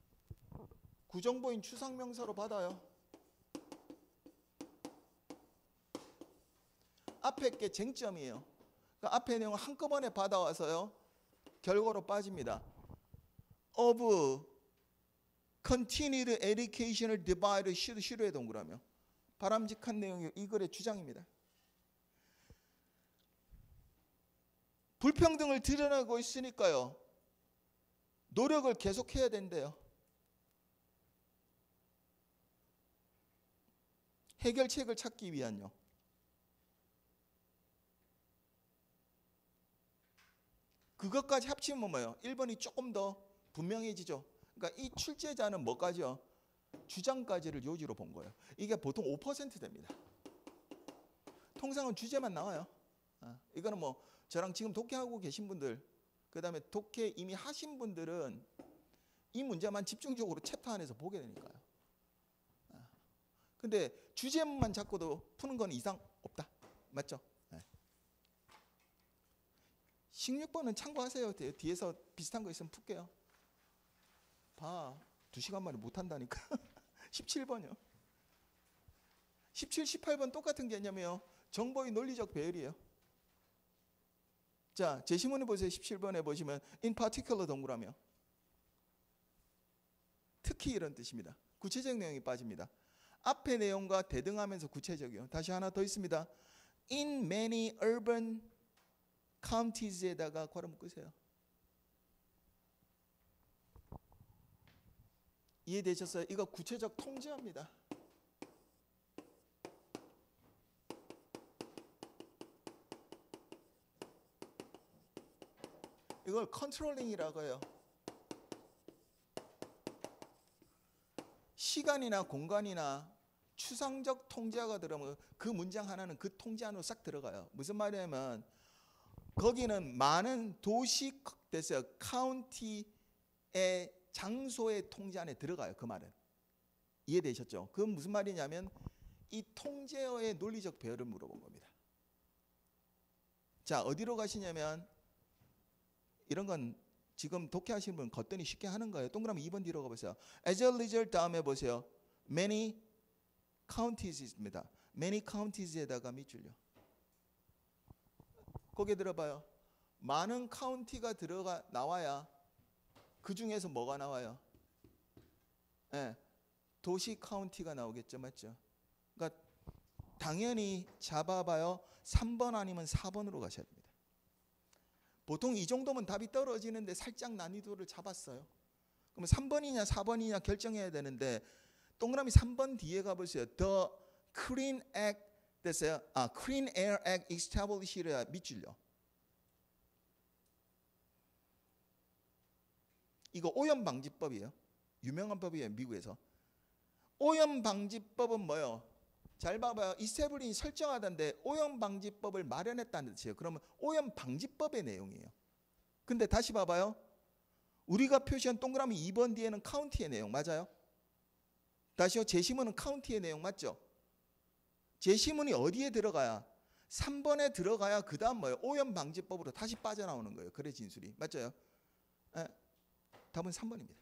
Speaker 1: 구정보인 추상명사로 받아요. 앞에 게 쟁점이에요. 그러니까 앞에 내용을 한꺼번에 받아와서요. 결과로 빠집니다. Of continued educational divide should 동그라며. 바람직한 내용이 이 글의 주장입니다. 불평등을 드러내고 있으니까요. 노력을 계속해야 된대요. 해결책을 찾기 위한요. 그것까지 합치면 뭐예요? 1번이 조금 더 분명해지죠. 그러니까 이 출제자는 뭐까지요? 주장까지를 요지로 본 거예요. 이게 보통 5% 됩니다. 통상은 주제만 나와요. 이거는 뭐 저랑 지금 독해하고 계신 분들, 그 다음에 독해 이미 하신 분들은 이 문제만 집중적으로 챕터 안에서 보게 되니까요. 근데 주제만 잡고도 푸는 건 이상 없다. 맞죠? 16번은 참고하세요. 뒤에서 비슷한 거 있으면 풀게요. 봐. 2시간 만에 못한다니까. 17번이요. 17, 18번 똑같은 개념이에요. 정보의 논리적 배열이에요. 자, 제시문에 보세요. 17번에 보시면 in particular 동그라며. 특히 이런 뜻입니다. 구체적 내용이 빠집니다. 앞의 내용과 대등하면서 구체적이요. 다시 하나 더 있습니다. In many urban counties에다가 괄호 묶으세요. 이해되셨어요? 이거 구체적 통제합니다. 이걸 컨트롤링이라고 해요. 시간이나 공간이나 추상적 통제가 들어가면 그 문장 하나는 그 통제 안으로 싹 들어가요. 무슨 말이냐면 거기는 많은 도시 됐어요. 카운티의 장소의 통제 안에 들어가요. 그 말은. 이해되셨죠? 그건 무슨 말이냐면 이 통제어의 논리적 배열을 물어본 겁니다. 자, 어디로 가시냐면 이런 건 지금 독해하시는 분 걷더니 쉽게 하는 거예요. 동그라미 2번 뒤로 가보세요. As a result 다음에 보세요. Many counties 있습니다. Many countiees에다가 밑줄요. 거기에 들어봐요. 많은 카운티가 나와야 그 중에서 뭐가 나와요? 네, 도시 카운티가 나오겠죠. 맞죠? 그러니까 당연히 잡아봐요. 3번 아니면 4번으로 가셔야 됩니다. 보통 이 정도면 답이 떨어지는데 살짝 난이도를 잡았어요. 그러면 3번이냐 4번이냐 결정해야 되는데 동그라미 3번 뒤에 가보세요. The Clean Act 됐어요. Clean Air Act Established가 밑줄요. 이거 오염방지법이에요. 유명한 법이에요. 미국에서. 오염방지법은 뭐예요? 잘 봐봐요. Establishing 설정하던데 오염방지법을 마련했다는 뜻이에요. 그러면 오염방지법의 내용이에요. 근데 다시 봐봐요. 우리가 표시한 동그라미 2번 뒤에는 카운티의 내용 맞아요? 다시요. 제시문은 카운티의 내용 맞죠? 제시문이 어디에 들어가야? 3번에 들어가야 그 다음 뭐예요? 오염방지법으로 다시 빠져나오는 거예요. 그래 진술이. 맞죠? 네. 답은 3번입니다.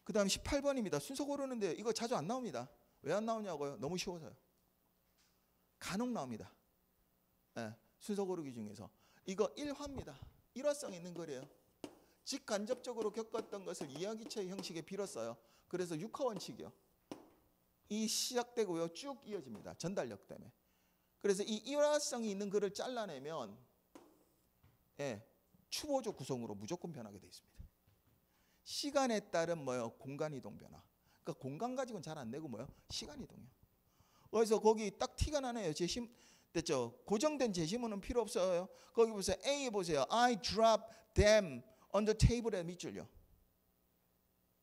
Speaker 1: 그 다음 18번입니다. 순서 고르는데 이거 자주 안 나옵니다. 왜 안 나오냐고요? 너무 쉬워서요. 간혹 나옵니다. 네. 순서 고르기 중에서. 이거 일화입니다. 일화성 있는 거래요. 직간접적으로 겪었던 것을 이야기체 형식에 빌었어요. 그래서 6화 원칙이요. 이 시작되고요. 쭉 이어집니다. 전달력 때문에. 그래서 이 일화성이 있는 글을 잘라내면 추보적 구성으로 무조건 변하게 되어 있습니다. 시간에 따른 뭐요? 공간 이동 변화. 그러니까 공간 가지고는 잘 안 내고 뭐요? 시간 이동이요. 그래서 거기 딱 티가 나네요. 제심 됐죠? 고정된 제시문은 필요 없어요. 거기 보세요. A 보세요. I drop them on the table에 밑줄요.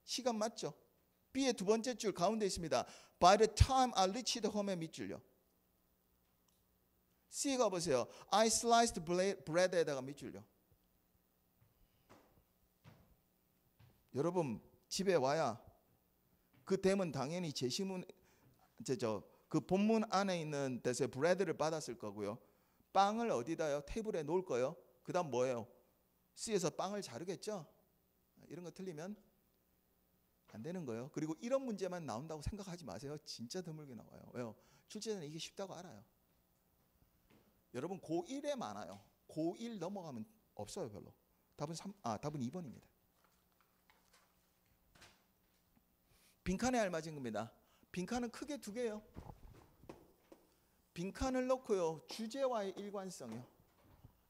Speaker 1: 시간 맞죠? B의 두 번째 줄 가운데 있습니다. By the time I reached home에 밑줄요. C가 보세요. I sliced bread에다가 밑줄요. 여러분 집에 와야 그 댐은 당연히 제시문 그 본문 안에 있는 데서 브레드를 받았을 거고요. 빵을 어디다요? 테이블에 놓을 거예요. 그다음 뭐예요? C에서 빵을 자르겠죠. 이런 거 틀리면 안 되는 거예요. 그리고 이런 문제만 나온다고 생각하지 마세요. 진짜 드물게 나와요. 왜요? 출제자는 이게 쉽다고 알아요. 여러분 고1에 많아요. 고1 넘어가면 없어요, 별로. 답은 2번입니다. 빈칸에 알맞은 겁니다. 빈칸은 크게 두 개예요. 빈칸을 넣고요. 주제와의 일관성이요.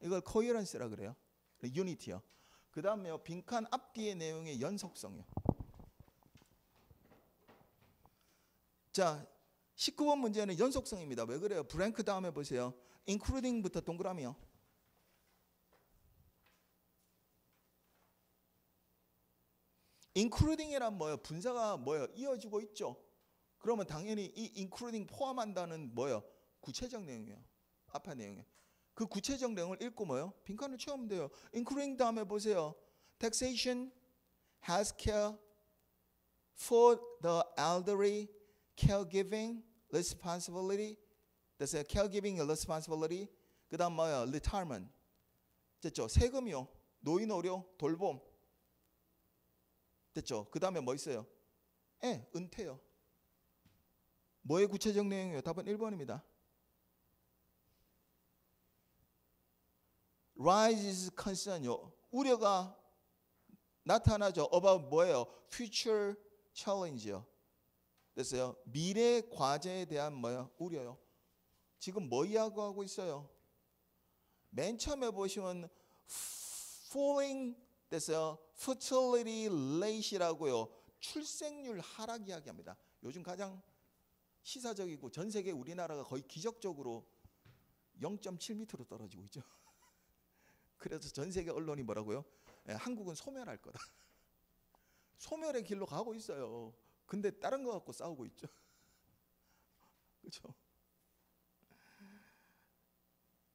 Speaker 1: 이걸 코헤런스라 그래요. 유니티요. 그 다음에요. 빈칸 앞뒤의 내용의 연속성이요. 자, 19번 문제는 연속성입니다. 왜 그래요? 브랭크 다음에 보세요. including부터 동그라미요. including이란 뭐예요? 분사가 뭐예요? 이어지고 있죠. 그러면 당연히 이 including 포함한다는 뭐예요? 구체적 내용이에요. 앞에 내용이에요. 그 구체적 내용을 읽고 뭐예요? 빈칸을 채우면 돼요. including 다음에 보세요. taxation, healthcare, for the elderly, caregiving, responsibility. 됐어요? caregiving responsibility. 그 다음 뭐예요? retirement. 됐죠? 세금이요. 노인 의료, 돌봄. 됐죠? 그 다음에 뭐 있어요? 은퇴요. 뭐의 구체적 내용이에요? 답은 1번입니다. Rises concern요. 우려가 나타나죠. About 뭐예요? Future challenge요. 됐어요? 미래 과제에 대한 뭐예요? 우려요. 지금 뭐 이야기하고 있어요? 맨 처음에 보시면 falling 됐어요? fertility rate라고요. 출생률 하락 이야기합니다. 요즘 가장 시사적이고 전 세계 우리나라가 거의 기적적으로 0.7m로 떨어지고 있죠. 그래서 전 세계 언론이 뭐라고요? 한국은 소멸할 거다. 소멸의 길로 가고 있어요. 근데 다른 거 갖고 싸우고 있죠. 그렇죠?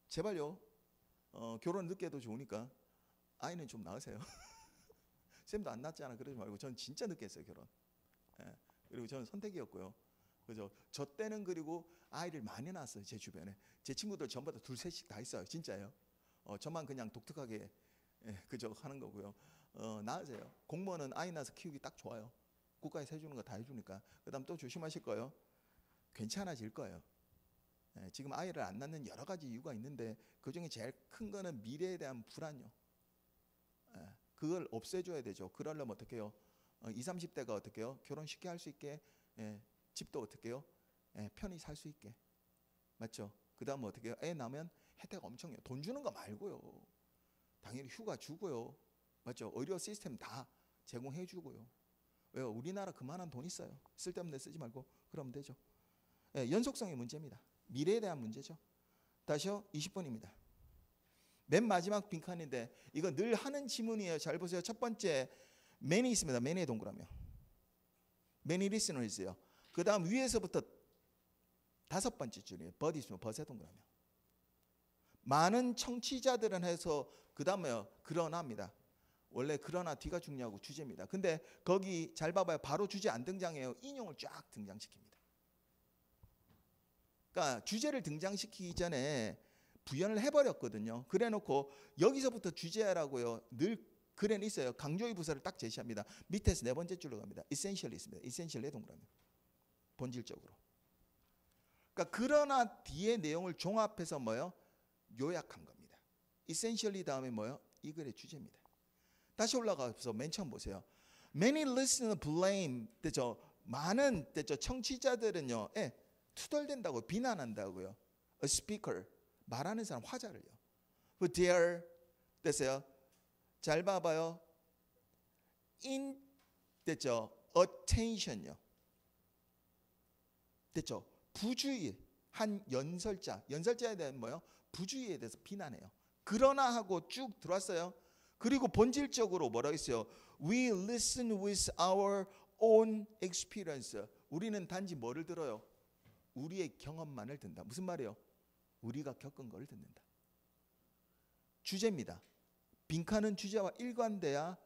Speaker 1: 제발요. 결혼 늦게 해도 좋으니까 아이는 좀 낳으세요. 쌤도 안 낳았잖아. 그러지 말고 전 진짜 늦게 했어요, 결혼. 그리고 저는 선택이었고요. 그죠? 저 때는 그리고 아이를 많이 낳았어요, 제 주변에. 제 친구들 전부 다 둘, 셋씩 다 있어요. 진짜예요. 저만 그냥 독특하게 그저 하는 거고요. 낳으세요. 공무원은 아이 낳아서 키우기 딱 좋아요. 국가에서 해주는 거 다 해주니까. 그다음 또 조심하실 거예요. 괜찮아질 거예요. 지금 아이를 안 낳는 여러 가지 이유가 있는데 그 중에 제일 큰 거는 미래에 대한 불안요. 그걸 없애줘야 되죠. 그러려면 어떻게 해요? 20, 30대가 어떻게 해요? 결혼 쉽게 할 수 있게, 집도 어떻게 해요? 편히 살 수 있게. 맞죠? 그 다음 어떻게 해요? 애 낳으면 혜택 엄청요. 돈 주는 거 말고요. 당연히 휴가 주고요. 맞죠? 의료 시스템 다 제공해 주고요. 왜요? 우리나라 그만한 돈 있어요. 쓸데없는 데 쓰지 말고 그러면 되죠. 연속성의 문제입니다. 미래에 대한 문제죠. 다시요. 20번입니다. 맨 마지막 빈칸인데 이거 늘 하는 지문이에요. 잘 보세요. 첫 번째 many 있습니다. many의 동그라미요. many listeners요. 그 다음 위에서부터 다섯 번째 줄이에요. but 있으면 but의 동그라미요. 많은 청취자들은 해서 그 다음에요. 그러나입니다. 원래 그러나 뒤가 중요하고 주제입니다. 근데 거기 잘 봐봐요. 바로 주제 안 등장해요. 인용을 쫙 등장시킵니다. 그러니까 주제를 등장시키기 전에 부연을 해버렸거든요. 그래놓고 여기서부터 주제라고요. 늘 글에는 있어요. 강조의 부사를 딱 제시합니다. 밑에서 네 번째 줄로 갑니다. essentially 있습니다. essentially 동그라미. 본질적으로. 그러니까 그러나 뒤에 내용을 종합해서 뭐요? 요약한 겁니다. essentially 다음에 뭐요? 이 글의 주제입니다. 다시 올라가서 맨 처음 보세요. Many listeners blame 됐죠? 많은 됐죠? 청취자들은요. 투덜댄다고 비난한다고요. A speaker 말하는 사람 화자를요. But their 됐어요? 잘 봐봐요. In 됐죠? Attention요. 됐죠? 부주의 한 연설자에 대한 뭐요? 부주의에 대해서 비난해요. 그러나 하고 쭉 들어왔어요. 그리고 본질적으로 뭐라고 했어요? We listen with our own experience. 우리는 단지 뭐를 들어요? 우리의 경험만을 듣는다. 무슨 말이에요? 우리가 겪은 걸 듣는다. 주제입니다. 빈칸은 주제와 일관돼야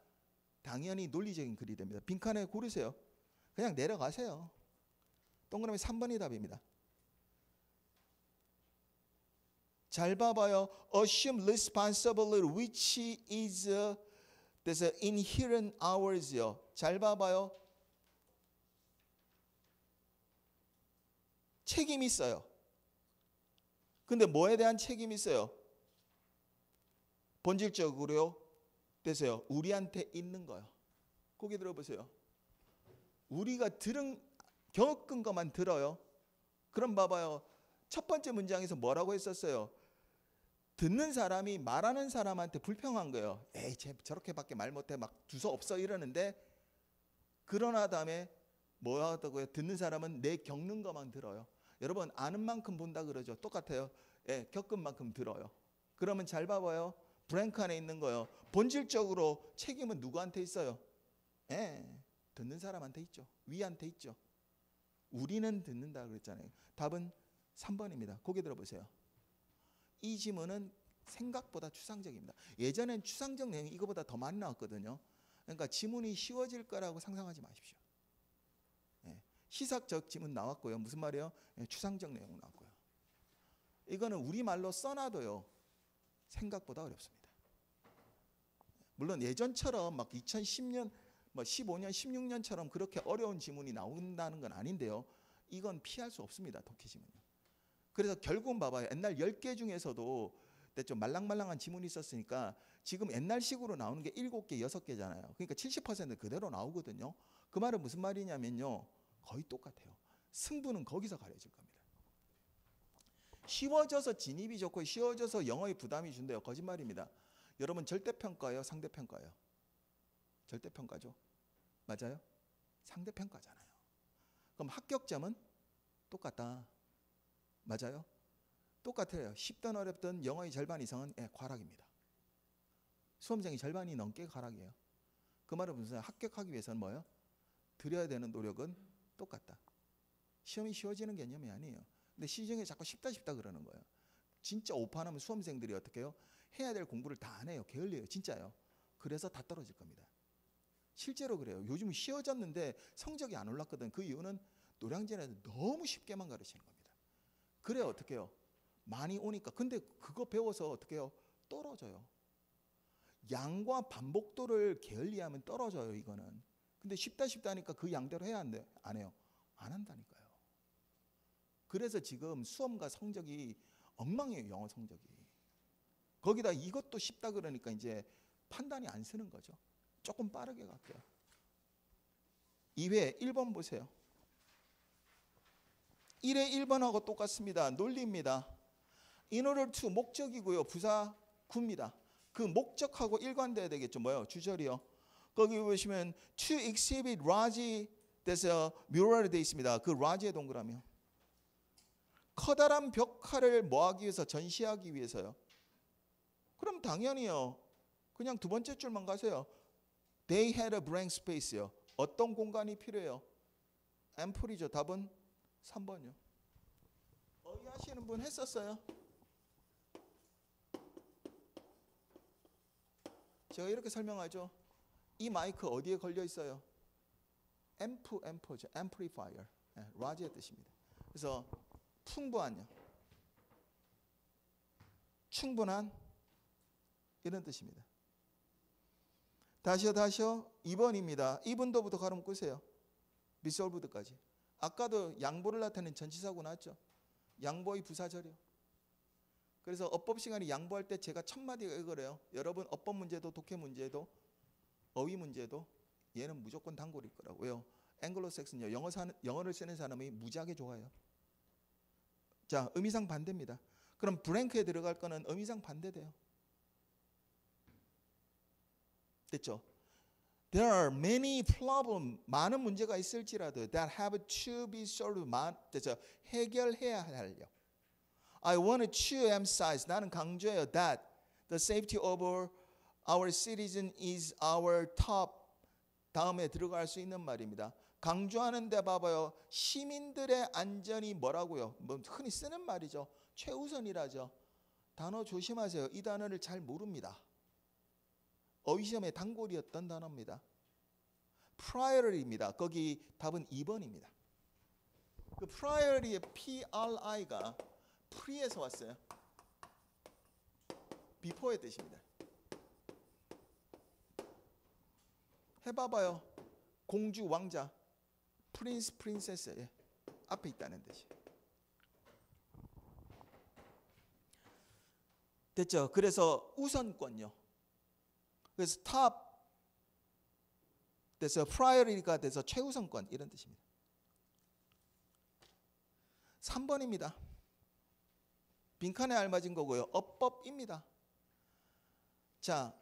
Speaker 1: 당연히 논리적인 글이 됩니다. 빈칸에 고르세요. 그냥 내려가세요. 동그라미 3번이 답입니다. 잘 봐봐요. Assume responsibility which is there's an inherent ours요. 잘 봐봐요. 책임이 있어요. 근데 뭐에 대한 책임이 있어요? 본질적으로요. 되세요. 우리한테 있는 거요. 고개 들어보세요. 우리가 겪은 것만 들어요. 그럼 봐봐요. 첫 번째 문장에서 뭐라고 했었어요? 듣는 사람이 말하는 사람한테 불평한 거예요. 에이, 쟤 저렇게밖에 말 못해. 막 두서 없어 이러는데, 그러나 다음에 뭐 하다고요? 듣는 사람은 내 겪는 것만 들어요. 여러분, 아는 만큼 본다 그러죠. 똑같아요. 예, 겪은 만큼 들어요. 그러면 잘 봐봐요. 브랭크 안에 있는 거요. 본질적으로 책임은 누구한테 있어요? 예, 듣는 사람한테 있죠. 위한테 있죠. 우리는 듣는다 그랬잖아요. 답은 3번입니다. 고개 들어보세요. 이 지문은 생각보다 추상적입니다. 예전엔 추상적 내용이 이거보다 더 많이 나왔거든요. 그러니까 지문이 쉬워질 거라고 상상하지 마십시오. 예, 시사적 지문 나왔고요. 무슨 말이에요? 예, 추상적 내용 나왔고요. 이거는 우리말로 써놔도요, 생각보다 어렵습니다. 물론 예전처럼 막 2010년, 15년, 16년처럼 그렇게 어려운 지문이 나온다는 건 아닌데요. 이건 피할 수 없습니다. 독해 지문요. 그래서 결국은 봐봐요. 옛날 10개 중에서도 좀 말랑말랑한 지문이 있었으니까 지금 옛날식으로 나오는 게 7개, 6개잖아요. 그러니까 70% 그대로 나오거든요. 그 말은 무슨 말이냐면요, 거의 똑같아요. 승부는 거기서 가려질 겁니다. 쉬워져서 진입이 좋고 쉬워져서 영어의 부담이 준대요. 거짓말입니다. 여러분, 절대평가예요? 상대평가예요? 절대평가죠. 맞아요? 상대평가잖아요. 그럼 합격점은 똑같다. 맞아요? 똑같아요. 쉽든 어렵든 영어의 절반 이상은 과락입니다. 수험생이 절반이 넘게 과락이에요. 그 말은 무슨, 합격하기 위해서는 뭐예요? 들여야 되는 노력은 똑같다. 시험이 쉬워지는 개념이 아니에요. 근데 시중에 자꾸 쉽다 그러는 거예요. 진짜 오판하면 수험생들이 어떻게 해요? 해야 될 공부를 다 안 해요. 게을려요. 진짜요. 그래서 다 떨어질 겁니다. 실제로 그래요. 요즘 쉬워졌는데 성적이 안 올랐거든. 그 이유는 노량진에서 너무 쉽게만 가르치는 겁니다. 그래 어떻게 해요? 많이 오니까. 근데 그거 배워서 어떻게 해요? 떨어져요. 양과 반복도를 게을리하면 떨어져요. 이거는. 근데 쉽다 하니까 그 양대로 해야 안 돼? 안 해요? 안 한다니까요. 그래서 지금 수험과 성적이 엉망이에요. 영어 성적이. 거기다 이것도 쉽다 그러니까 이제 판단이 안 쓰는 거죠. 조금 빠르게 갈게요. 2회 1번 보세요. 1회 1번하고 똑같습니다. 논리입니다. In order to 목적이고요. 부사 구입니다. 그 목적하고 일관돼야 되겠죠. 뭐요? 주절이요. 거기 보시면 to exhibit large 돼서 뮤럴이 되어 있습니다. 그 large의 동그라미요. 커다란 벽화를 뭐하기 위해서? 전시하기 위해서요. 그럼 당연히요. 그냥 두 번째 줄만 가세요. They had a blank space요. 어떤 공간이 필요해요? ample이죠. 답은 3번이요. 어휘하시는 분 했었어요? 제가 이렇게 설명하죠. 이 마이크 어디에 걸려 있어요? 앰프죠. amplifier. 라지의 뜻입니다. 그래서 풍부한요. 충분한 이런 뜻입니다. 다시요. 2번입니다. 2번도부터 가름 끄세요. resolved까지. 아까도 양보를 나타내는 전치사고 나왔죠. 양보의 부사절이요. 그래서 어법 시간에 양보할 때 제가 첫 마디가 이거래요. 여러분, 어법 문제도 독해 문제도 어휘 문제도 얘는 무조건 단골일 거라고. 왜요? 앵글로색슨요. 영어를 쓰는 사람이 무지하게 좋아요. 자, 의미상 반대입니다. 그럼 브랭크에 들어갈 거는 의미상 반대돼요. 됐죠? There are many problems. 많은 문제가 있을지라도 that have to be solved. 됐죠? 해결해야 할요. I want to emphasize. 나는 강조해요. That the safety of our citizen is our top. 다음에 들어갈 수 있는 말입니다. 강조하는데 봐봐요. 시민들의 안전이 뭐라고요? 뭐 흔히 쓰는 말이죠. 최우선이라죠. 단어 조심하세요. 이 단어를 잘 모릅니다. 어휘시험의 단골이었던 단어입니다. priority입니다. 거기 답은 2번입니다. 그 priority의 PRI가 pre에서 왔어요. before의 뜻입니다. 해봐봐요. 공주, 왕자, 프린스, 프린세스의 앞에 있다는 뜻이에요. 됐죠? 그래서 우선권요. 그래서 탑 돼서 priority가 돼서 최우선권 이런 뜻입니다. 3번입니다. 빈칸에 알맞은 거고요. 어법입니다. 자,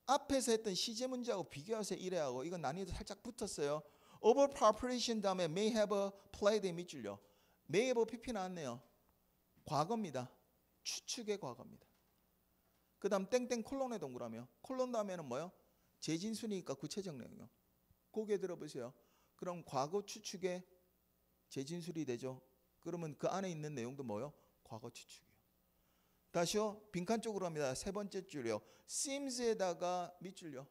Speaker 1: 앞에서 했던 시제 문제하고 비교하세요. 이래하고 이건 난이도 살짝 붙었어요. overpopulation 다음에 may have played 밑줄요. may have pp 나왔네요. 과거입니다. 추측의 과거입니다. 그 다음 땡땡 콜론에 동그라미요. 콜론 다음에는 뭐요? 재진순이니까 구체적 내용이요. 고개 들어보세요. 그럼 과거 추측의 재진술이 되죠. 그러면 그 안에 있는 내용도 뭐요? 과거 추측이요. 다시요. 빈칸 쪽으로 합니다. 세 번째 줄이요. seems에다가 밑줄요.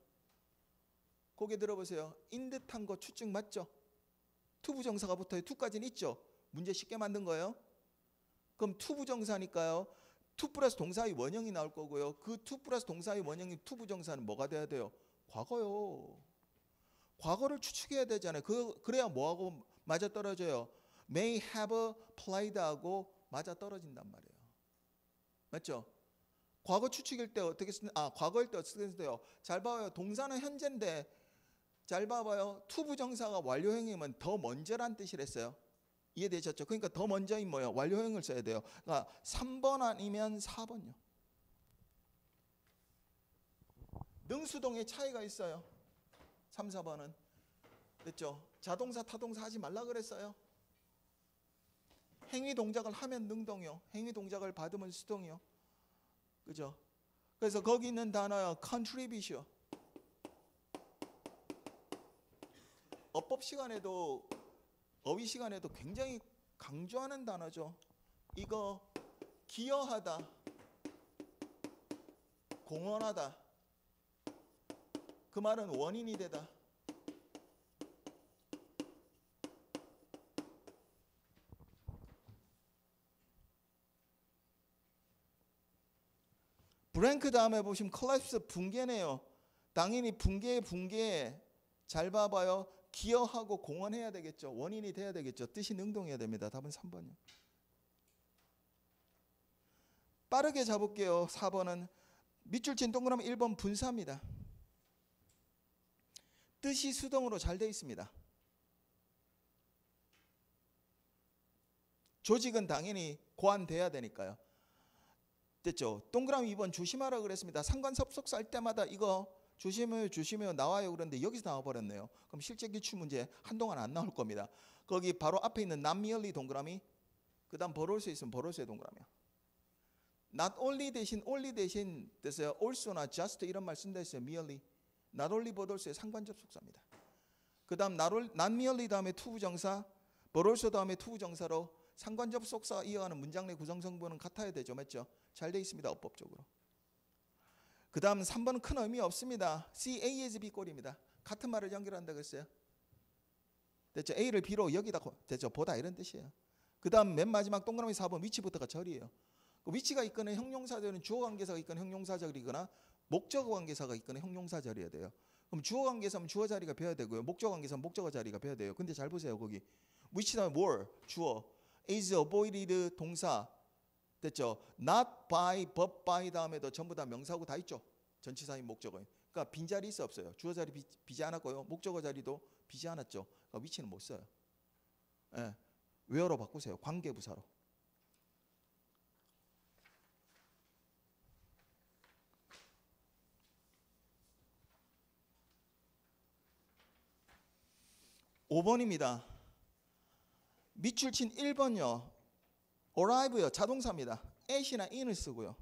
Speaker 1: 고개 들어보세요. 인 듯한 거 추측 맞죠? 투부정사가 붙어요. 투까지는 있죠. 문제 쉽게 만든 거예요. 그럼 투부정사니까요. 투 플러스 동사의 원형이 나올 거고요. 그 투 플러스 동사의 원형이 투부정사는 뭐가 돼야 돼요? 과거요. 과거를 추측해야 되잖아요. 그래야 뭐하고 맞아떨어져요? may have played하고 맞아떨어진단 말이에요. 맞죠? 과거 추측일 때 어떻게 과거일 때 어떻게 쓰세요? 잘 봐요. 동사는 현재인데 잘 봐봐요. 투부정사가 완료형이면 더 먼저란 뜻이랬어요. 이해되셨죠? 그러니까 더 먼저인 뭐예요? 완료형을 써야 돼요. 그러니까 3번 아니면 4번요. 능수동의 차이가 있어요. 3, 4번은. 됐죠? 자동사, 타동사 하지 말라 그랬어요. 행위 동작을 하면 능동이요. 행위 동작을 받으면 수동이요. 그죠? 그래서 거기 있는 단어요. contribut이요. 어법 시간에도 어휘 시간에도 굉장히 강조하는 단어죠. 이거 기여하다, 공헌하다. 그 말은 원인이 되다. 브랭크 다음에 보시면 콜랩스 붕괴네요. 당연히 붕괴 잘 봐봐요. 기여하고 공헌해야 되겠죠. 원인이 돼야 되겠죠. 뜻이 능동해야 됩니다. 답은 3번이요. 빠르게 잡을게요. 4번은 밑줄 친 동그라미 1번 분사입니다. 뜻이 수동으로 잘 되어 있습니다. 조직은 당연히 고안돼야 되니까요. 됐죠? 동그라미 2번 조심하라 그랬습니다. 상관접속사 할 때마다 이거 조심해요 나와요. 그런데 여기서 나와버렸네요. 그럼 실제 기출 문제 한동안 안 나올 겁니다. 거기 바로 앞에 있는 not merely 동그라미, 그 다음 버롤수 있으면 버롤수의 동그라미요. not only 대신 only 대신 됐어요. also나 just 이런 말 쓴다 했어요. merely. not only 버롤수의 상관접속사입니다. 그 다음 not merely 다음에 투부정사, 버롤수 다음에 투부정사로 상관접속사 이어가는 문장 내 구성 성분은 같아야 되죠. 맞죠? 잘 돼 있습니다. 어법적으로. 그 다음 3번은 큰 의미 없습니다. C, A as B 꼴입니다. 같은 말을 연결한다고 했어요. 됐죠? A를 B로 여기다 됐죠? 보다 이런 뜻이에요. 그 다음 맨 마지막 동그라미 4번 위치부터가 절이에요. 그 위치가 있거나 형용사절은 주어관계사가 있거나 형용사절이거나 목적어관계사가 있거나 형용사절이어야 돼요. 그럼 주어관계사면 주어 자리가 배워야 되고요. 목적어관계사면 목적어 자리가 배워야 돼요. 근데 잘 보세요. 거기 which 다음에 were 주어, is avoided 동사 됐죠? not by, but by 다음에도 전부 다 명사고 다 있죠. 전치사인 목적어인. 그러니까 빈자리 있어 없어요. 주어 자리 비지 않았고요. 목적어 자리도 비지 않았죠. 그러니까 위치는 못 써요. 예. where로 바꾸세요. 관계부사로. (5번입니다) 밑줄 친 1번요. arrive요. 자동사입니다. at이나 in을 쓰고요.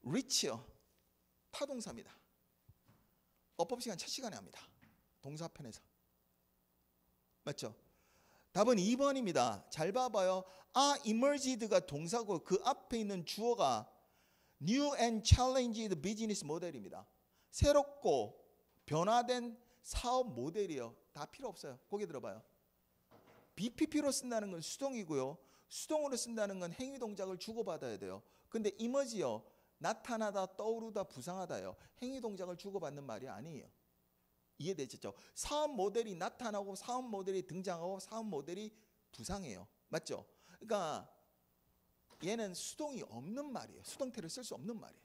Speaker 1: reach요. 타동사입니다. 어법 시간 첫 시간에 합니다. 동사편에서. 맞죠? 답은 2번입니다. 잘 봐봐요. emerged가 동사고 그 앞에 있는 주어가 new and challenged business model입니다. 새롭고 변화된 사업 모델이요. 다 필요 없어요. 거기 들어봐요. BPP로 쓴다는 건 수동이고요. 수동으로 쓴다는 건 행위 동작을 주고받아야 돼요. 근데 이머지요. 나타나다, 떠오르다, 부상하다요. 행위 동작을 주고받는 말이 아니에요. 이해되시죠? 사업 모델이 나타나고 사업 모델이 등장하고 사업 모델이 부상해요. 맞죠? 그러니까 얘는 수동이 없는 말이에요. 수동태를 쓸 수 없는 말이에요.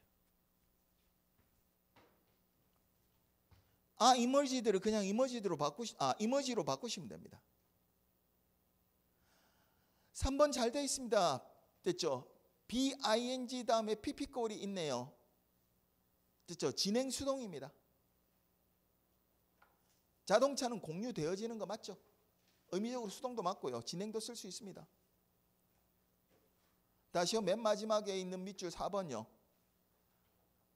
Speaker 1: 이머지들을 그냥 이머지로 바꾸시면 됩니다. 3번 잘 되어 있습니다. 됐죠? BING 다음에 PP꼴이 있네요. 됐죠? 진행 수동입니다. 자동차는 공유되어지는 거 맞죠? 의미적으로 수동도 맞고요. 진행도 쓸 수 있습니다. 다시요. 맨 마지막에 있는 밑줄 4번요.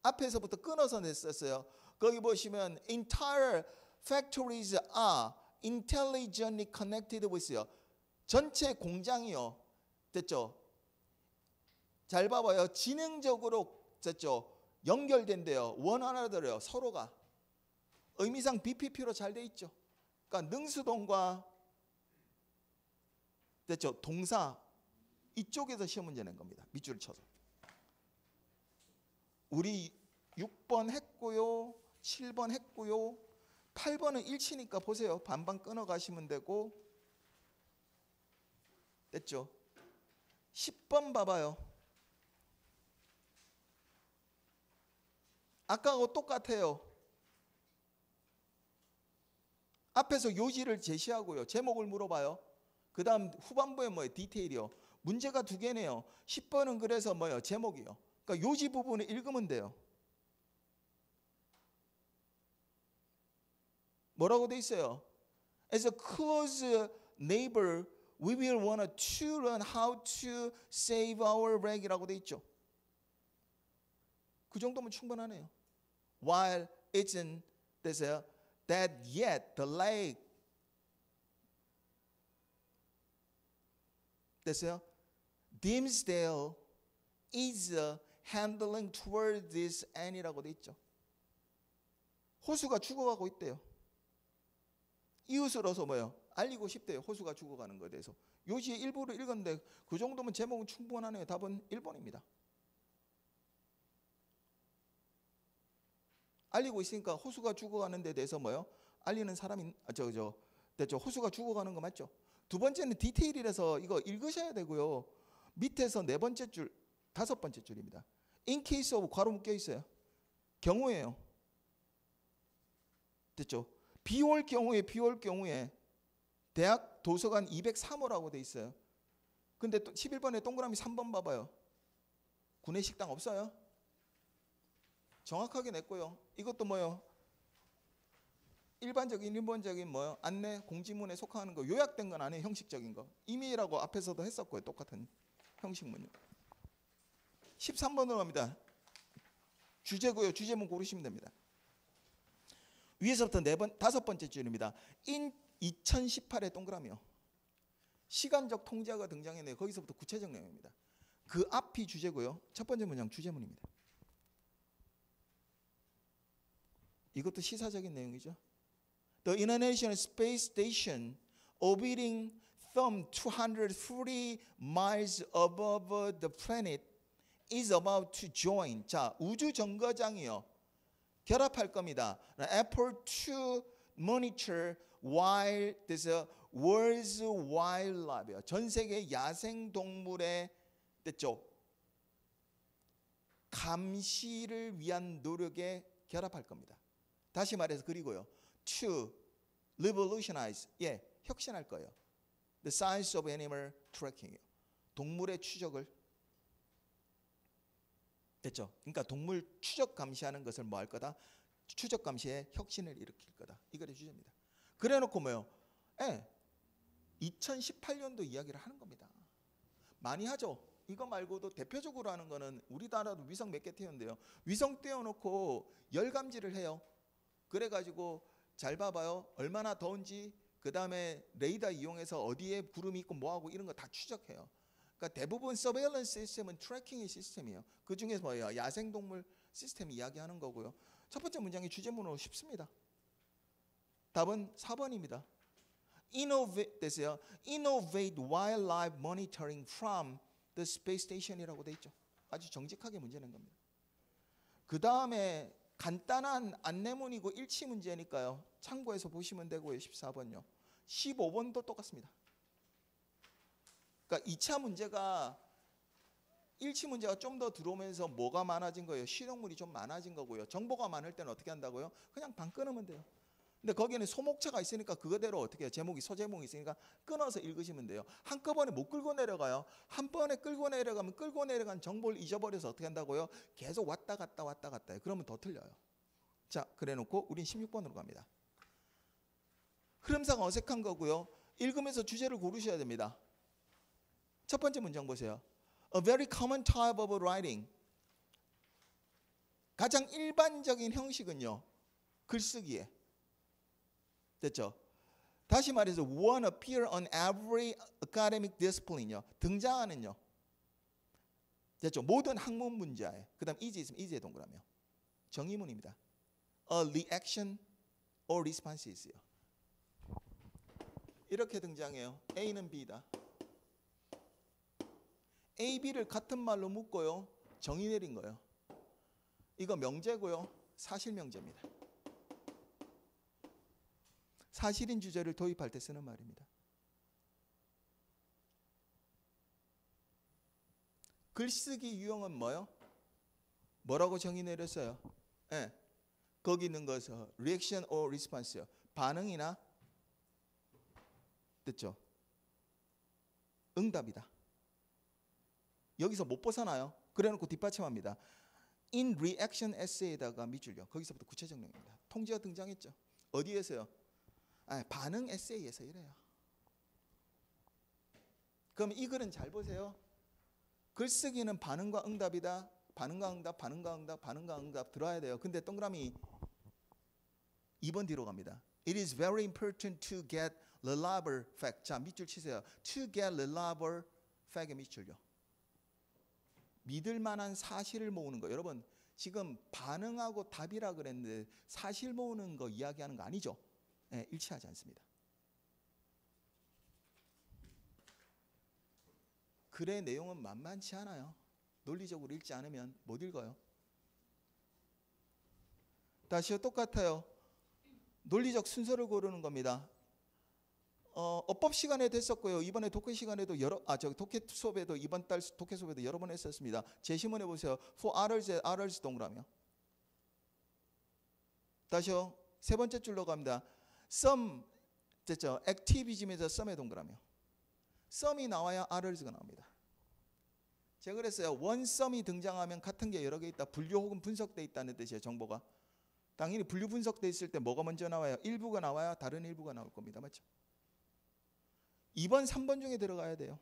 Speaker 1: 앞에서부터 끊어서 냈었어요. 거기 보시면 entire factories are intelligently connected with요. 전체 공장이요. 됐죠? 잘 봐봐요. 지능적으로 됐죠? 연결된대요. one another요. 서로가. 의미상 BPP로 잘 돼 있죠. 그러니까 능수동과 됐죠? 동사 이쪽에서 시험 문제 낸 겁니다. 밑줄을 쳐서. 우리 6번 했고요. 7번 했고요. 8번은 일치니까 보세요. 반반 끊어 가시면 되고. 됐죠? 10번 봐봐요. 아까하고 똑같아요. 앞에서 요지를 제시하고요. 제목을 물어봐요. 그 다음 후반부에 뭐예요? 디테일이요. 문제가 두 개네요. 10번은 그래서 뭐예요? 제목이요. 그러니까 요지 부분을 읽으면 돼요. 뭐라고 돼 있어요? As a close neighbor, we will want to learn how to save our lag이라고 돼 있죠. 그 정도면 충분하네요. While it's 됐어요. That yet the lake 됐어요. Dimsdale is handling toward this end이라고 돼 있죠. 호수가 죽어가고 있대요. 이웃으로서 뭐요? 알리고 싶대요. 호수가 죽어가는 것에 대해서. 요지의 일부를 읽었는데 그 정도면 제목은 충분하네요. 답은 1번입니다. 알리고 있으니까 호수가 죽어가는 데 대해서 뭐요? 알리는 사람이 됐죠. 호수가 죽어가는 거 맞죠? 두 번째는 디테일이라서 이거 읽으셔야 되고요. 밑에서 네 번째 줄, 다섯 번째 줄입니다. In case of 괄호 묶여 있어요. 경우예요. 됐죠? 비올 경우에 대학 도서관 203호라고 돼 있어요. 근데 또 11번에 동그라미 3번 봐봐요. 구내식당 없어요? 정확하게 냈고요. 이것도 뭐요? 일반적인 뭐요? 안내 공지문에 속하는 거 요약된 건 아니에요. 형식적인 거. 이메일하고 앞에서도 했었고요. 똑같은 형식문요. 13번으로 갑니다. 주제고요. 주제문 고르시면 됩니다. 위에서부터 다섯 번째 줄입니다. in 2018의 동그라미요. 시간적 통제가 등장했네요. 거기서부터 구체적 내용입니다. 그 앞이 주제고요. 첫 번째 문장 주제문입니다. 이것도 시사적인 내용이죠. The International Space Station orbiting some 230 miles above the planet is about to join. 자, 우주 정거장이요. 결합할 겁니다. Effort to monitor wild, world's wildlife. 전 세계 야생 동물의 됐죠? 감시를 위한 노력에 결합할 겁니다. 다시 말해서 그리고요. To revolutionize. 혁신할 거예요. The science of animal tracking. 동물의 추적을 됐죠? 그러니까 동물 추적 감시하는 것을 뭐 할 거다? 추적 감시에 혁신을 일으킬 거다. 이거의 주제입니다. 그래놓고 뭐요? 2018년도 이야기를 하는 겁니다. 많이 하죠. 이거 말고도 대표적으로 하는 거는 우리나라도 위성 몇 개 띄웠는데요. 위성 띄워놓고 열 감지를 해요. 그래가지고 잘 봐봐요. 얼마나 더운지, 그 다음에 레이더 이용해서 어디에 구름이 있고 뭐하고 이런 거 다 추적해요. 그러니까 대부분 서베일런스 시스템은 트래킹의 시스템이에요. 그 중에서 뭐예요? 야생동물 시스템 이야기하는 거고요. 첫 번째 문장이 주제문으로 쉽습니다. 답은 4번입니다. Innovate 됐어요. Innovate wildlife monitoring from the space station이라고 돼 있죠. 아주 정직하게 문제 낸 겁니다. 그 다음에 간단한 안내문이고 일치 문제니까요. 참고해서 보시면 되고요. 14번요. 15번도 똑같습니다. 그러니까 2차 문제가 일치 문제가 좀 더 들어오면서 뭐가 많아진 거예요? 실용물이 좀 많아진 거고요. 정보가 많을 때는 어떻게 한다고요? 그냥 반 끊으면 돼요. 근데 거기에는 소목차가 있으니까 그거대로 어떻게 해요? 제목이 소제목이 있으니까 끊어서 읽으시면 돼요. 한꺼번에 못 끌고 내려가요. 한 번에 끌고 내려가면 끌고 내려간 정보를 잊어버려서 어떻게 한다고요? 계속 왔다 갔다 왔다 갔다 해요. 그러면 더 틀려요. 자, 그래 놓고 우린 16번으로 갑니다. 흐름상 어색한 거고요. 읽으면서 주제를 고르셔야 됩니다. 첫 번째 문장 보세요. A very common type of writing. 가장 일반적인 형식은요. 글쓰기에. 됐죠? 다시 말해서 one appear on every academic discipline요. 등장하는요. 됐죠? 모든 학문 문제에. 그다음 is 있으면 is에 동그라미요. 정의문입니다. A reaction or responses요. 이렇게 등장해요. A는 B다. A, B를 같은 말로 묶고요. 정의 내린 거예요. 이거 명제고요. 사실 명제입니다. 사실인 주제를 도입할 때 쓰는 말입니다. 글쓰기 유형은 뭐요? 뭐라고 정의 내렸어요? 네. 거기 있는 것은 reaction or response요. 반응이나 됐죠? 응답이다. 여기서 못 벗어나요. 그래놓고 뒷받침합니다. In reaction essay에다가 밑줄요. 거기서부터 구체적용입니다. 통지어 등장했죠. 어디에서요? 반응 에세이에서 이래요. 그럼 이 글은 잘 보세요. 글쓰기는 반응과 응답이다. 반응과 응답, 반응과 응답, 반응과 응답 들어야 돼요. 근데 동그라미 2번 뒤로 갑니다. It is very important to get reliable fact. 자, 밑줄 치세요. To get reliable fact의 밑줄요. 믿을 만한 사실을 모으는 거. 여러분 지금 반응하고 답이라 그랬는데 사실 모으는 거 이야기하는 거 아니죠? 네, 일치하지 않습니다. 글의 내용은 만만치 않아요. 논리적으로 읽지 않으면 못 읽어요. 다시요, 똑같아요. 논리적 순서를 고르는 겁니다. 어법 시간에 됐었고요. 이번에 독해 시간에도 독해 수업에도 이번 달 독해 수업에도 여러 번 했었습니다. 제시문에 보세요. For others 동그라미요. 다시요. 세 번째 줄로 갑니다. some 됐죠? activism에서 some의 동그라미요. some이 나와야 others가 나옵니다. 제가 그랬어요. one some이 등장하면 같은 게 여러 개 있다. 분류 혹은 분석돼 있다는 뜻이에요. 정보가. 당연히 분류 분석돼 있을 때 뭐가 먼저 나와요? 일부가 나와야 다른 일부가 나올 겁니다. 맞죠? 2번, 3번 중에 들어가야 돼요.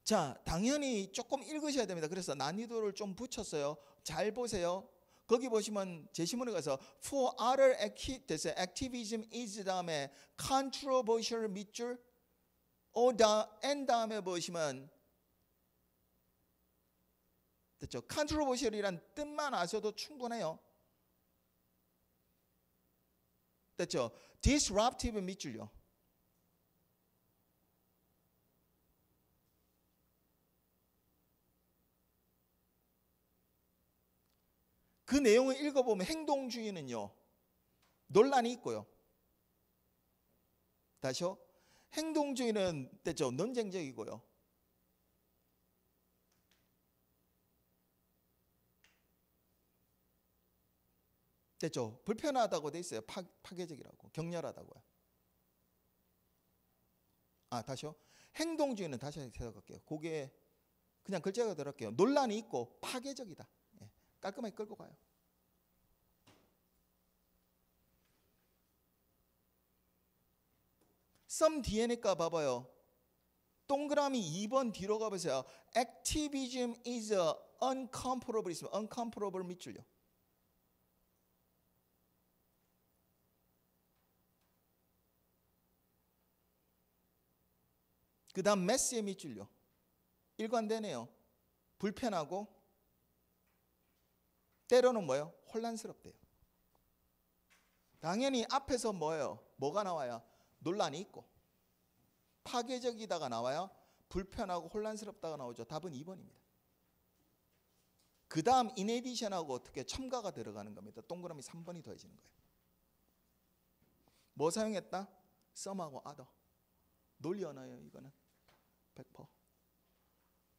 Speaker 1: 자, 당연히 조금 읽으셔야 됩니다. 그래서 난이도를 좀 붙였어요. 잘 보세요. 거기 보시면 제시문에 가서 for other activism is 다음에 controversial 밑줄 and 다음에 보시면 됐죠? controversial이란 뜻만 아셔도 충분해요. 됐죠? disruptive 밑줄요. 그 내용을 읽어보면 행동주의는요. 논란이 있고요. 다시요. 행동주의는 됐죠? 논쟁적이고요. 됐죠? 불편하다고 돼 있어요. 파괴적이라고. 격렬하다고요. 다시요. 행동주의는 다시 해석할게요. 그게 그냥 글자가 들어갈게요. 논란이 있고 파괴적이다. 예, 깔끔하게 끌고 가요. some 뒤에니까 봐봐요. 동그라미 2번 뒤로 가보세요. activism is uncomparable 있으면 uncomparable 밑줄요. 그 다음 mess의 밑줄요. 일관되네요. 불편하고 때로는 뭐예요? 혼란스럽대요. 당연히 앞에서 뭐예요? 뭐가 나와요? 논란이 있고 파괴적이다가 나와요. 불편하고 혼란스럽다가 나오죠. 답은 2번입니다. 그 다음 in addition하고 어떻게 첨가가 들어가는 겁니다. 동그라미 3번이 더해지는 거예요. 뭐 사용했다? some하고 other. 논리 언어예요. 이거는 100%.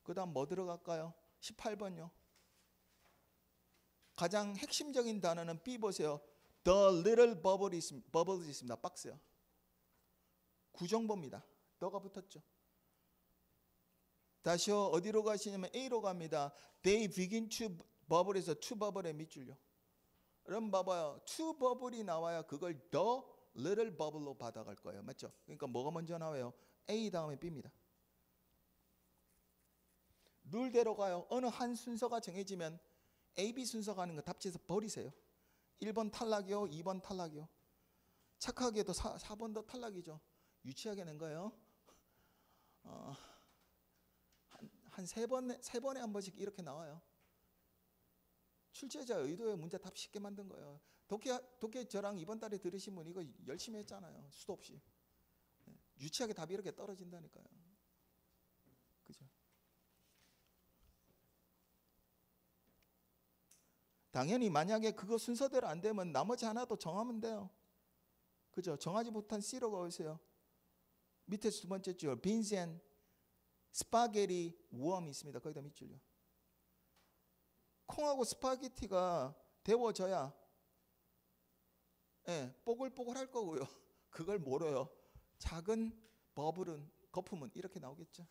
Speaker 1: 그 다음 뭐 들어갈까요? 18번요. 가장 핵심적인 단어는 B 보세요. The little bubbles 있습니다. 박스요. 구정보입니다. 너가 붙었죠. 다시요. 어디로 가시냐면 A로 갑니다. They begin to bubble에서 to bubble의 밑줄요. 그럼 봐봐요. to bubble이 나와야 그걸 the little bubble로 받아갈 거예요. 맞죠? 그러니까 뭐가 먼저 나와요? A 다음에 B입니다. 룰대로 가요. 어느 한 순서가 정해지면 A, B 순서 가는 거 답지에서 버리세요. 1번 탈락이요. 2번 탈락이요. 착하게도 4번도 탈락이죠. 유치하게 낸 거예요. 한 세 번에 한 번씩 이렇게 나와요. 출제자 의도의 문제 답 쉽게 만든 거예요. 독해 저랑 이번 달에 들으신 분 이거 열심히 했잖아요. 수도 없이. 유치하게 답이 이렇게 떨어진다니까요. 그죠? 당연히 만약에 그거 순서대로 안 되면 나머지 하나도 정하면 돼요. 그죠? 정하지 못한 C로 가오세요. 밑에 두 번째 줄 빈스 앤 스파게티 웜이 있습니다. 거기다 밑줄요. 콩하고 스파게티가 데워져야 뽀글뽀글 할 거고요. 그걸 뭐래요? 작은 버블은 거품은 이렇게 나오겠죠.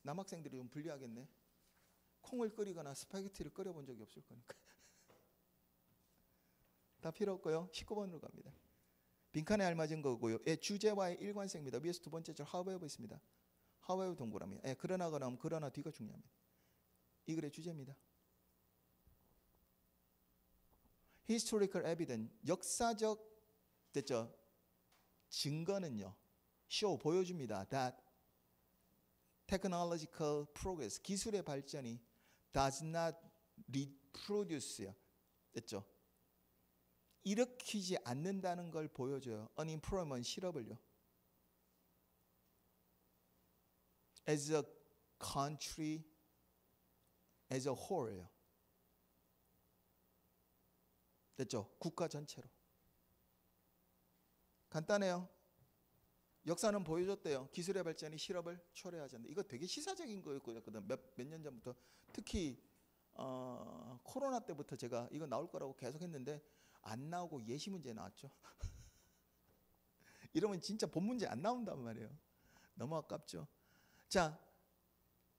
Speaker 1: 남학생들이 좀 불리하겠네. 콩을 끓이거나 스파게티를 끓여본 적이 없을 거니까. 다 필요 없고요. 19번으로 갑니다. 빈칸에 알맞은 거고요. 주제와의 일관성입니다. 위에서 두 번째 줄 however 있습니다. however 동그라미. 그러나가 나오면 그러나 뒤가 중요합니다. 이 글의 주제입니다. historical evidence 역사적 됐죠? 증거는요. show 보여줍니다. that technological progress 기술의 발전이 does not reproduce요. 됐죠? 일으키지 않는다는 걸 보여줘요. unemployment 실업을요. as a country as a whole예요. 됐죠? 국가 전체로. 간단해요. 역사는 보여줬대요. 기술의 발전이 실업을 초래하지 않는다. 이거 되게 시사적인 거였거든. 몇 년 전부터. 특히 코로나 때부터 제가 이거 나올 거라고 계속 했는데 안 나오고 예시 문제 나왔죠. 이러면 진짜 본 문제 안 나온단 말이에요. 너무 아깝죠. 자,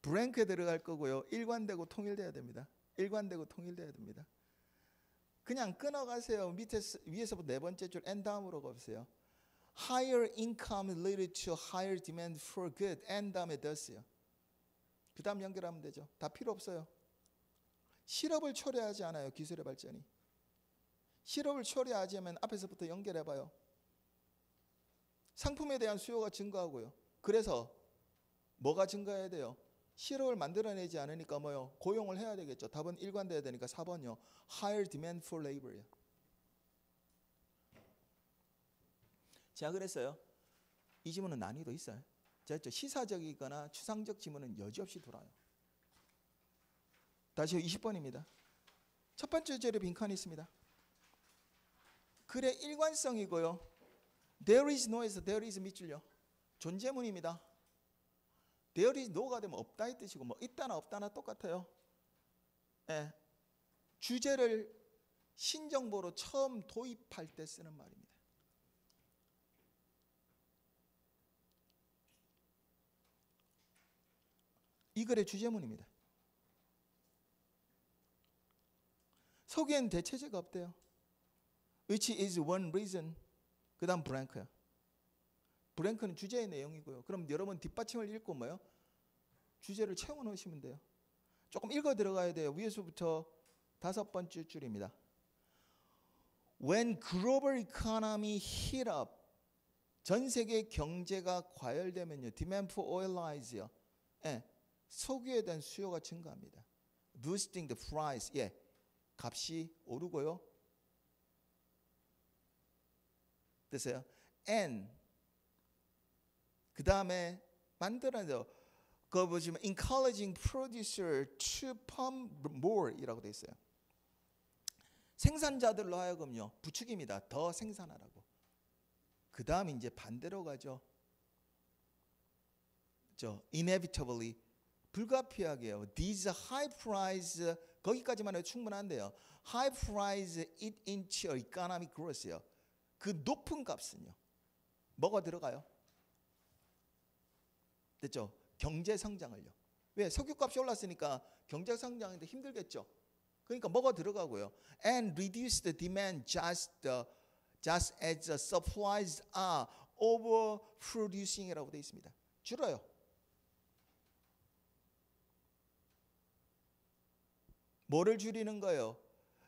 Speaker 1: 브랭크에 들어갈 거고요. 일관되고 통일돼야 됩니다. 일관되고 통일돼야 됩니다. 그냥 끊어가세요. 위에서부터 네 번째 줄 N 다음으로 가보세요. Higher income related to higher demand for good. N 다음에 does요. 그 다음 연결하면 되죠. 다 필요 없어요. 실업을 초래하지 않아요. 기술의 발전이. 실업을 초래하지 않으면 앞에서부터 연결해봐요. 상품에 대한 수요가 증가하고요. 그래서 뭐가 증가해야 돼요? 실업을 만들어내지 않으니까 뭐요? 고용을 해야 되겠죠. 답은 일관돼야 되니까 4번요. Higher demand for labor요. 제가 그랬어요. 이 지문은 난이도 있어요. 제가 했죠. 시사적이거나 추상적 지문은 여지없이 돌아요. 다시 20번입니다. 첫 번째 줄에 빈칸이 있습니다. 글의 일관성이고요. There is no에서 there is 밑줄요. 존재문입니다. There is no가 되면 없다 이 뜻이고 뭐 있다나 없다나 똑같아요. 주제를 신정보로 처음 도입할 때 쓰는 말입니다. 이 글의 주제문입니다. 속에는 대체제가 없대요. Which is one reason. 그 다음 브랭크야. 브랭크는 주제의 내용이고요. 그럼 여러분 뒷받침을 읽고 뭐요? 주제를 채워 넣으시면 돼요. 조금 읽어 들어가야 돼요. 위에서부터 다섯 번째 줄입니다. When global economy hit up. 전 세계 경제가 과열되면요. Demand for oil rise요. 석유에 대한 수요가 증가합니다. Boosting the price. 값이 오르고요. 됐어요? And 그 다음에 만들어내요. 그거 보시면 encouraging producer to pump more 이라고 돼 있어요. 생산자들로 하여금요 부추깁니다. 더 생산하라고. 그 다음 이제 반대로 가죠. inevitably 불가피하게요. These high price 거기까지만 해도 충분한데요. High price eat into economic growth요. 그 높은 값은요. 뭐가 들어가요? 됐죠? 경제 성장을요. 왜? 석유값이 올랐으니까 경제 성장인데 힘들겠죠. 그러니까 뭐가 들어가고요. And reduce the demand just as the supplies are overproducing이라고 되어 있습니다. 줄어요. 뭐를 줄이는 거예요?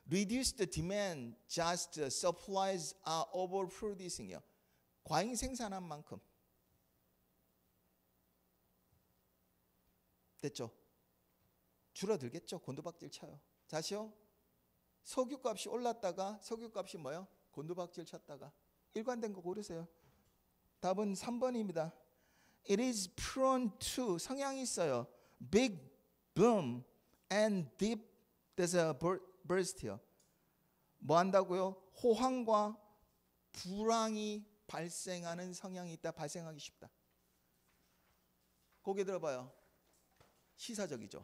Speaker 1: Reduce the demand just the supplies are overproducing이요. 과잉 생산한 만큼. 됐죠? 줄어들겠죠. 곤두박질 쳐요. 다시요. 석유값이 올랐다가 석유값이 뭐요? 곤두박질 쳤다가 일관된 거 고르세요. 답은 3번입니다. It is prone to 성향이 있어요. Big boom and deep burst요. 뭐 한다고요? 호황과 불황이 발생하는 성향이 있다. 발생하기 쉽다. 고개 들어봐요. 시사적이죠.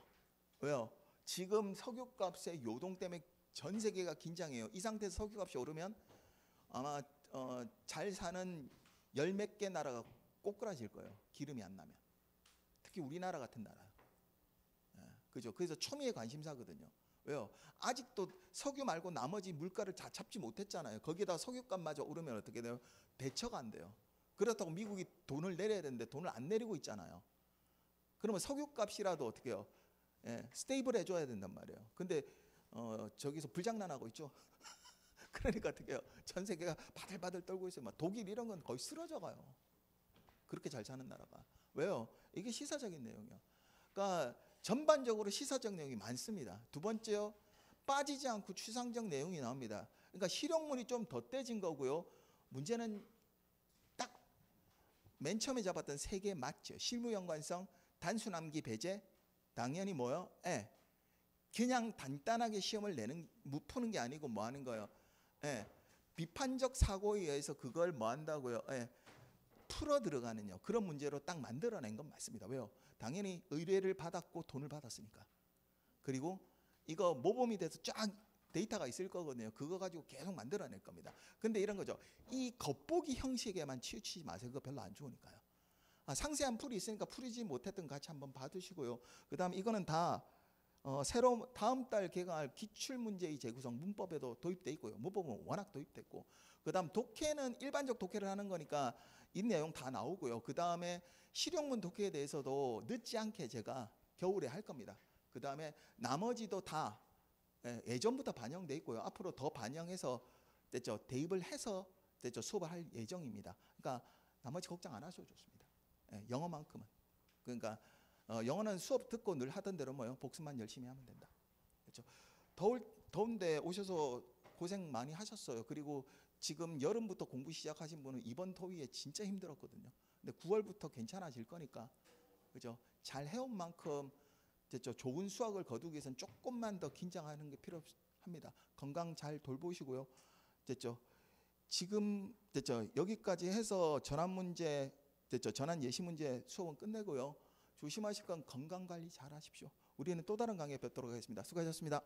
Speaker 1: 왜요? 지금 석유값의 요동 때문에 전 세계가 긴장해요. 이 상태에서 석유값이 오르면 아마 잘 사는 열 몇 개 나라가 꼬꾸라질 거예요. 기름이 안 나면. 특히 우리나라 같은 나라. 그죠? 그래서 초미의 관심사거든요. 왜요? 아직도 석유 말고 나머지 물가를 다 잡지 못했잖아요. 거기에다 석유값마저 오르면 어떻게 돼요? 대처가 안 돼요. 그렇다고 미국이 돈을 내려야 되는데 돈을 안 내리고 있잖아요. 그러면 석유값이라도 어떻게 해요? 스테이블 해줘야 된단 말이에요. 근데 저기서 불장난하고 있죠. 그러니까 어떻게 해요? 전 세계가 바들바들 떨고 있어요. 막 독일 이런 건 거의 쓰러져 가요. 그렇게 잘 사는 나라가. 왜요? 이게 시사적인 내용이에요. 그러니까 전반적으로 시사적 내용이 많습니다. 두 번째요. 빠지지 않고 추상적 내용이 나옵니다. 그러니까 실용문이 좀 덧대진 거고요. 문제는 딱 맨 처음에 잡았던 세 개 맞죠. 실무 연관성, 단순 암기 배제, 당연히 뭐요? 그냥 간단하게 시험을 푸는 게 아니고 뭐 하는 거예요? 비판적 사고에 의해서 그걸 뭐 한다고요? 풀어 들어가는요. 그런 문제로 딱 만들어낸 건 맞습니다. 왜요? 당연히 의뢰를 받았고 돈을 받았으니까. 그리고 이거 모범이 돼서 쫙 데이터가 있을 거거든요. 그거 가지고 계속 만들어낼 겁니다. 근데 이런 거죠. 이 겉보기 형식에만 치우치지 마세요. 그거 별로 안 좋으니까요. 상세한 풀이 있으니까 풀이지 못했던 거 같이 한번 봐두시고요. 그 다음 이거는 다 새로 다음 달 개강할 기출문제의 재구성 문법에도 도입돼 있고요. 문법은 워낙 도입됐고, 그 다음 독해는 일반적 독해를 하는 거니까 이 내용 다 나오고요. 그 다음에 실용문 독해에 대해서도 늦지 않게 제가 겨울에 할 겁니다. 그 다음에 나머지도 다 예전부터 반영돼 있고요. 앞으로 더 반영해서 됐죠. 대입을 해서 됐죠. 수업을 할 예정입니다. 그러니까 나머지 걱정 안 하셔도 좋습니다. 영어만큼은. 그러니까 영어는 수업 듣고 늘 하던 대로 뭐요? 복습만 열심히 하면 된다. 그렇죠? 더운데 오셔서 고생 많이 하셨어요. 그리고 지금 여름부터 공부 시작하신 분은 이번 토의에 진짜 힘들었거든요. 근데 9월부터 괜찮아질 거니까, 그죠? 잘 해온 만큼 됐죠. 좋은 수학을 거두기 위해서는 조금만 더 긴장하는 게 필요합니다. 건강 잘 돌보시고요. 됐죠? 지금 됐죠? 여기까지 해서 전환 문제 됐죠? 전환 예시 문제 수업은 끝내고요. 조심하실 건 건강 관리 잘 하십시오. 우리는 또 다른 강의에 뵙도록 하겠습니다. 수고하셨습니다.